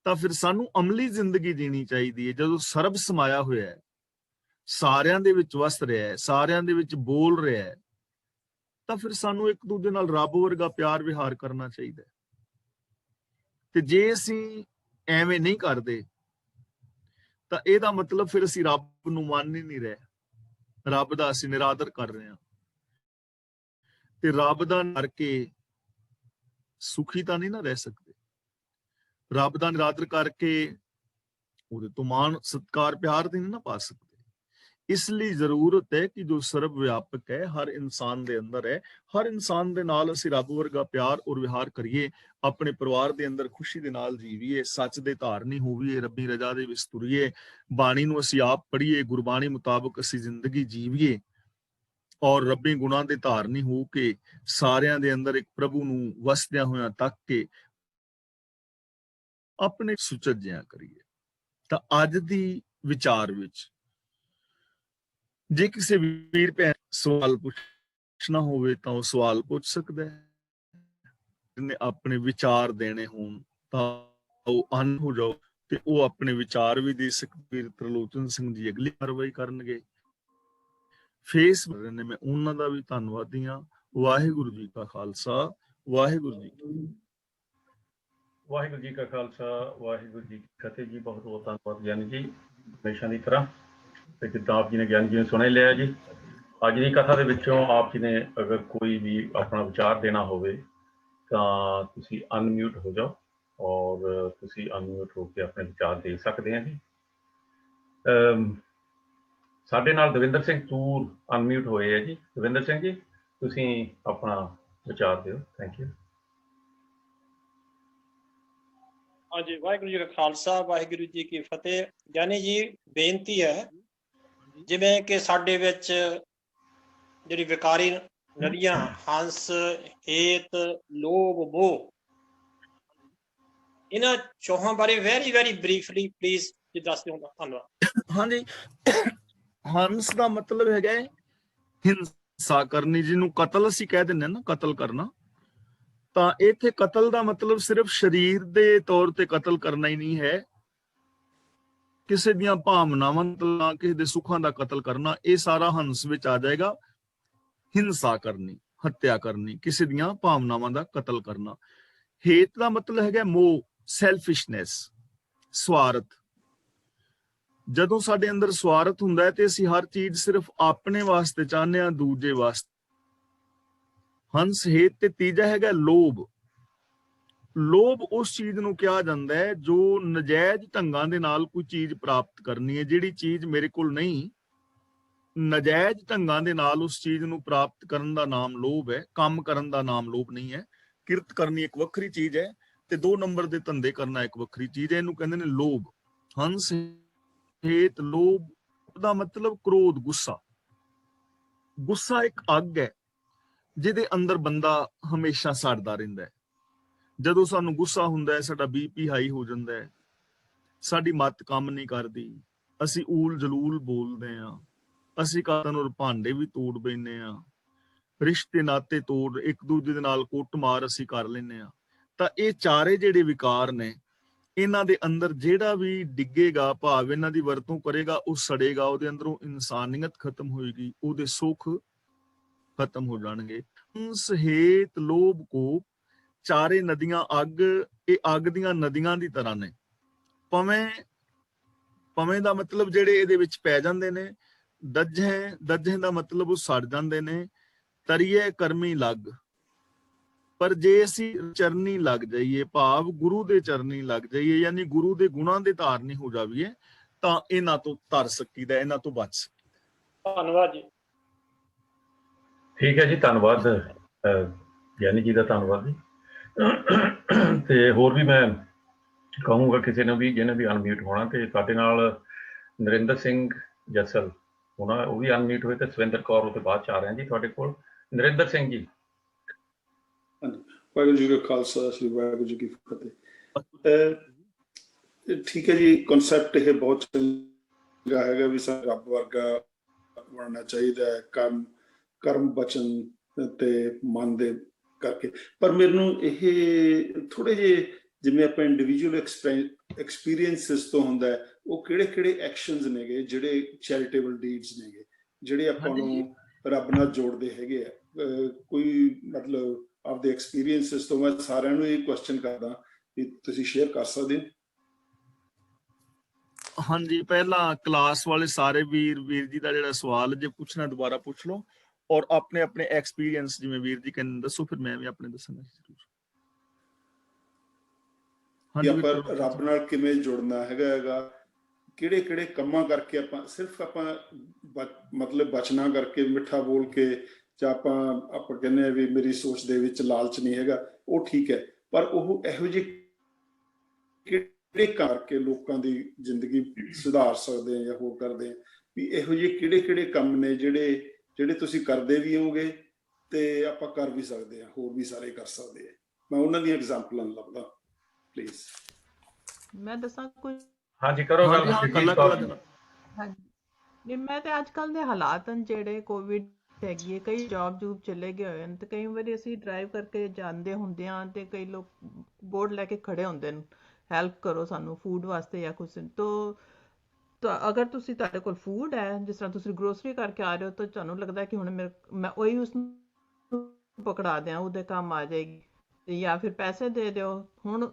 ਤਾਂ ਫਿਰ ਸਾਨੂੰ ਅਮਲੀ ਜ਼ਿੰਦਗੀ ਜੀਣੀ ਚਾਹੀਦੀ ਹੈ। ਜਦੋਂ ਸਰਬ ਸਮਾਇਆ ਹੋਇਆ ਹੈ, ਸਾਰਿਆਂ ਦੇ ਵਿੱਚ ਵਸ ਰਿਹਾ ਹੈ, ਸਾਰਿਆਂ ਦੇ ਵਿੱਚ ਬੋਲ ਰਿਹਾ ਹੈ, ਤਾਂ ਫਿਰ ਸਾਨੂੰ ਇੱਕ ਦੂਜੇ ਨਾਲ ਰੱਬ ਵਰਗਾ ਪਿਆਰ ਵਿਹਾਰ ਕਰਨਾ ਚਾਹੀਦਾ ਹੈ। ਤੇ ਜੇ ਅਸੀਂ ਐਵੇਂ ਨਹੀਂ ਕਰਦੇ, ਤਾਂ ਇਹਦਾ ਮਤਲਬ ਫਿਰ ਅਸੀਂ ਰੱਬ ਨੂੰ ਮੰਨ ਹੀ ਨਹੀਂ ਰਹੇ, ਰੱਬ ਦਾ ਅਸੀਂ ਨਿਰਾਦਰ ਕਰ ਰਹੇ ਹਾਂ। ਤੇ ਰੱਬ ਦਾ ਕਰਕੇ ਸੁਖੀ ਤਾਂ ਨਹੀਂ ਨਾ ਰਹਿ ਸਕਦੇ। ਰੱਬ ਦਾ ਨਿਰਾਦਰ ਕਰਕੇ ਉਹਦੇ ਤੋਂ ਮਾਣ ਸਤਿਕਾਰ ਪਿਆਰ ਦੇ ਨਹੀਂ ਨਾ ਪਾ ਸਕਦੇ। ਇਸ ਲਈ ਜ਼ਰੂਰਤ ਹੈ ਕਿ ਜੋ ਸਰਬ ਵਿਆਪਕ ਹੈ, ਹਰ ਇਨਸਾਨ ਦੇ ਅੰਦਰ ਹੈ, ਹਰ ਇਨਸਾਨ ਦੇ ਨਾਲ ਅਸੀਂ ਰੱਬ ਵਰਗਾ ਪਿਆਰ ਔਰ ਵਿਹਾਰ ਕਰੀਏ, ਆਪਣੇ ਪਰਿਵਾਰ ਦੇ ਅੰਦਰ ਖੁਸ਼ੀ ਦੇ ਨਾਲ ਜੀਵੀਏ, ਸੱਚ ਦੇ ਧਾਰਨੀ ਹੋਵੀਏ, ਰੱਬੀ ਰਜ਼ਾ ਦੇ ਵਿੱਚ ਤੁਰੀਏ, ਬਾਣੀ ਨੂੰ ਅਸੀਂ ਆਪ ਪੜ੍ਹੀਏ, ਗੁਰਬਾਣੀ ਮੁਤਾਬਕ ਅਸੀਂ ਜ਼ਿੰਦਗੀ ਜੀਵੀਏ, ਔਰ ਰੱਬੀ ਗੁਣਾਂ ਦੇ ਧਾਰਨੀ ਹੋ ਕੇ ਸਾਰਿਆਂ ਦੇ ਅੰਦਰ ਇੱਕ ਪ੍ਰਭੂ ਨੂੰ ਵਸਦਿਆਂ ਹੋਇਆਂ ਤੱਕ ਕੇ ਆਪਣੇ ਸੁਚੱਜਿਆਂ ਕਰੀਏ। ਤਾਂ ਅੱਜ ਦੀ ਵਿਚਾਰ ਵਿੱਚ ਜੇ ਕਿਸੇ ਵੀਰ ਭੈਣ ਸਵਾਲ ਪੁੱਛਣਾ ਹੋਵੇ ਤਾਂ ਉਹ ਸਵਾਲ ਪੁੱਛ ਸਕਦਾ ਹੈ। ਜਿਹਨੇ ਆਪਣੇ ਵਿਚਾਰ ਦੇਣੇ ਹੋਣ ਤਾਂ ਉਹ ਅਨ ਹੋ ਜਾਓ ਤੇ ਉਹ ਆਪਣੇ ਵਿਚਾਰ ਵੀ ਦੇ ਸਕਦੇ। ਵੀਰ ਤਰਲੋਚਨ ਸਿੰਘ ਜੀ ਅਗਲੀ ਕਾਰਵਾਈ ਕਰਨਗੇ। ਫੇਸ ਨੇ, ਮੈਂ ਉਹਨਾਂ ਦਾ ਵੀ ਧੰਨਵਾਦੀ ਹਾਂ। ਵਾਹਿਗੁਰੂ ਜੀ ਕਾ ਖਾਲਸਾ, ਵਾਹਿਗੁਰੂ ਜੀ ਵਾਹਿਗੁਰੂ ਜੀ ਕਾ ਖਾਲਸਾ, ਵਾਹਿਗੁਰੂ ਜੀ ਕੀ ਫਤਿਹ ਜੀ। ਬਹੁਤ ਬਹੁਤ ਧੰਨਵਾਦ ਗਿਆਨੀ ਜੀ, ਹਮੇਸ਼ਾ ਦੀ ਤਰ੍ਹਾਂ। ਤੇ ਜਿੱਦਾਂ ਆਪ ਜੀ ਨੇ ਗਿਆਨੀ ਜੀ ਨੂੰ ਸੁਣ ਲਿਆ ਜੀ, ਅੱਜ ਦੀ ਕਥਾ ਦੇ ਵਿੱਚੋਂ ਆਪ ਜੀ ਨੇ ਅਗਰ ਕੋਈ ਵੀ ਆਪਣਾ ਵਿਚਾਰ ਦੇਣਾ ਹੋਵੇ ਤਾਂ ਤੁਸੀਂ ਅਨਮਿਊਟ ਹੋ ਜਾਓ, ਔਰ ਤੁਸੀਂ ਅਨਮਿਊਟ ਹੋ ਕੇ ਆਪਣੇ ਵਿਚਾਰ ਦੇ ਸਕਦੇ ਆ ਜੀ। ਸਾਡੇ ਨਾਲ ਦਵਿੰਦਰ ਸਿੰਘ ਤੂਰ ਅਨਮਿਊਟ ਹੋਏ ਹੈ ਜੀ। ਦਵਿੰਦਰ ਸਿੰਘ ਜੀ, ਤੁਸੀਂ ਆਪਣਾ ਵਿਚਾਰ ਦਿਓ। Thank you. ਹਾਂਜੀ, ਵਾਹਿਗੁਰੂ ਜੀ ਕਾ ਖਾਲਸਾ, ਵਾਹਿਗੁਰੂ ਜੀ ਕੀ ਫਤਿਹ। ਗਿਆਨੀ ਜੀ, ਬੇਨਤੀ ਹੈ, ਜਿਵੇਂ ਕਿ ਸਾਡੇ ਵਿੱਚ ਜਿਹੜੀ ਵਿਕਾਰੀ ਨਦੀਆਂ ਹੰਸ, ਹੇਤ, ਲੋਭ, ਮੋਹ, ਇਹਨਾਂ ਚੌਹਾਂ ਬਾਰੇ ਵੈਰੀ ਵੈਰੀ ਬਰੀਫਲੀ ਪਲੀਜ਼ ਜੀ ਦੱਸ ਦਿਓ। ਧੰਨਵਾਦ। ਹਾਂਜੀ, ਹੰਸ ਦਾ ਮਤਲਬ ਹੈਗਾ ਹਿੰਸਾ ਕਰਨੀ, ਜਿਹਨੂੰ ਕਤਲ ਅਸੀਂ ਕਹਿ ਦਿੰਦੇ ਹਾਂ ਨਾ, ਕਤਲ ਕਰਨਾ। ਤਾਂ ਇੱਥੇ ਕਤਲ ਦਾ ਮਤਲਬ ਸਿਰਫ ਸਰੀਰ ਦੇ ਤੌਰ ਤੇ ਕਤਲ ਕਰਨਾ ਹੀ ਨਹੀਂ ਹੈ, ਕਿਸੇ ਦੀਆਂ ਭਾਵਨਾਵਾਂ, ਕਿਸੇ ਦੇ ਸੁੱਖਾਂ ਦਾ ਕਤਲ ਕਰਨਾ, ਇਹ ਸਾਰਾ ਹੰਸ ਵਿੱਚ ਆ ਜਾਏਗਾ। ਹਿੰਸਾ ਕਰਨੀ, ਹੱਤਿਆ ਕਰਨੀ, ਕਿਸੇ ਦੀਆਂ ਭਾਵਨਾਵਾਂ ਦਾ ਕਤਲ ਕਰਨਾ। ਹੇਤ ਦਾ ਮਤਲਬ ਹੈਗਾ ਮੋਹ, ਸੈਲਫਿਸ਼ਨੈਸ, ਸਵਾਰਥ। ਜਦੋਂ ਸਾਡੇ ਅੰਦਰ ਸਵਾਰਥ ਹੁੰਦਾ ਹੈ ਤੇ ਅਸੀਂ ਹਰ ਚੀਜ਼ ਸਿਰਫ ਆਪਣੇ ਵਾਸਤੇ ਚਾਹੁੰਦੇ ਹਾਂ, ਦੂਜੇ ਵਾਸਤੇ। ਹੰਸ ਹੇਤ। ਤੇ ਤੀਜਾ ਹੈਗਾ ਲੋਭ। ਲੋਭ ਉਸ ਚੀਜ਼ ਨੂੰ ਕਿਹਾ ਜਾਂਦਾ ਹੈ ਜੋ ਨਜਾਇਜ਼ ਢੰਗਾਂ ਦੇ ਨਾਲ ਕੋਈ ਚੀਜ਼ ਪ੍ਰਾਪਤ ਕਰਨੀ ਹੈ। ਜਿਹੜੀ ਚੀਜ਼ ਮੇਰੇ ਕੋਲ ਨਹੀਂ, ਨਜਾਇਜ਼ ਢੰਗਾਂ ਦੇ ਨਾਲ ਉਸ ਚੀਜ਼ ਨੂੰ ਪ੍ਰਾਪਤ ਕਰਨ ਦਾ ਨਾਮ ਲੋਭ ਹੈ। ਕੰਮ ਕਰਨ ਦਾ ਨਾਮ ਲੋਭ ਨਹੀਂ ਹੈ। ਕਿਰਤ ਕਰਨੀ ਇੱਕ ਵੱਖਰੀ ਚੀਜ਼ ਹੈ ਤੇ 2 ਨੰਬਰ ਦੇ ਧੰਦੇ ਕਰਨਾ ਇੱਕ ਵੱਖਰੀ ਚੀਜ਼ ਹੈ। ਇਹਨੂੰ ਕਹਿੰਦੇ ਨੇ ਲੋਭ। ਹੰਸ ਹੇਤ ਲੋਭ ਦਾ ਮਤਲਬ ਕ੍ਰੋਧ, ਗੁੱਸਾ। ਗੁੱਸਾ ਇੱਕ ਅੱਗ ਹੈ ਜਿਹਦੇ ਅੰਦਰ ਬੰਦਾ ਹਮੇਸ਼ਾ ਸੜਦਾ ਰਹਿੰਦਾ ਹੈ। ਜਦੋਂ ਸਾਨੂੰ ਗੁੱਸਾ ਹੁੰਦਾ ਹੈ ਸਾਡਾ BP ਹਾਈ ਹੋ ਜਾਂਦਾ ਹੈ, ਸਾਡੀ ਮੱਤ ਕੰਮ ਨਹੀਂ ਕਰਦੀ, ਅਸੀਂ ਊਲ ਜਲੂਲ ਬੋਲਦੇ ਹਾਂ, ਅਸੀਂ ਕਾਤਾਂ ਨੂੰ ਭਾਂਡੇ ਵੀ ਤੋੜ ਬੈਨੇ ਆ, ਰਿਸ਼ਤੇ ਨਾਤੇ ਤੋੜ, ਇੱਕ ਦੂਜੇ ਦੇ ਨਾਲ ਕੁੱਟਮਾਰ ਅਸੀਂ ਕਰ ਲੈਂਦੇ ਆ। ਤਾਂ ਇਹ ਚਾਰੇ ਜਿਹੜੇ ਵਿਕਾਰ ਨੇ, ਇਹਨਾਂ ਦੇ ਅੰਦਰ ਜਿਹੜਾ ਵੀ ਡਿੱਗੇਗਾ, ਭਾਵ ਇਹਨਾਂ ਦੀ ਵਰਤੋਂ ਕਰੇਗਾ, ਉਹ ਸੜੇਗਾ, ਉਹਦੇ ਅੰਦਰੋਂ ਇਨਸਾਨੀਅਤ ਖਤਮ ਹੋਏਗੀ, ਉਹਦੇ ਸੁੱਖ ਖਤਮ ਹੋ ਜਾਣਗੇ। ਹੰਸ ਹੇਤ ਲੋਭ ਕੋ ਚਾਰੇ ਨਦੀਆਂ ਅੱਗ, ਇਹ ਅੱਗ ਦੀਆਂ ਨਦੀਆਂ ਦੀ ਤਰ੍ਹਾਂ ਨੇ। ਪਵੇਂ ਦਾ ਮਤਲਬ ਜਿਹੜੇ ਇਹਦੇ ਵਿੱਚ ਪੈ ਜਾਂਦੇ ਨੇ, ਦੱਜੇ ਦਾ ਮਤਲਬ ਉਹ ਸੜ ਜਾਂਦੇ ਨੇ। ਤਰੀਏ ਕਰਮੀ ਲੱਗ, ਪਰ ਜੇ ਅਸੀਂ ਚਰਨੀ ਲੱਗ ਜਾਈਏ, ਭਾਵ ਗੁਰੂ ਦੇ ਚਰਨੀ ਲੱਗ ਜਾਈਏ, ਯਾਨੀ ਗੁਰੂ ਦੇ ਗੁਣਾਂ ਦੇ ਧਾਰਨੀ ਹੋ ਜਾਵੀਏ, ਤਾਂ ਇਹਨਾਂ ਤੋਂ ਤਰ ਸਕੀਦਾ, ਇਹਨਾਂ ਤੋਂ ਬਚ ਸਕੀਦਾ। ਧੰਨਵਾਦ ਜੀ। ਠੀਕ ਹੈ ਜੀ, ਧੰਨਵਾਦ ਗਿਆਨੀ ਜੀ ਦਾ, ਧੰਨਵਾਦ ਜੀ। ਤੇ ਹੋਰ ਵੀ ਮੈਂ ਕਹੂੰਗਾ ਕਿਸੇ ਨੂੰ ਵੀ, ਜਿਹਨੇ ਵੀ ਅਨਮਿਊਟ ਹੋਣਾ, ਤੇ ਸਾਡੇ ਨਾਲ ਨਰਿੰਦਰ ਸਿੰਘ ਜੱਸਲ ਹੋਣਾ, ਉਹ ਵੀ ਅਨਮਿਊਟ ਹੋਏ, ਤੇ ਸਵਿੰਦਰ ਕੌਰ ਉਹ ਤੋਂ ਬਾਅਦ ਚ ਆ ਰਹੇ ਜੀ ਤੁਹਾਡੇ ਕੋਲ। ਨਰਿੰਦਰ ਸਿੰਘ ਜੀ। ਵਾਹਿਗੁਰੂ ਜੀ ਕਾ ਖਾਲਸਾ, ਸ੍ਰੀ ਵਾਹਿਗੁਰੂ ਜੀ ਕੀ ਫਤਿਹ। ਠੀਕ ਹੈ ਜੀ, ਕਨਸੈਪਟ ਇਹ ਬਹੁਤ ਚੰਗਾ ਹੈਗਾ ਵੀ ਸਾਨੂੰ ਰੱਬ ਵਰਗਾ ਬਣਨਾ ਚਾਹੀਦਾ ਹੈ, ਕਰਮ ਬਚਨ ਤੇ ਮਨ ਦੇ ਕਰਕੇ। ਪਰ ਮੈਨੂੰ ਇਹ ਥੋੜੇ ਜਿਹੇ, ਜਿਵੇਂ ਆਪਾਂ ਇੰਡੀਵਿਜੂਅਲ ਐਕਸਪੀਰੀਅੰਸਿਸ ਤੋਂ ਹੁੰਦਾ ਹੈ, ਉਹ ਕਿਹੜੇ ਐਕਸ਼ਨਸ ਨੇਗੇ ਜਿਹੜੇ ਚੈਰੀਟੇਬਲ ਡੀਡਸ ਨੇਗੇ, ਜਿਹੜੇ ਆਪਾਂ ਨੂੰ ਰੱਬ ਨਾਲ ਜੋੜਦੇ ਹੈਗੇ ਆ। ਕੋਈ ਮਤਲਬ ਆਪਦੇ ਐਕਸਪੀਰੀਅੰਸਿਸ ਤੋਂ ਮੈਂ ਸਾਰਿਆਂ ਨੂੰ ਇਹ ਕੁਐਸਚਨ ਕਰਦਾ ਕਿ ਤੁਸੀਂ ਸ਼ੇਅਰ ਕਰ ਸਕਦੇ ਹੋ। ਹਾਂਜੀ, ਪਹਿਲਾਂ ਕਲਾਸ ਵਾਲੇ ਸਾਰੇ ਵੀਰ ਜੀ ਦਾ ਜਿਹੜਾ ਸਵਾਲ ਜੇ ਪੁੱਛਣਾ ਦੁਬਾਰਾ ਪੁੱਛ ਲਓ, ਔਰ ਆਪਣੇ ਆਪਣੇ ਐਕਸਪੀਰੀਅੰਸ ਜਿਵੇਂ ਵੀਰ ਜੀ ਕਹਿੰਦੇ ਦੱਸੋ, ਫਿਰ ਮੈਂ ਵੀ ਆਪਣੇ ਦੱਸਾਂਗਾ ਜ਼ਰੂਰ। ਆਪਾਂ ਰੱਬ ਨਾਲ ਕਿਵੇਂ ਜੁੜਨਾ ਹੈਗਾ, ਕਿਹੜੇ ਕੰਮਾਂ ਕਰਕੇ ਆਪਾਂ ਸਿਰਫ ਮਤਲਬ ਬਚਨਾ ਕਰਕੇ, ਮਿੱਠਾ ਬੋਲ ਕੇ, ਜਾਂ ਆਪਾਂ ਕਹਿੰਦੇ ਆ ਵੀ ਮੇਰੀ ਸੋਚ ਦੇ ਵਿੱਚ ਲਾਲਚ ਨਹੀਂ ਹੈਗਾ, ਉਹ ਠੀਕ ਹੈ। ਪਰ ਉਹ ਇਹੋ ਜਿਹੇ ਕਿਹੜੇ ਕਰਕੇ ਲੋਕਾਂ ਦੀ ਜ਼ਿੰਦਗੀ ਸੁਧਾਰ ਸਕਦੇ ਆ ਜਾਂ ਹੋਰ ਕਰਦੇ ਆ, ਵੀ ਇਹੋ ਜਿਹੇ ਕਿਹੜੇ ਕੰਮ ਨੇ ਜਿਹੜੇ ਤੁਸੀਂ ਕਰਦੇ ਵੀ ਹੋਗੇ ਤੇ ਆਪਾਂ ਕਰ ਵੀ ਸਕਦੇ ਆ, ਹੋਰ ਵੀ ਸਾਰੇ ਕਰ ਸਕਦੇ ਆ। ਮੈਂ ਉਹਨਾਂ ਦੀਆਂ ਐਗਜ਼ਾਮਪਲਾਂ ਲੱਭਦਾ। ਪਲੀਜ਼ ਮੈਂ ਦੱਸਾਂ ਕੁਝ? ਹਾਂਜੀ, ਕਰੋ ਗੱਲ। ਹਾਂਜੀ, ਨਹੀਂ, ਮੈਂ ਤੇ ਅੱਜ ਕੱਲ ਦੇ ਹਾਲਾਤ ਹਨ ਜਿਹੜੇ ਕੋਵਿਡ ਹੈਗੀ ਹੈ, ਕਈ ਜੂਬ ਚਲੇ ਗਏ ਹੋਏ ਨੇ, ਤੇ ਕਈ ਵਾਰੀ ਅਸੀਂ ਡਰਾਈਵ ਕਰਕੇ ਜਾਂਦੇ ਹੁੰਦੇ ਹਾਂ ਤੇ ਕਈ ਲੋਕ ਬੋਰਡ ਲੈ ਕੇ ਖੜੇ ਹੁੰਦੇ ਨੇ, ਹੈਲਪ ਕਰੋ ਸਾਨੂੰ ਫੂਡ ਵਾਸਤੇ ਜਾਂ ਕੁਛ। ਤਾਂ ਅਗਰ ਤੁਹਾਡੇ ਕੋਲ ਫੂਡ ਹੈ, ਜਿਸ ਤਰ੍ਹਾਂ ਤੁਸੀਂ ਗਰੋਸਰੀ ਕਰਕੇ ਆ ਰਹੇ ਹੋ, ਤਾਂ ਤੁਹਾਨੂੰ ਲੱਗਦਾ ਕਿ ਹੁਣ ਮੈਂ ਉਹੀ ਉਸਨੂੰ ਪਕੜਾ ਦਿਆਂ, ਉਹਦੇ ਕੰਮ ਆ ਜਾਏਗੀ, ਜਾਂ ਫਿਰ ਪੈਸੇ ਦੇ ਦਿਓ। ਹੁਣ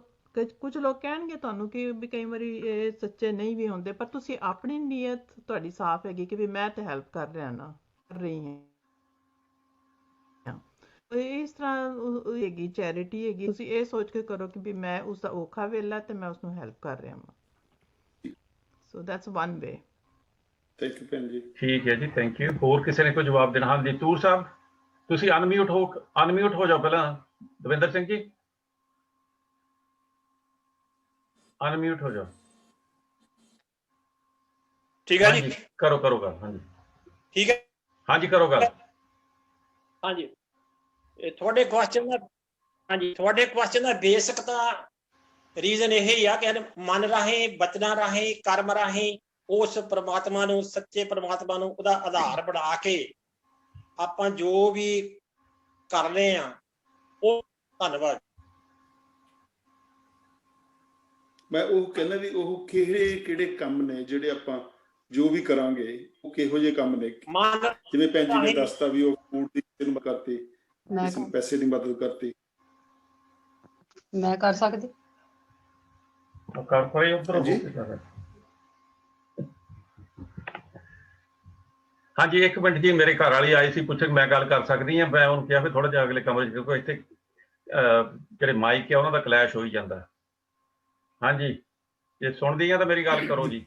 ਕੁਝ ਲੋਕ ਕਹਿਣਗੇ ਤੁਹਾਨੂੰ ਕਿ ਵੀ ਕਈ ਵਾਰੀ ਇਹ ਸੱਚੇ ਨਹੀਂ ਵੀ ਹੁੰਦੇ, ਪਰ ਤੁਸੀਂ ਆਪਣੀ ਨੀਅਤ ਤੁਹਾਡੀ ਸਾਫ਼ ਹੈਗੀ ਕਿ ਵੀ ਮੈਂ ਤੇ ਹੈਲਪ ਕਰ ਰਹੀ ਹਾਂ। ਇਸ ਤਰ੍ਹਾਂ ਹੈਗੀ ਚੈਰਿਟੀ ਹੈਗੀ, ਤੁਸੀਂ ਇਹ ਸੋਚ ਕੇ ਕਰੋ ਕਿ ਵੀ ਮੈਂ ਉਸਦਾ ਔਖਾ ਵੇਲਾ ਤੇ ਮੈਂ ਉਸਨੂੰ ਹੈਲਪ ਕਰ ਰਿਹਾ ਹਾਂ। So that's one way. Thank you ਭੈਣ ਜੀ। ਠੀਕ ਹੈ ਜੀ, ਥੈਂਕ ਯੂ। ਹੋਰ ਕਿਸੇ ਨੇ ਕੋਈ ਜਵਾਬ ਦੇਣਾ? ਹਾਂਜੀ, ਤੂਰ ਸਾਹਿਬ, ਤੁਸੀਂ ਅਨਮਿਊਟ ਹੋ ਜਾਓ ਪਹਿਲਾਂ। ਦਵਿੰਦਰ ਸਿੰਘ ਜੀ, ਅਨਮਿਊਟ ਹੋ ਜਾਓ। ਠੀਕ ਹੈ ਜੀ, ਕਰੋ ਗੱਲ। ਹਾਂਜੀ, ਠੀਕ ਹੈ, ਹਾਂਜੀ, ਕਰੋ ਗੱਲ। ਹਾਂਜੀ, ਤੁਹਾਡੇ ਕੁਐਸਚਨ ਦਾ ਬੇਸਿਕ ਤਾਂ ਰੀਜ਼ਨ ਇਹ ਹੀ ਆ ਕਿ ਮਨ ਰਾਹੀਂ, ਬਚਨਾਂ ਰਾਹੀਂ, ਕਰਮ ਰਾਹੀਂ ਉਸ ਪ੍ਰਮਾਤਮਾ ਨੂੰ, ਸੱਚੇ ਪ੍ਰਮਾਤਮਾ ਨੂੰ ਉਹਦਾ ਆਧਾਰ ਬਣਾ ਕੇ ਆਪਾਂ ਜੋ ਵੀ ਕਰ ਰਹੇ ਹਾਂ ਉਹ। ਧੰਨਵਾਦ। ਮੈਂ ਉਹ ਕਹਿੰਦਾ ਵੀ ਉਹ ਕਿਹੜੇ ਕੰਮ ਨੇ ਜਿਹੜੇ ਆਪਾਂ ਜੋ ਵੀ ਕਰਾਂਗੇ, ਉਹ ਕਿਹੋ ਜਿਹੇ ਕੰਮ ਨੇ? ਜਿਵੇਂ ਭੈਣ ਜੀ ਨੇ ਦੱਸਤਾ ਵੀ ਉਹ ਫੂਡ ਦੀ ਮਦਦ ਕਰਤੀ, ਕਿਸੇ ਨੂੰ ਪੈਸੇ ਦੀ ਮਦਦ ਕਰਤੀ। ਮੈਂ ਕਰ ਸਕਦੀ? ਹਾਂਜੀ, ਇੱਕ ਮਿੰਟ ਜੀ, ਮੇਰੇ ਘਰ ਵਾਲੀ ਆਈ ਸੀ ਪੁੱਛਣ, ਮੈਂ ਗੱਲ ਕਰ ਸਕਦੀ ਹਾਂ? ਮੈਂ ਉਹਨੂੰ ਕਿਹਾ ਵੀ ਥੋੜਾ ਜਿਹਾ ਅਗਲੇ ਕਮਰੇ 'ਚ, ਕਿਉਂਕਿ ਇੱਥੇ ਜਿਹੜੇ ਮਾਈਕ ਆ ਉਹਨਾਂ ਦਾ ਕਲੈਸ਼ ਹੋ ਹੀ ਜਾਂਦਾ। ਹਾਂਜੀ, ਜੇ ਸੁਣਦੀ ਆ ਤਾਂ ਮੇਰੀ ਗੱਲ ਕਰੋ ਜੀ।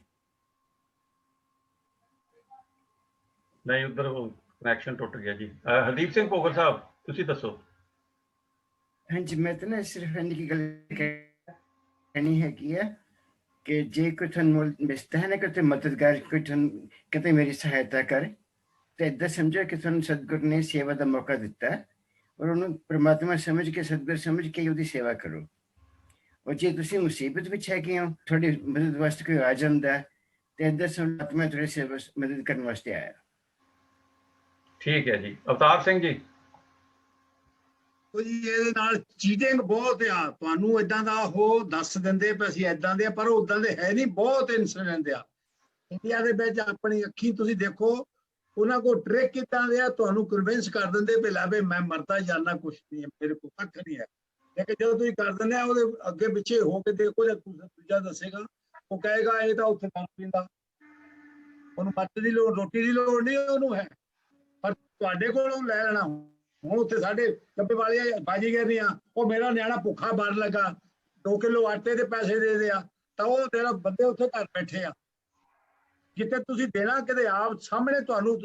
ਨਹੀਂ, ਉੱਧਰ ਉਹ ਕਨੈਕਸ਼ਨ ਟੁੱਟ ਗਿਆ ਜੀ। ਹਰਦੀਪ ਸਿੰਘ ਭੋਗਲ ਸਾਹਿਬ, ਤੁਸੀਂ ਦੱਸੋ। ਹਾਂਜੀ, ਮੈਂ ਤਾਂ ਨਾ ਸਿਰਫ ਇੰਨੀ ਕੀ ਗੱਲ ਕਹਿਣੀ ਹੈਗੀ ਹੈ कि जे कोई तुहानू मिलता है ना कि मददगार कोई तुहानू कहते मेरी सहायता कर, तो इदा समझो कि तुहानू सतगुरु ने सेवा का मौका दिता और उन्होंने परमात्मा समझ के सतगुरु समझ के उसकी सेवा करो। और जे तुसीं मुसीबत विच हैगे हो, थोड़ी मदद वास्ते कोई आ जांदा ते इदा समझ आत्मा थोड़ी सेवा मदद करने वास्ते आया। ठीक है जी। अवतार सिंह जी। ਜੀ ਇਹਦੇ ਨਾਲ ਚੀਟਿੰਗ ਬਹੁਤ ਆ, ਤੁਹਾਨੂੰ ਇਦਾਂ ਦਾ ਉਹ ਦੱਸ ਦਿੰਦੇ ਪਏ ਅਸੀਂ ਇਦਾਂ ਦੇ, ਪਰ ਉਦਾਂ ਦੇ ਹੈ ਨਹੀਂ। ਬਹੁਤ ਇਨਸੀਡੈਂਟ ਆ ਇੰਡੀਆ ਦੇ ਵਿੱਚ, ਆਪਣੀ ਅੱਖੀਂ ਤੁਸੀਂ ਦੇਖੋ। ਉਹਨਾਂ ਕੋਲ ਟ੍ਰਿਕ ਕਿੱਦਾਂ ਦੇ ਆ, ਤੁਹਾਨੂੰ ਕਨਵਿੰਸ ਕਰ ਦਿੰਦੇ ਵੀ ਲੈ ਵੇ ਮੈਂ ਮਰਦਾ ਜਾਣਾ, ਕੁਛ ਨਹੀਂ ਹੈ ਮੇਰੇ ਕੋਲ, ਕੱਖ ਨਹੀਂ ਹੈ। ਲੇਕਿਨ ਜਦੋਂ ਤੁਸੀਂ ਕਰ ਦਿੰਦੇ ਆ, ਉਹਦੇ ਅੱਗੇ ਪਿੱਛੇ ਹੋ ਕੇ ਦੇਖੋ, ਜਾਂ ਦੂਜਾ ਦੱਸੇਗਾ, ਉਹ ਕਹੇਗਾ ਇਹ ਤਾਂ ਉੱਥੇ ਦਾਰੂ ਪੀਂਦਾ, ਉਹਨੂੰ ਮੱਤ ਦੀ ਲੋੜ, ਰੋਟੀ ਦੀ ਲੋੜ ਨਹੀਂ ਉਹਨੂੰ ਹੈ, ਪਰ ਤੁਹਾਡੇ ਕੋਲੋਂ ਲੈ ਲੈਣਾ। ਹੁਣ ਉੱਥੇ ਸਾਡੇ ਡੱਬੇ ਵਾਲੇ ਬਾਜੀਗਰ ਨਹੀਂ ਆ, ਉਹ ਮੇਰਾ ਨਿਆਣਾ ਭੁੱਖਾ ਮਰਨ ਲੱਗਾ, 2 ਕਿਲੋ ਆਟੇ ਦੇ ਪੈਸੇ ਦੇ ਦਿਆ, ਤਾਂ ਉਹ ਤੇਰਾ ਬੰਦੇ ਉੱਥੇ ਘਰ ਬੈਠੇ ਆ, ਜਿੱਥੇ ਤੁਸੀਂ ਦੇਣਾ ਕਿਤੇ ਆਪ ਸਾਹਮਣੇ ਤੁਹਾਨੂੰ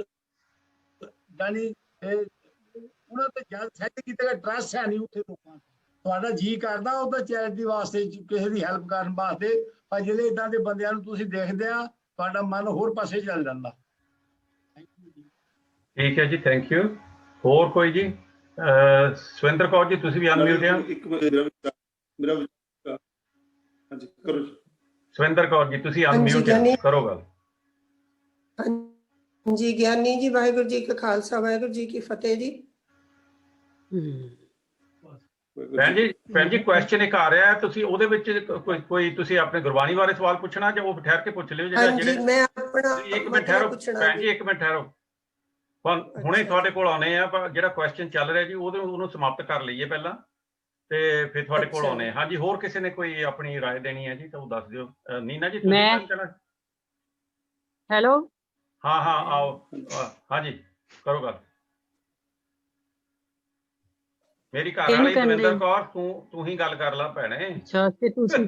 ਜਾਨੀ ਉਹਨਾਂ ਤੇ ਜਦ ਸੈੱਟ ਕੀਤੇ ਟਰਸਟ ਹੈ ਨਹੀਂ ਉੱਥੇ ਲੋਕਾਂ ਦਾ। ਤੁਹਾਡਾ ਜੀ ਕਰਦਾ ਉਹਦਾ ਚੈਰਿਟੀ ਵਾਸਤੇ, ਕਿਸੇ ਦੀ ਹੈਲਪ ਕਰਨ ਵਾਸਤੇ, ਪਰ ਜਿਹੜੇ ਇਦਾਂ ਦੇ ਬੰਦਿਆਂ ਨੂੰ ਤੁਸੀਂ ਦੇਖਦੇ ਆ, ਤੁਹਾਡਾ ਮਨ ਹੋਰ ਪਾਸੇ ਚੱਲ ਜਾਂਦਾ। ਠੀਕ ਹੈ ਜੀ, ਥੈਂਕ ਯੂ। ਹੋਰ ਕੋਈ ਜੀ? ਸਵਿੰਦਰ ਕੌਰ ਜੀ, ਤੁਸੀਂ ਵੀ ਅਨਮਿਊਟ ਆ। ਮੇਰਾ ਹਾਂਜੀ ਕਰੋ ਜੀ। ਸਵਿੰਦਰ ਕੌਰ ਜੀ, ਤੁਸੀਂ ਅਨਮਿਊਟ ਆ, ਕਰੋ ਗੱਲ। ਹਾਂਜੀ ਗਿਆਨੀ ਜੀ, ਵਾਹਿਗੁਰੂ ਜੀ ਕਾ ਖਾਲਸਾ, ਵਾਹਿਗੁਰੂ ਜੀ ਕੀ ਫਤਿਹ ਜੀ। ਭੈਣ ਜੀ ਕੁਐਸਚਨ ਇੱਕ ਆ ਰਿਹਾ, ਤੁਸੀਂ ਉਹਦੇ ਵਿੱਚ ਕੋਈ ਤੁਸੀਂ ਆਪਣੇ ਗੁਰਬਾਣੀ ਬਾਰੇ ਸਵਾਲ ਪੁੱਛਣਾ, ਜਾਂ ਉਹ ਠਹਿਰ ਕੇ ਪੁੱਛ ਲਿਓ? ਹਾਂਜੀ ਮੈਂ ਆਪਣਾ ਇੱਕ ਮਿੰਟ ਠਹਿਰੋ ਭੈਣ ਜੀ, ਇੱਕ ਮਿੰਟ ਠਹਿਰੋ। ਹੁਣੇ ਤੁਹਾਡੇ ਕੋਲ ਆਉਣੇ ਆ, ਪਰ ਜਿਹੜਾ ਕੁਐਸਚਨ ਚੱਲ ਰਿਹਾ ਜੀ ਉਹਨੂੰ ਸਮਾਪਤ ਕਰ ਲਈਏ ਪਹਿਲਾਂ, ਤੇ ਫਿਰ ਤੁਹਾਡੇ ਕੋਲ ਆਉਣੇ। ਹਾਂਜੀ, ਹੋਰ ਕਿਸੇ ਨੇ ਕੋਈ ਆਪਣੀ ਰਾਏ ਦੇਣੀ ਹੈ ਜੀ ਤਾਂ ਉਹ ਦੱਸ ਦਿਓ। ਨੀਨਾ ਜੀ, ਹੈਲੋ। ਹਾਂ ਆਓ। ਹਾਂਜੀ ਕਰੋ ਗੱਲ। ਮੇਰੀ ਘਰ ਵਾਲੀ ਦਵਿੰਦਰ ਕੌਰ, ਤੂੰ ਹੀ ਗੱਲ ਕਰ ਲਾ ਭੈਣੇ। ਅੱਛਾ, ਤੇ ਤੁਸੀਂ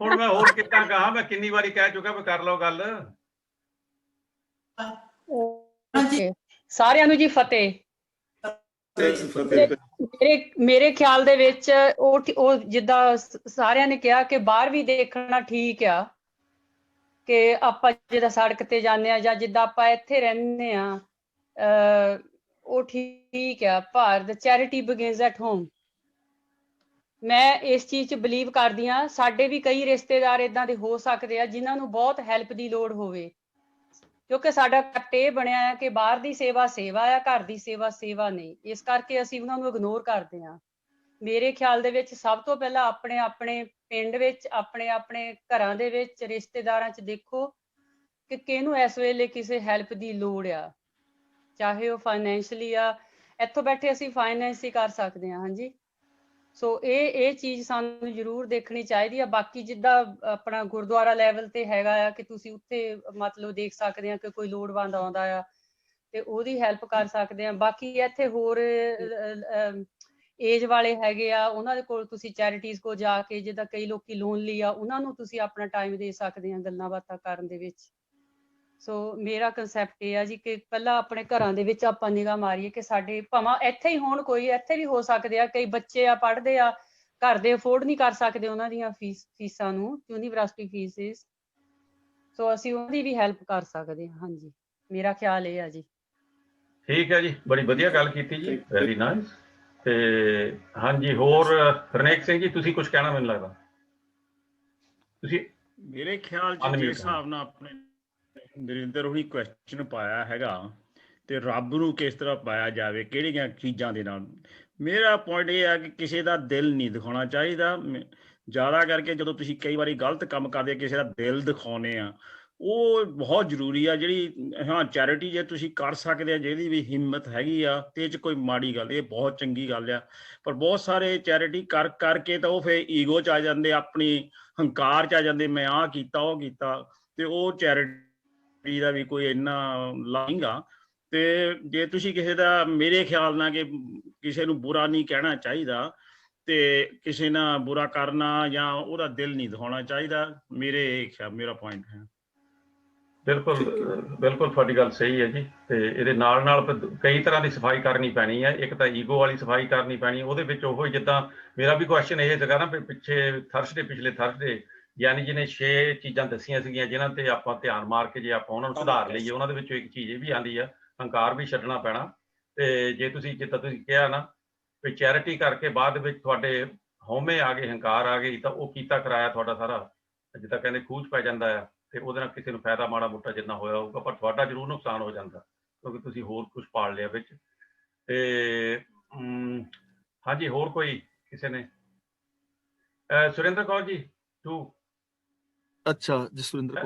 ਹੁਣ ਮੈਂ ਹੋਰ ਕਿੱਦਾਂ ਕਹਾਂ? ਮੈਂ ਕਿੰਨੀ ਵਾਰੀ ਕਹਿ ਚੁੱਕਾ ਵੀ ਕਰ ਲਓ ਗੱਲ। ਸਾਰਿਆਂ ਨੂੰ ਜੀ ਫਤਿਹ। ਮੇਰੇ ਖਿਆਲ ਦੇ ਵਿੱਚ ਉਹ ਜਿੱਦਾਂ ਸਾਰਿਆਂ ਨੇ ਕਿਹਾ ਕਿ ਬਾਹਰ ਵੀ ਦੇਖਣਾ ਠੀਕ ਆ, ਕਿ ਆਪਾਂ ਜਿੱਦਾਂ ਸੜਕ ਤੇ ਜਾਂਦੇ ਆ ਜਾਂ ਜਿੱਦਾਂ ਆਪਾਂ ਇੱਥੇ ਰਹਿੰਦੇ ਆ, ਉਹ ਠੀਕ ਆ। Bharat charity begins at home. ਮੈਂ ਇਸ ਚੀਜ਼ 'ਚ ਬਿਲੀਵ ਕਰਦੀ ਹਾਂ। ਸਾਡੇ ਵੀ ਕਈ ਰਿਸ਼ਤੇਦਾਰ ਏਦਾਂ ਦੇ ਹੋ ਸਕਦੇ ਆ ਜਿਨ੍ਹਾਂ ਨੂੰ ਬਹੁਤ ਹੈਲਪ ਦੀ ਲੋੜ ਹੋਵੇ, ਕਿਉਂਕਿ ਸਾਡਾ ਕੱਟ ਇਹ ਬਣਿਆ ਹੈ ਕਿ ਬਾਹਰ ਦੀ ਸੇਵਾ ਸੇਵਾ ਆ, ਘਰ ਦੀ ਸੇਵਾ ਸੇਵਾ ਨਹੀਂ। ਇਸ ਕਰਕੇ ਅਸੀਂ ਉਹਨਾਂ ਨੂੰ ਇਗਨੋਰ ਕਰਦੇ ਹਾਂ। ਮੇਰੇ ਖਿਆਲ ਦੇ ਵਿੱਚ ਸਭ ਤੋਂ ਪਹਿਲਾਂ ਆਪਣੇ ਆਪਣੇ ਪਿੰਡ ਵਿੱਚ, ਆਪਣੇ ਆਪਣੇ ਘਰਾਂ ਦੇ ਵਿੱਚ, ਰਿਸ਼ਤੇਦਾਰਾਂ 'ਚ ਦੇਖੋ ਕਿ ਕਿਹਨੂੰ ਇਸ ਵੇਲੇ ਕਿਸੇ ਹੈਲਪ ਦੀ ਲੋੜ ਆ, ਚਾਹੇ ਉਹ ਫਾਈਨੈਂਸ਼ਲੀ ਆ। ਇੱਥੋਂ ਬੈਠੇ ਅਸੀਂ ਫਾਈਨੈਂਸ ਹੀ ਕਰ ਸਕਦੇ ਹਾਂ। ਹਾਂਜੀ, ਸੋ ਇਹ ਚੀਜ਼ ਸਾਨੂੰ ਜ਼ਰੂਰ ਦੇਖਣੀ ਚਾਹੀਦੀ ਆ। ਬਾਕੀ ਜਿੱਦਾਂ ਆਪਣਾ ਗੁਰਦੁਆਰਾ ਲੈਵਲ ਤੇ ਹੈਗਾ ਆ ਕਿ ਤੁਸੀਂ ਉੱਥੇ ਮਤਲਬ ਦੇਖ ਸਕਦੇ ਆ ਕਿ ਕੋਈ ਲੋੜਵੰਦ ਆਉਂਦਾ ਆ ਤੇ ਉਹਦੀ ਹੈਲਪ ਕਰ ਸਕਦੇ ਆ। ਬਾਕੀ ਇੱਥੇ ਹੋਰ ਏਜ ਵਾਲੇ ਹੈਗੇ ਆ, ਉਹਨਾਂ ਦੇ ਕੋਲ ਤੁਸੀਂ ਚੈਰਿਟੀਜ਼ ਕੋਲ ਜਾ ਕੇ, ਜਿੱਦਾਂ ਕਈ ਲੋਕੀ ਲੋਨਲੀ ਆ, ਉਹਨਾਂ ਨੂੰ ਤੁਸੀਂ ਆਪਣਾ ਟਾਈਮ ਦੇ ਸਕਦੇ ਆ ਗੱਲਾਂ ਬਾਤਾਂ ਕਰਨ ਦੇ ਵਿੱਚ। ਸੋ ਮੇਰਾ ਕਨਸੈਪਟ ਇਹ ਆ ਜੀ ਕਿ ਪਹਿਲਾਂ ਆਪਣੇ ਘਰਾਂ ਦੇ ਵਿੱਚ ਆਪਾਂ ਨਿਗਾਹ ਮਾਰੀਏ ਕਿ ਸਾਡੇ ਭਾਵੇਂ ਇੱਥੇ ਹੀ ਹੋਣ, ਕੋਈ ਇੱਥੇ ਵੀ ਹੋ ਸਕਦੇ ਆ, ਕਈ ਬੱਚੇ ਆ ਪੜ੍ਹਦੇ ਆ, ਘਰ ਦੇ ਅਫੋਰਡ ਨਹੀਂ ਕਰ ਸਕਦੇ ਉਹਨਾਂ ਦੀਆਂ ਫੀਸਾਂ ਨੂੰ, ਯੂਨੀਵਰਸਿਟੀ ਫੀਸਿਸ। ਸੋ ਅਸੀਂ ਉਹਦੀ ਵੀ ਹੈਲਪ ਕਰ ਸਕਦੇ ਹਾਂ। ਹਾਂਜੀ, ਮੇਰਾ ਖਿਆਲ ਇਹ ਆ ਜੀ। ਠੀਕ ਹੈ ਜੀ, ਬੜੀ ਵਧੀਆ ਗੱਲ ਕੀਤੀ ਜੀ, ਵੈਰੀ ਨਾਈਸ। ਤੇ ਹਾਂਜੀ, ਹੋਰ ਹਰਨੇਕ ਸਿੰਘ ਜੀ, ਤੁਸੀਂ ਕੁਝ ਕਹਿਣਾ? ਮੈਨੂੰ ਲੱਗਦਾ ਤੁਸੀਂ ਮੇਰੇ ਖਿਆਲ 'ਚ ਜਿਸ ਹਿਸਾਬ ਨਾਲ ਆਪਣੇ ਨਰਿੰਦਰ ਹੁਣੀ ਕੁਐਸਚਨ ਪਾਇਆ ਹੈਗਾ, ਤੇ ਰੱਬ ਨੂੰ ਕਿਸ ਤਰ੍ਹਾਂ ਪਾਇਆ ਜਾਵੇ, ਕਿਹੜੀਆਂ ਚੀਜ਼ਾਂ ਦੇ ਨਾਲ। ਮੇਰਾ ਪੁਆਇੰਟ ਇਹ ਹੈ ਕਿ ਕਿਸੇ ਦਾ ਦਿਲ ਨਹੀਂ ਦਿਖਾਉਣਾ ਚਾਹੀਦਾ। ਜ਼ਿਆਦਾ ਕਰਕੇ ਜਦੋਂ ਤੁਸੀਂ ਕਈ ਵਾਰੀ ਗਲਤ ਕੰਮ ਕਰਦੇ, ਕਿਸੇ ਦਾ ਦਿਲ ਦਿਖਾਉਂਦੇ ਆ, ਉਹ ਬਹੁਤ ਜ਼ਰੂਰੀ ਆ। ਜਿਹੜੀ ਚੈਰਿਟੀ ਜੇ ਤੁਸੀਂ ਕਰ ਸਕਦੇ ਆ, ਜਿਹਦੀ ਵੀ ਹਿੰਮਤ ਹੈਗੀ ਆ, ਤੇ ਇਹ 'ਚ ਕੋਈ ਮਾੜੀ ਗੱਲ, ਇਹ ਬਹੁਤ ਚੰਗੀ ਗੱਲ ਆ। ਪਰ ਬਹੁਤ ਸਾਰੇ ਚੈਰਿਟੀ ਕਰਕੇ ਤਾਂ ਉਹ ਫਿਰ ਈਗੋ 'ਚ ਆ ਜਾਂਦੇ, ਆਪਣੀ ਹੰਕਾਰ 'ਚ ਆ ਜਾਂਦੇ, ਮੈਂ ਆਹ ਕੀਤਾ ਉਹ ਕੀਤਾ, ਤੇ ਉਹ ਚੈਰਿਟੀ ਦਾ ਵੀ ਕੋਈ ਇੰਨਾ ਲਾਂਘਾ। ਤੇ ਜੇ ਤੁਸੀਂ ਕਿਸੇ ਦਾ, ਮੇਰੇ ਖਿਆਲ ਨਾਲ ਕਿ ਕਿਸੇ ਨੂੰ ਬੁਰਾ ਨਹੀਂ ਕਹਿਣਾ ਚਾਹੀਦਾ, ਤੇ ਕਿਸੇ ਨਾਲ ਬੁਰਾ ਕਰਨਾ ਜਾਂ ਉਹਦਾ ਦਿਲ ਨਹੀਂ ਦਿਖਾਉਣਾ ਚਾਹੀਦਾ। ਮੇਰਾ ਪੁਆਇੰਟ ਹੈ। ਬਿਲਕੁਲ ਬਿਲਕੁਲ ਤੁਹਾਡੀ ਗੱਲ ਸਹੀ ਹੈ ਜੀ। ਤੇ ਇਹਦੇ ਨਾਲ ਨਾਲ ਕਈ ਤਰ੍ਹਾਂ ਦੀ ਸਫਾਈ ਕਰਨੀ ਪੈਣੀ ਹੈ। ਇੱਕ ਤਾਂ ਈਗੋ ਵਾਲੀ ਸਫਾਈ ਕਰਨੀ ਪੈਣੀ, ਉਹਦੇ ਵਿੱਚ ਉਹ ਜਿੱਦਾਂ ਮੇਰਾ ਵੀ ਕੁਐਸਚਨ ਇਹ ਸੀਗਾ ਨਾ, ਪਿਛਲੇ ਥਰਸਡੇ ਗਿਆਨੀ ਜੀ ਨੇ 6 ਚੀਜ਼ਾਂ ਦੱਸੀਆਂ ਸੀਗੀਆਂ ਜਿਨ੍ਹਾਂ ਤੇ ਆਪਾਂ ਧਿਆਨ ਮਾਰ ਕੇ ਜੇ ਆਪਾਂ ਉਹਨਾਂ ਨੂੰ ਸੁਧਾਰ ਲਈਏ, ਉਹਨਾਂ ਦੇ ਵਿੱਚੋਂ ਇੱਕ ਚੀਜ਼ ਇਹ ਵੀ ਆਉਂਦੀ ਆ, ਹੰਕਾਰ ਵੀ ਛੱਡਣਾ ਪੈਣਾ। ਤੇ ਜੇ ਤੁਸੀਂ ਜਿੱਦਾਂ ਤੁਸੀਂ ਕਿਹਾ ਨਾ ਵੀ ਚੈਰਿਟੀ ਕਰਕੇ ਬਾਅਦ ਵਿੱਚ ਤੁਹਾਡੇ ਹਉਮੈ ਆ ਗਏ, ਹੰਕਾਰ ਆ ਗਈ, ਤਾਂ ਉਹ ਕੀਤਾ ਕਰਾਇਆ ਤੁਹਾਡਾ ਸਾਰਾ ਜਿੱਦਾਂ ਕਹਿੰਦੇ ਖੂਹ 'ਚ ਪੈ ਜਾਂਦਾ ਆ। ਤੇ ਉਹਦੇ ਨਾਲ ਕਿਸੇ ਨੂੰ ਫਾਇਦਾ ਮਾੜਾ ਮੋਟਾ ਜਿੰਨਾ ਹੋਇਆ ਹੋਊਗਾ, ਪਰ ਤੁਹਾਡਾ ਜ਼ਰੂਰ ਨੁਕਸਾਨ ਹੋ ਜਾਂਦਾ ਕਿਉਂਕਿ ਤੁਸੀਂ ਹੋਰ ਕੁਝ ਪਾਲ ਲਿਆ ਵਿੱਚ। ਤੇ ਹਾਂਜੀ, ਹੋਰ ਕੋਈ ਕਿਸੇ ਨੇ? ਸੁਰਿੰਦਰ ਕੌਰ ਜੀ 2। ਅੱਛਾ ਜੀ, ਸੁਰਿੰਦਰ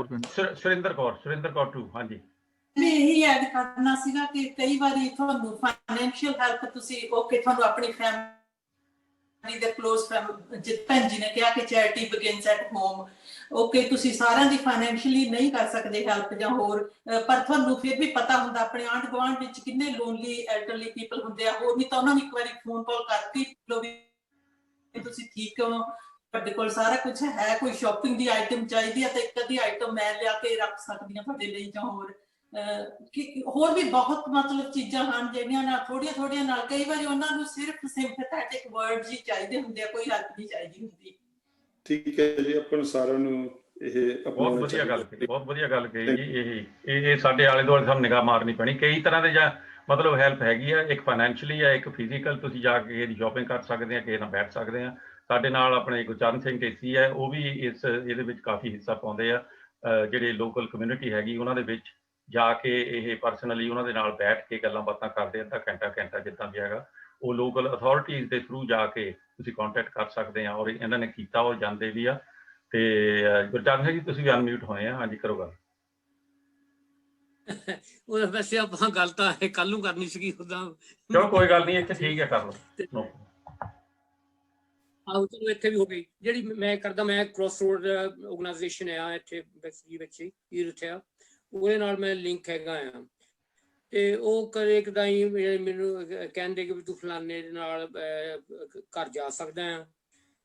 ਕੌਰ 2। ਹਾਂਜੀ, ਮੈਂ ਇਹੀ ਐਡ ਕਰਨਾ ਸੀਗਾ ਕਿ ਕਈ ਵਾਰੀ ਤੁਹਾਨੂੰ ਫਾਈਨੈਂਸ਼ੀਅਲ ਹੈਲਪ ਤੁਸੀਂ ਤੁਹਾਨੂੰ ਆਪਣੀ ਫੈਮਿਲੀ ਦੇ ਕਲੋਜ਼ ਭੈਣ ਜੀ ਨੇ ਕਿਹਾ ਕਿ ਚੈਰਿਟੀ ਬਿਗਿਨਸ ਐਟ ਹੋਮ। ਤੁਸੀਂ ਸਾਰਿਆਂ ਦੀ ਫਾਈਨੈਂਸ਼ੀਅਲੀ ਨਹੀਂ ਕਰ ਸਕਦੇ ਹੈਲਪ ਜਾਂ ਹੋਰ, ਪਰ ਤੁਹਾਨੂੰ ਫਿਰ ਵੀ ਪਤਾ ਹੁੰਦਾ ਆਪਣੇ ਆਂਢ ਗੁਆਂਢ ਵਿੱਚ ਕਿੰਨੇ ਲੋਨਲੀ ਐਲਡਰਲੀ ਪੀਪਲ ਹੁੰਦੇ ਆ, ਹੋਰ ਨਹੀਂ ਤਾਂ ਉਹਨਾਂ ਨੂੰ ਇੱਕ ਵਾਰੀ ਫੋਨ ਕਾਲ ਕਰਕੇ ਲੋ ਵੀ ਤੁਸੀਂ ਠੀਕ ਹੋ, ਤੁਹਾਡੇ ਕੋਲ ਸਾਰਾ ਕੁਝ ਹੈ, ਕੋਈ ਸ਼ਾਪਿੰਗ ਦੀ ਆਈਟਮ ਚਾਹੀਦੀ ਹੈ ਤਾਂ ਇੱਕ ਅੱਧੀ ਆਈਟਮ ਮੈਂ ਲਿਆ ਕੇ ਰੱਖ ਸਕਦੀ ਹਾਂ ਤੁਹਾਡੇ ਲਈ, ਜਾਂ ਹੋਰ ਵੀ ਬਹੁਤ ਮਤਲਬ ਚੀਜ਼ਾਂ ਹਨ ਜਿਹੜੀਆਂ ਨਾਲ ਥੋੜੀਆਂ ਨਾਲ ਕਈ ਵਾਰੀ ਉਹਨਾਂ ਨੂੰ ਸਿਰਫ ਸਿੰਪੈਥੈਟਿਕ ਵਰਡਸ ਹੀ ਚਾਹੀਦੇ ਹੁੰਦੇ ਆ, ਕੋਈ ਹੈਲਪ ਨਹੀਂ ਚਾਹੀਦੀ ਹੁੰਦੀ। ਠੀਕ ਹੈ ਜੀ, ਆਪਾਂ ਨੂੰ ਸਾਰਿਆਂ ਨੂੰ ਇਹ ਬਹੁਤ ਵਧੀਆ ਗੱਲ ਕਹੀ ਜੀ। ਇਹ ਸਾਡੇ ਆਲੇ ਦੁਆਲੇ ਸਾਨੂੰ ਨਿਗਾਹ ਮਾਰਨੀ ਪੈਣੀ। ਕਈ ਤਰ੍ਹਾਂ ਦੇ ਜਾਂ ਮਤਲਬ ਹੈਲਪ ਹੈਗੀ ਆ, ਇੱਕ ਫਾਈਨੈਂਸ਼ੀਅਲੀ ਆ, ਇੱਕ ਫਿਜ਼ੀਕਲ, ਤੁਸੀਂ ਜਾ ਕੇ ਇਹਦੀ ਸ਼ਾਪਿੰਗ ਕਰ ਸਕਦੇ ਆ, ਕਿਸੇ ਨਾਲ ਬੈਠ ਸਕਦੇ ਆ। ਸਾਡੇ ਨਾਲ ਆਪਣੇ ਗੁਰਚਰਨ ਸਿੰਘ ਢੇਸੀ ਹੈ, ਉਹ ਵੀ ਇਹਦੇ ਵਿੱਚ ਕਾਫੀ ਹਿੱਸਾ ਪਾਉਂਦੇ ਆ। ਜਿਹੜੇ ਲੋਕਲ ਕਮਿਊਨਿਟੀ ਹੈਗੀ ਉਹਨਾਂ ਦੇ ਵਿੱਚ ਜਾ ਕੇ ਇਹ ਪਰਸਨਲੀ ਉਹਨਾਂ ਦੇ ਨਾਲ ਬੈਠ ਕੇ ਗੱਲਾਂ ਬਾਤਾਂ ਕਰਦੇ, ਅੱਧਾ ਘੰਟਾ ਜਿੱਦਾਂ ਵੀ ਹੈਗਾ। ਉਹ ਲੋਕਲ ਅਥਾਰਟੀਜ਼ ਦੇ ਥਰੂ ਜਾ ਕੇ ਤੁਸੀਂ ਕੰਟੈਕਟ ਕਰ ਸਕਦੇ ਆ, ਔਰ ਇਹਨਾਂ ਨੇ ਕੀਤਾ, ਉਹ ਜਾਂਦੇ ਵੀ ਆ। ਤੇ ਗੁਰਚਰਨ ਸਿੰਘ ਜੀ ਤੁਸੀਂ ਵੀ ਅਨਮਿਊਟ ਹੋਏ ਆ, ਹਾਂਜੀ ਕਰੋ ਗੱਲ। ਉਹ ਵੈਸੇ ਆਪਾਂ ਗੱਲ ਤਾਂ ਕੱਲ ਨੂੰ ਕਰਨੀ ਸੀਗੀ ਉਦਾਂ। ਚਲੋ ਕੋਈ ਗੱਲ ਨਹੀਂ, ਇੱਥੇ ਠੀਕ ਹੈ, ਕਰ ਲਓ। ਆਹੋ ਚਲੋ ਇੱਥੇ ਵੀ ਹੋ ਗਈ। ਜਿਹੜੀ ਮੈਂ ਕਰਦਾ, ਮੈਂ ਕ੍ਰੋਸ ਰੋਡ ਆਰਗੇਨਾਈਜੇਸ਼ਨ ਆ ਇੱਥੇ ਵਿੱਚ ਹੀ ਆ, ਉਹਦੇ ਨਾਲ ਮੈਂ ਲਿੰਕ ਹੈਗਾ ਆ। ਤੇ ਉਹ ਕਦੇ ਕਦਾਈ ਮੈਨੂੰ ਕਹਿੰਦੇ ਕਿ ਵੀ ਤੂੰ ਫਲਾਨੇ ਦੇ ਨਾਲ ਘਰ ਜਾ ਸਕਦਾ ਆ,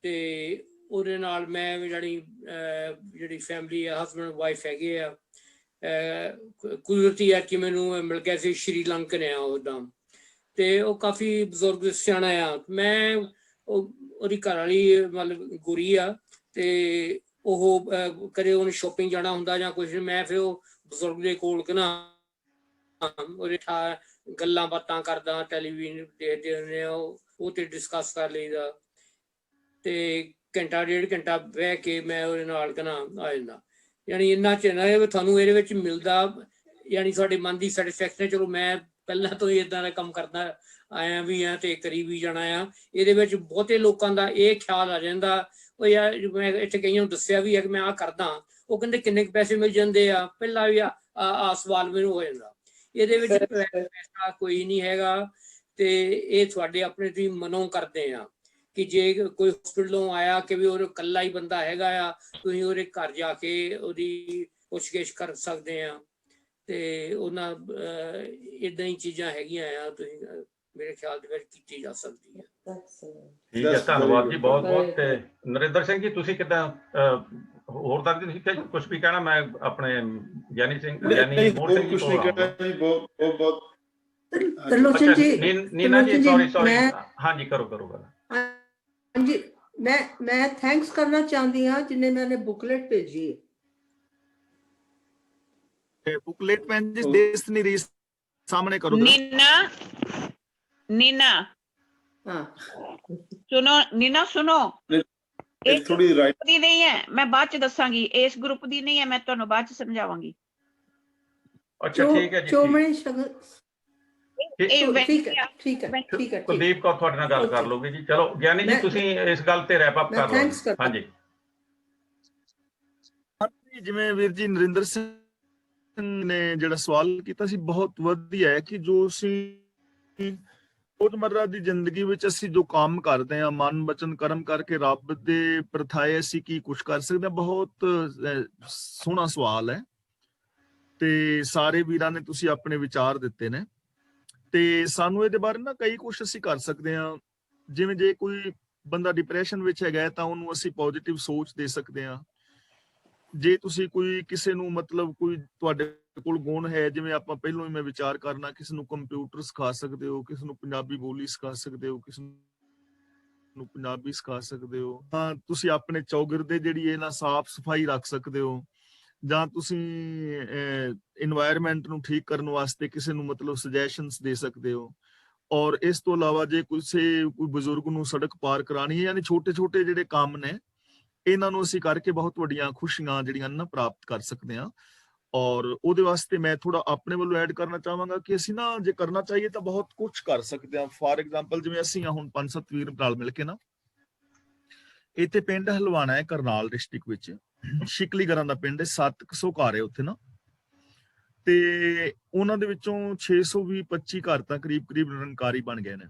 ਤੇ ਉਹਦੇ ਨਾਲ ਮੈਂ ਵੀ ਜਿਹੜੀ ਫੈਮਿਲੀ ਆ, ਹਸਬੈਂਡ ਵਾਈਫ ਹੈਗੇ ਆ, ਕੁਦਰਤੀ ਹੈ ਕਿ ਮੈਨੂੰ ਮਿਲ ਗਿਆ ਸੀ, ਸ਼੍ਰੀਲੰਕਨ ਆ ਉੱਦਾਂ। ਤੇ ਉਹ ਕਾਫੀ ਬਜ਼ੁਰਗ ਸਿਆਣਾ ਆ। ਮੈਂ ਉਹਦੀ ਘਰ ਵਾਲੀ ਮਤਲਬ ਗੋਰੀ ਆ, ਤੇ ਉਹ ਕਦੇ ਉਹਨੇ ਸ਼ੋਪਿੰਗ ਜਾਣਾ ਹੁੰਦਾ ਜਾਂ ਕੁਛ, ਮੈਂ ਫਿਰ ਉਹ ਬਜ਼ੁਰਗ ਦੇ ਕੋਲ ਕਿ ਨਾ ਉਹਦੇ ਗੱਲਾਂ ਬਾਤਾਂ ਕਰਦਾ, ਟੈਲੀਵਿਜ਼ਨ ਦੇਖਦੇ ਹੁੰਦੇ ਆ, ਉਹ ਤੇ ਡਿਸਕਸ ਕਰ ਲਈਦਾ। ਤੇ ਘੰਟਾ 1.5 ਘੰਟਾ ਬਹਿ ਕੇ ਮੈਂ ਉਹਦੇ ਨਾਲ ਕਹਿਣਾ ਆ ਜਾਂਦਾ। ਯਾਨੀ ਇੰਨਾ ਚੰਗਾ ਹੈ ਵੀ ਤੁਹਾਨੂੰ ਇਹਦੇ ਵਿੱਚ ਮਿਲਦਾ, ਯਾਨੀ ਤੁਹਾਡੇ ਮਨ ਦੀ ਸੈਟਿਸਫੈਕਸ਼ਨ। ਚਲੋ ਮੈਂ ਪਹਿਲਾਂ ਤੋਂ ਹੀ ਇੱਦਾਂ ਦਾ ਕੰਮ ਕਰਦਾ ਆਇਆ ਵੀ ਆ ਤੇ ਕਰੀ ਵੀ ਜਾਣਾ ਆ। ਇਹਦੇ ਵਿੱਚ ਬਹੁਤੇ ਲੋਕਾਂ ਦਾ ਇਹ ਖਿਆਲ ਆ ਜਾਂਦਾ, ਉਹ ਯਾਰ ਮੈਂ ਇੱਥੇ ਕਈਆਂ ਨੂੰ ਦੱਸਿਆ ਵੀ ਹੈ ਕਿ ਮੈਂ ਆਹ ਕਰਦਾ, ਉਹ ਕਹਿੰਦੇ ਕਿੰਨੇ ਕੁ ਪੈਸੇ ਮਿਲ ਜਾਂਦੇ ਆ, ਪਹਿਲਾਂ ਵੀ ਆ ਸਵਾਲ ਮੈਨੂੰ ਹੋ ਜਾਂਦਾ। ਇਹਦੇ ਵਿੱਚ ਪੈਸਾ ਕੋਈ ਨਹੀਂ ਹੈਗਾ, ਤੇ ਇਹ ਤੁਹਾਡੇ ਆਪਣੇ ਤੁਸੀਂ ਮਨੋਂ ਕਰਦੇ ਆ ਕਿ ਜੇ ਕੋਈ ਹਸਪੀਟਲੋਂ ਆਇਆ ਕਿ ਵੀ ਉਹ ਇਕੱਲਾ ਹੀ ਬੰਦਾ ਹੈਗਾ ਆ, ਤੁਸੀਂ ਉਹਦੇ ਘਰ ਜਾ ਕੇ ਉਹਦੀ ਪੁੱਛਗਿੱਛ ਕਰ ਸਕਦੇ ਆ। ਤੇ ਉਹਨਾਂ ਏਦਾਂ ਹੀ ਚੀਜ਼ਾਂ ਹੈਗੀਆਂ ਆ, ਤੁਸੀਂ ਮੇਰੇ ਖਿਆਲ ਦੇ ਵਿੱਚ ਕੀਤੀ ਜਾ ਸਕਦੀ ਹੈ। ਠੀਕ ਹੈ, ਧੰਨਵਾਦ ਜੀ ਬਹੁਤ ਬਹੁਤ। ਤੇ ਨਰਿੰਦਰ ਸਿੰਘ ਜੀ ਤੁਸੀਂ ਕਿੱਦਾਂ ਹੋਰ ਤੱਕ ਤੁਸੀਂ ਕੁਝ ਵੀ ਕਹਿਣਾ? ਮੈਂ ਆਪਣੇ ਗਿਆਨੀ ਸਿੰਘ ਹੋਰ ਸਿੰਘ ਜੀ ਕੋਲ ਬਹੁਤ ਤਰਲੋਚਨ ਜੀ, ਨੀਨਾ ਜੀ ਸੌਰੀ ਹਾਂਜੀ ਕਰੋ ਗੱਲ। ਹਾਂਜੀ, ਮੈਂ ਥੈਂਕਸ ਕਰਨਾ ਚਾਹੁੰਦੀ ਹਾਂ ਜਿਨੇ ਮੈਨੇ ਬੁਕਲੇਟ ਭੇਜੀ ਹੈ। बुकलेट में जिस देश नहीं रही सामने करो नीना हाँ सुनो सुनो थोड़ी राइट दी नहीं है, मैं बाद च दसांगी। इस ग्रुप दी नहीं है, मैं ਤੁਹਾਨੂੰ ਬਾਅਦ ਚ ਸਮਝਾਵਾਂਗੀ। ਅੱਛਾ ਠੀਕ ਹੈ ਜੀ, ਚੋਮਣੀ ਸ਼ਗਨ ਠੀਕ ਹੈ। ਕੁਲਦੀਪ ਕੌਰ ਤੁਹਾਡੇ ਨਾਲ ਗੱਲ ਕਰ ਲਓਗੇ ਜੀ। ਚਲੋ ਗਿਆਨੀ ਜੀ ਤੁਸੀਂ ਇਸ ਗੱਲ ਤੇ ਰੈਪ ਅਪ ਕਰ ਲਓ। ਹਾਂਜੀ ਜਿਵੇਂ ਵੀਰ ਜੀ ਨਰਿੰਦਰ ਸਿੰਘ ਨੇ ਜਿਹੜਾ ਸਵਾਲ ਕੀਤਾ ਸੀ, ਬਹੁਤ ਵਧੀਆ ਹੈ ਕਿ ਜੋ ਅਸੀਂ ਰੋਜ਼ਮर्रा ਦੀ ਜ਼ਿੰਦਗੀ ਵਿੱਚ ਅਸੀਂ ਜੋ ਕੰਮ ਕਰਦੇ ਹਾਂ, ਮਨ ਬਚਨ ਕਰਮ ਕਰਕੇ ਰੱਬ ਦੇ ਪ੍ਰਥਾਏ ਅਸੀਂ ਕੀ ਕੁਛ ਕਰ ਸਕਦੇ ਹਾਂ। ਬਹੁਤ ਸੋਹਣਾ ਸਵਾਲ ਹੈ ਤੇ ਸਾਰੇ ਵੀਰਾਂ ਨੇ ਤੁਸੀਂ ਆਪਣੇ ਵਿਚਾਰ ਦਿੱਤੇ ਨੇ। ਤੇ ਸਾਨੂੰ ਇਹਦੇ ਬਾਰੇ ਨਾ ਕਈ ਕੁਛ ਅਸੀਂ ਕਰ ਸਕਦੇ ਹਾਂ। ਜਿਵੇਂ ਜੇ ਕੋਈ ਬੰਦਾ ਡਿਪਰੈਸ਼ਨ ਵਿੱਚ ਹੈਗਾ ਤਾਂ ਉਹਨੂੰ ਅਸੀਂ ਪੋਜ਼ਿਟਿਵ ਸੋਚ ਦੇ ਸਕਦੇ ਹਾਂ। ਜੇ ਤੁਸੀਂ ਕੋਈ ਕਿਸੇ ਨੂੰ ਮਤਲਬ ਕੋਈ ਤੁਹਾਡੇ ਕੋਲ ਗੁਣ ਹੈ, ਜਿਵੇਂ ਆਪਾਂ ਪਹਿਲਾਂ ਹੀ ਮੈਂ ਵਿਚਾਰ ਕਰਨਾ, ਕਿਸੇ ਨੂੰ ਕੰਪਿਊਟਰ ਸਿਖਾ ਸਕਦੇ ਹੋ, ਕਿਸੇ ਨੂੰ ਪੰਜਾਬੀ ਬੋਲੀ ਸਿਖਾ ਸਕਦੇ ਹੋ, ਕਿਸੇ ਨੂੰ ਪੰਜਾਬੀ ਸਿਖਾ ਸਕਦੇ ਹੋ, ਤਾਂ ਤੁਸੀਂ ਆਪਣੇ ਚੌਗਿਰਦੇ ਜਿਹੜੀ ਇਹ ਨਾ ਸਾਫ਼ ਸਫਾਈ ਰੱਖ ਸਕਦੇ ਹੋ, ਜਾਂ ਤੁਸੀਂ এনवायरमेंट ਨੂੰ ਠੀਕ ਕਰਨ ਵਾਸਤੇ ਕਿਸੇ ਨੂੰ ਮਤਲਬ ਸੁਜੈਸ਼ਨਸ ਦੇ ਸਕਦੇ ਹੋ। ਔਰ ਇਸ ਤੋਂ ਇਲਾਵਾ ਜੇ ਕੋਈ ਬਜ਼ੁਰਗ ਨੂੰ ਸੜਕ ਪਾਰ ਕਰਾਣੀ ਹੈ, ਯਾਨੀ ਛੋਟੇ ਛੋਟੇ ਜਿਹੜੇ ਕੰਮ ਨੇ ਇਹਨਾਂ ਨੂੰ ਅਸੀਂ ਕਰਕੇ ਬਹੁਤ ਵੱਡੀਆਂ ਖੁਸ਼ੀਆਂ ਜਿਹੜੀਆਂ ਨਾ ਪ੍ਰਾਪਤ ਕਰ ਸਕਦੇ ਹਾਂ। ਔਰ ਉਹਦੇ ਵਾਸਤੇ ਮੈਂ ਥੋੜਾ ਆਪਣੇ ਵੱਲੋਂ ਐਡ ਕਰਨਾ ਚਾਹਾਂਗਾ ਕਿ ਅਸੀਂ ਨਾ ਜੇ ਕਰਨਾ ਚਾਹੀਏ ਤਾਂ ਬਹੁਤ ਕੁਝ ਕਰ ਸਕਦੇ ਹਾਂ। ਫਾਰ ਐਗਜ਼ਾਮਪਲ ਜਿਵੇਂ ਅਸੀਂ ਹੁਣ 5-7 ਵੀਰ ਨਾਲ ਮਿਲ ਕੇ ਨਾ ਇੱਥੇ ਪਿੰਡ ਹਲਵਾਣਾ ਹੈ ਕਰਨਾਲ ਡਿਸਟ੍ਰਿਕਟ ਵਿੱਚ, ਸ਼ਿਕਲੀਗਰਾਂ ਦਾ ਪਿੰਡ ਹੈ, 700 ਘਰ ਹੈ ਉੱਥੇ ਨਾ, ਤੇ ਉਹਨਾਂ ਦੇ ਵਿੱਚੋਂ 625 ਘਰ ਤਾਂ ਕਰੀਬ ਨਿਰੰਕਾਰੀ ਬਣ ਗਏ ਨੇ,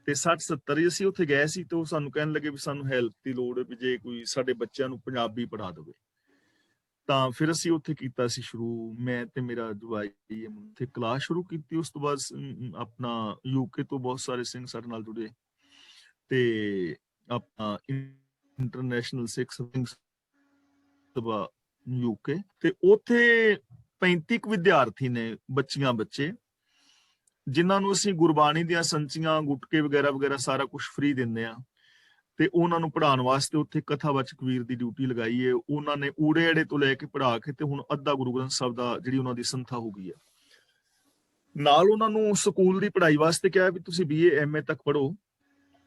ਤੇ 60-70 ਅਸੀਂ ਉੱਥੇ ਗਏ ਸੀ ਤੇ ਉਹ ਸਾਨੂੰ ਕਹਿਣ ਲੱਗੇ ਵੀ ਸਾਨੂੰ ਹੈਲਪ ਦੀ ਲੋੜ ਹੈ, ਵੀ ਜੇ ਕੋਈ ਸਾਡੇ ਬੱਚਿਆਂ ਨੂੰ ਪੰਜਾਬੀ ਪੜ੍ਹਾ ਦੇਵੇ। ਤਾਂ ਫਿਰ ਅਸੀਂ ਉੱਥੇ ਕੀਤਾ ਸੀ ਸ਼ੁਰੂ, ਮੈਂ ਤੇ ਮੇਰਾ ਜਵਾਈ ਉੱਥੇ ਕਲਾਸ ਸ਼ੁਰੂ ਕੀਤੀ। ਉਸ ਤੋਂ ਬਾਅਦ ਆਪਣਾ ਯੂਕੇ ਤੋਂ ਬਹੁਤ ਸਾਰੇ ਸਿੰਘ ਸਾਡੇ ਨਾਲ ਜੁੜੇ, ਤੇ ਆਪਣਾ ਇੰਟਰਨੈਸ਼ਨਲ ਸਿੱਖ ਸਭਾ ਯੂਕੇ, ਤੇ ਉੱਥੇ 35 ਵਿਦਿਆਰਥੀ ਨੇ, ਬੱਚੇ ਜਿਨ੍ਹਾਂ ਨੂੰ ਅਸੀਂ ਗੁਰਬਾਣੀ ਦੀਆਂ ਸੰਚੀਆਂ, ਗੁਟਕੇ ਵਗੈਰਾ ਸਾਰਾ ਕੁਝ ਫ੍ਰੀ ਦਿੰਦੇ ਆ, ਤੇ ਉਹਨਾਂ ਨੂੰ ਪੜ੍ਹਾਉਣ ਵਾਸਤੇ ਉੱਥੇ ਕਥਾਵਾਚਕ ਵੀਰ ਦੀ ਡਿਊਟੀ ਲਗਾਈ ਹੈ। ਉਹਨਾਂ ਨੇ ਊੜੇ ਅੜੇ ਤੋਂ ਲੈ ਕੇ ਪੜ੍ਹਾ ਕੇ ਤੇ ਹੁਣ ਅੱਧਾ ਗੁਰੂ ਗ੍ਰੰਥ ਸਾਹਿਬ ਦਾ ਜਿਹੜੀ ਉਹਨਾਂ ਦੀ ਸੰਥਾ ਹੋ ਗਈ ਹੈ। ਨਾਲ ਉਹਨਾਂ ਨੂੰ ਸਕੂਲ ਦੀ ਪੜ੍ਹਾਈ ਵਾਸਤੇ ਕਿਹਾ ਵੀ ਤੁਸੀਂ BA MA ਤੱਕ ਪੜ੍ਹੋ,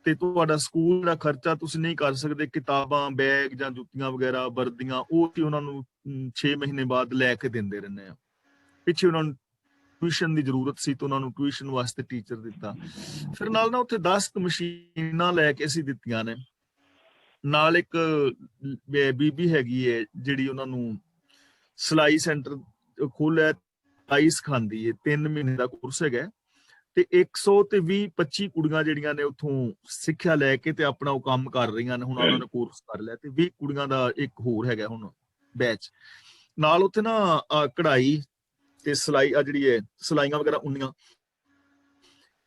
ਤੇ ਤੁਹਾਡਾ ਸਕੂਲ ਦਾ ਖਰਚਾ ਤੁਸੀਂ ਨਹੀਂ ਕਰ ਸਕਦੇ, ਕਿਤਾਬਾਂ, ਬੈਗ ਜਾਂ ਜੁੱਤੀਆਂ ਵਗੈਰਾ, ਵਰਦੀਆਂ, ਉਹ ਤੇ ਉਹਨਾਂ ਨੂੰ 6 ਮਹੀਨੇ ਬਾਅਦ ਲੈ ਕੇ ਦਿੰਦੇ ਰਹਿੰਦੇ ਆ। ਪਿੱਛੇ ਉਹਨਾਂ ਨੂੰ ਟਿਊਸ਼ਨ ਦੀ ਜ਼ਰੂਰਤ ਸੀ ਤੇ ਉਹਨਾਂ ਨੂੰ ਟਿਊਸ਼ਨ ਵਾਸਤੇ ਟੀਚਰ ਦਿੱਤਾ। ਫਿਰ ਨਾਲ ਨਾ ਉੱਥੇ 10 ਮਸ਼ੀਨਾਂ ਲੈ ਕੇ ਅਸੀਂ ਦਿੱਤੀਆਂ ਨੇ। ਨਾਲ ਇੱਕ ਬੀਬੀ ਹੈਗੀ ਹੈ ਜਿਹੜੀ ਉਹਨਾਂ ਨੂੰ ਸਿਲਾਈ ਸੈਂਟਰ ਖੋਲਿਆ, ਸਿਲਾਈ ਸਿਖਾਉਂਦੀ ਹੈ, 3 ਮਹੀਨੇ ਦਾ ਕੋਰਸ ਹੈਗਾ, ਤੇ 125 ਕੁੜੀਆਂ ਜਿਹੜੀਆਂ ਨੇ ਉੱਥੋਂ ਸਿੱਖਿਆ ਲੈ ਕੇ ਤੇ ਆਪਣਾ ਉਹ ਕੰਮ ਕਰ ਰਹੀਆਂ ਨੇ। ਹੁਣ ਉਹਨਾਂ ਨੇ ਕੋਰਸ ਕਰ ਲਿਆ ਤੇ 20 ਕੁੜੀਆਂ ਦਾ ਇੱਕ ਹੋਰ ਹੈਗਾ ਹੁਣ ਬੈਚ। ਨਾਲ ਉੱਥੇ ਨਾ ਕਢਾਈ ਤੇ ਸਿਲਾਈ ਆ ਜਿਹੜੀ ਹੈ, ਸਿਲਾਈਆਂ ਵਗੈਰਾ ਉਨੀਆਂ,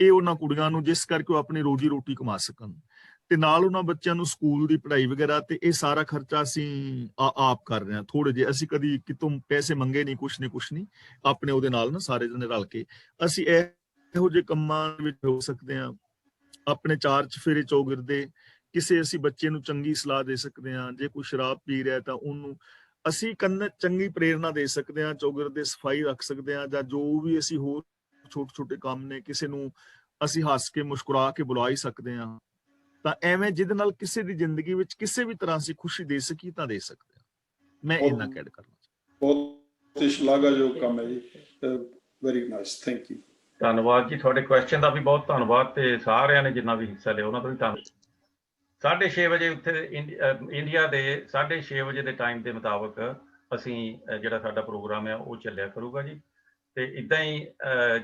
ਇਹ ਉਹਨਾਂ ਕੁੜੀਆਂ ਨੂੰ, ਜਿਸ ਕਰਕੇ ਉਹ ਆਪਣੀ ਰੋਜੀ ਰੋਟੀ ਕਮਾ ਸਕਣ, ਤੇ ਨਾਲ ਉਹਨਾਂ ਬੱਚਿਆਂ ਨੂੰ ਸਕੂਲ ਦੀ ਪੜ੍ਹਾਈ ਵਗੈਰਾ, ਤੇ ਇਹ ਸਾਰਾ ਖਰਚਾ ਅਸੀਂ ਆਪ ਕਰ ਰਹੇ ਹਾਂ। ਥੋੜੇ ਜਿਹੇ ਅਸੀਂ ਕਦੀ ਕਿਤੋਂ ਪੈਸੇ ਮੰਗੇ ਨਹੀਂ, ਕੁਛ ਨਹੀਂ, ਆਪਣੇ ਉਹਦੇ ਨਾਲ ਨਾ ਸਾਰੇ ਜਣੇ ਰਲ ਕੇ ਅਸੀਂ ਇਹੋ ਜਿਹੇ ਕੰਮਾਂ ਵਿੱਚ ਹੋ ਸਕਦੇ ਹਾਂ। ਆਪਣੇ 4 ਚਫੇਰੇ ਚੌਗਿਰਦੇ ਕਿਸੇ ਅਸੀਂ ਬੱਚੇ ਨੂੰ ਚੰਗੀ ਸਲਾਹ ਦੇ ਸਕਦੇ ਹਾਂ। ਜੇ ਕੋਈ ਸ਼ਰਾਬ ਪੀ ਰਿਹਾ ਤਾਂ ਉਹਨੂੰ ਅਸੀਂ ਚੰਗੀ ਪ੍ਰੇਰਨਾ ਦੇ ਸਕਦੇ ਹਾਂ, ਚੌਗਿਰਦੇ ਸਫਾਈ ਰੱਖ ਸਕਦੇ ਹਾਂ, ਜਾਂ ਜੋ ਵੀ ਅਸੀਂ ਹੋਰ ਛੋਟੇ ਕੰਮ ਨੇ, ਕਿਸੇ ਨੂੰ ਅਸੀਂ ਹੱਸ ਕੇ ਮੁਸਕਰਾ ਕੇ ਬੁਲਾ ਹੀ ਸਕਦੇ ਹਾਂ। ਤਾਂ ਐਵੇਂ ਜਿਹਦੇ ਨਾਲ ਕਿਸੇ ਦੀ ਜ਼ਿੰਦਗੀ ਵਿੱਚ ਕਿਸੇ ਵੀ ਤਰ੍ਹਾਂ ਅਸੀਂ ਖੁਸ਼ੀ ਦੇ ਸਕੀਏ ਤਾਂ ਦੇ ਸਕਦੇ ਹਾਂ। ਮੈਂ ਇੰਨਾ ਕਹਿ ਕਰਨਾ ਬਹੁਤ ਹੀ ਸ਼ਲਾਘਾਯੋਗ ਕੰਮ ਹੈ ਜੀ। Very nice, thank you. ਧੰਨਵਾਦ ਜੀ, ਤੁਹਾਡੇ ਕੁਐਸਚਨ ਦਾ ਵੀ ਬਹੁਤ ਧੰਨਵਾਦ, ਤੇ ਸਾਰਿਆਂ ਨੇ ਜਿੰਨਾ ਵੀ ਹਿੱਸਾ ਲਿਆ ਉਹਨਾਂ ਦਾ ਵੀ ਧੰਨਵਾਦ। 6:30 ਵਜੇ ਉੱਥੇ ਇੰਡੀਆ ਦੇ 6:30 ਵਜੇ ਦੇ ਟਾਈਮ ਦੇ ਮੁਤਾਬਕ ਅਸੀਂ ਜਿਹੜਾ ਸਾਡਾ ਪ੍ਰੋਗਰਾਮ ਹੈ ਉਹ ਚੱਲਿਆ ਕਰੂਗਾ ਜੀ। ਤੇ ਇੱਦਾਂ ਹੀ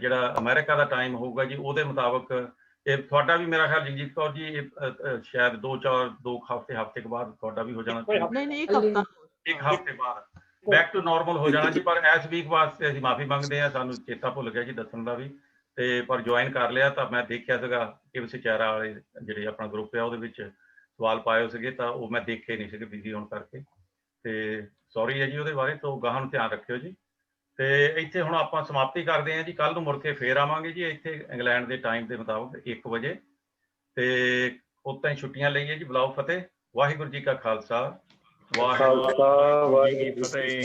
ਜਿਹੜਾ ਅਮਰੀਕਾ ਦਾ ਟਾਈਮ ਹੋਊਗਾ ਜੀ, ਉਹਦੇ ਮੁਤਾਬਕ ਇਹ ਤੁਹਾਡਾ ਵੀ, ਮੇਰਾ ਖਿਆਲ ਜਗਜੀਤ ਕੌਰ ਜੀ, ਸ਼ਾਇਦ 2 ਹਫ਼ਤੇ ਬਾਅਦ ਤੁਹਾਡਾ ਵੀ ਹੋ ਜਾਣਾ ਚਾਹੀਦਾ। ਨਹੀਂ, ਇੱਕ ਹਫ਼ਤੇ ਬਾਅਦ ਬੈਕ ਟੂ ਨਾਰਮਲ ਹੋ ਜਾਣਾ ਜੀ। ਪਰ ਇਸ ਵੀਕ ਵਾਸਤੇ ਅਸੀਂ ਮਾਫੀ ਮੰਗਦੇ ਹਾਂ, ਸਾਨੂੰ ਚੇਤਾ ਭੁੱਲ ਗਿਆ ਜੀ ਦੱਸਣ ਦਾ ਵੀ, ਤੇ ਪਰ ਜੁਆਇਨ ਕਰ ਲਿਆ ਤਾਂ ਮੈਂ ਦੇਖਿਆ ਸੀਗਾ ਕਿ ਵਿਚਾਰਾ ਵਾਲੇ ਜਿਹੜੇ ਆਪਣਾ ਗਰੁੱਪ ਹੈ ਉਹਦੇ ਵਿੱਚ ਸਵਾਲ ਪਾਏ ਹੋ ਸੀਗੇ, ਤਾਂ ਉਹ ਮੈਂ ਦੇਖੇ ਨਹੀਂ ਸੀਗੇ ਬਿਜ਼ੀ ਹੋਣ ਕਰਕੇ, ਤੇ ਸੌਰੀ ਹੈ ਜੀ ਉਹਦੇ ਬਾਰੇ। ਤੋਂ ਗਾਹਾਂ ਨੂੰ ਧਿਆਨ ਰੱਖਿਓ ਜੀ। ਤੇ ਇੱਥੇ ਹੁਣ ਆਪਾਂ ਸਮਾਪਤੀ ਕਰਦੇ ਹਾਂ ਜੀ। ਕੱਲ ਨੂੰ ਮੁੜ ਕੇ ਫੇਰ ਆਵਾਂਗੇ ਜੀ ਇੱਥੇ ਇੰਗਲੈਂਡ ਦੇ ਟਾਈਮ ਦੇ ਮੁਤਾਬਕ 1 ਵਜੇ, ਤੇ ਉਤਾਂ ਹੀ ਛੁੱਟੀਆਂ ਲਈਏ ਜੀ। ਬੁਲਾਓ ਫਤਿਹ। ਵਾਹਿਗੁਰੂ ਜੀ ਕਾ ਖਾਲਸਾ, ਵਾਹਿਗੁਰੂ ਜੀ ਕੀ ਫਤਿਹ।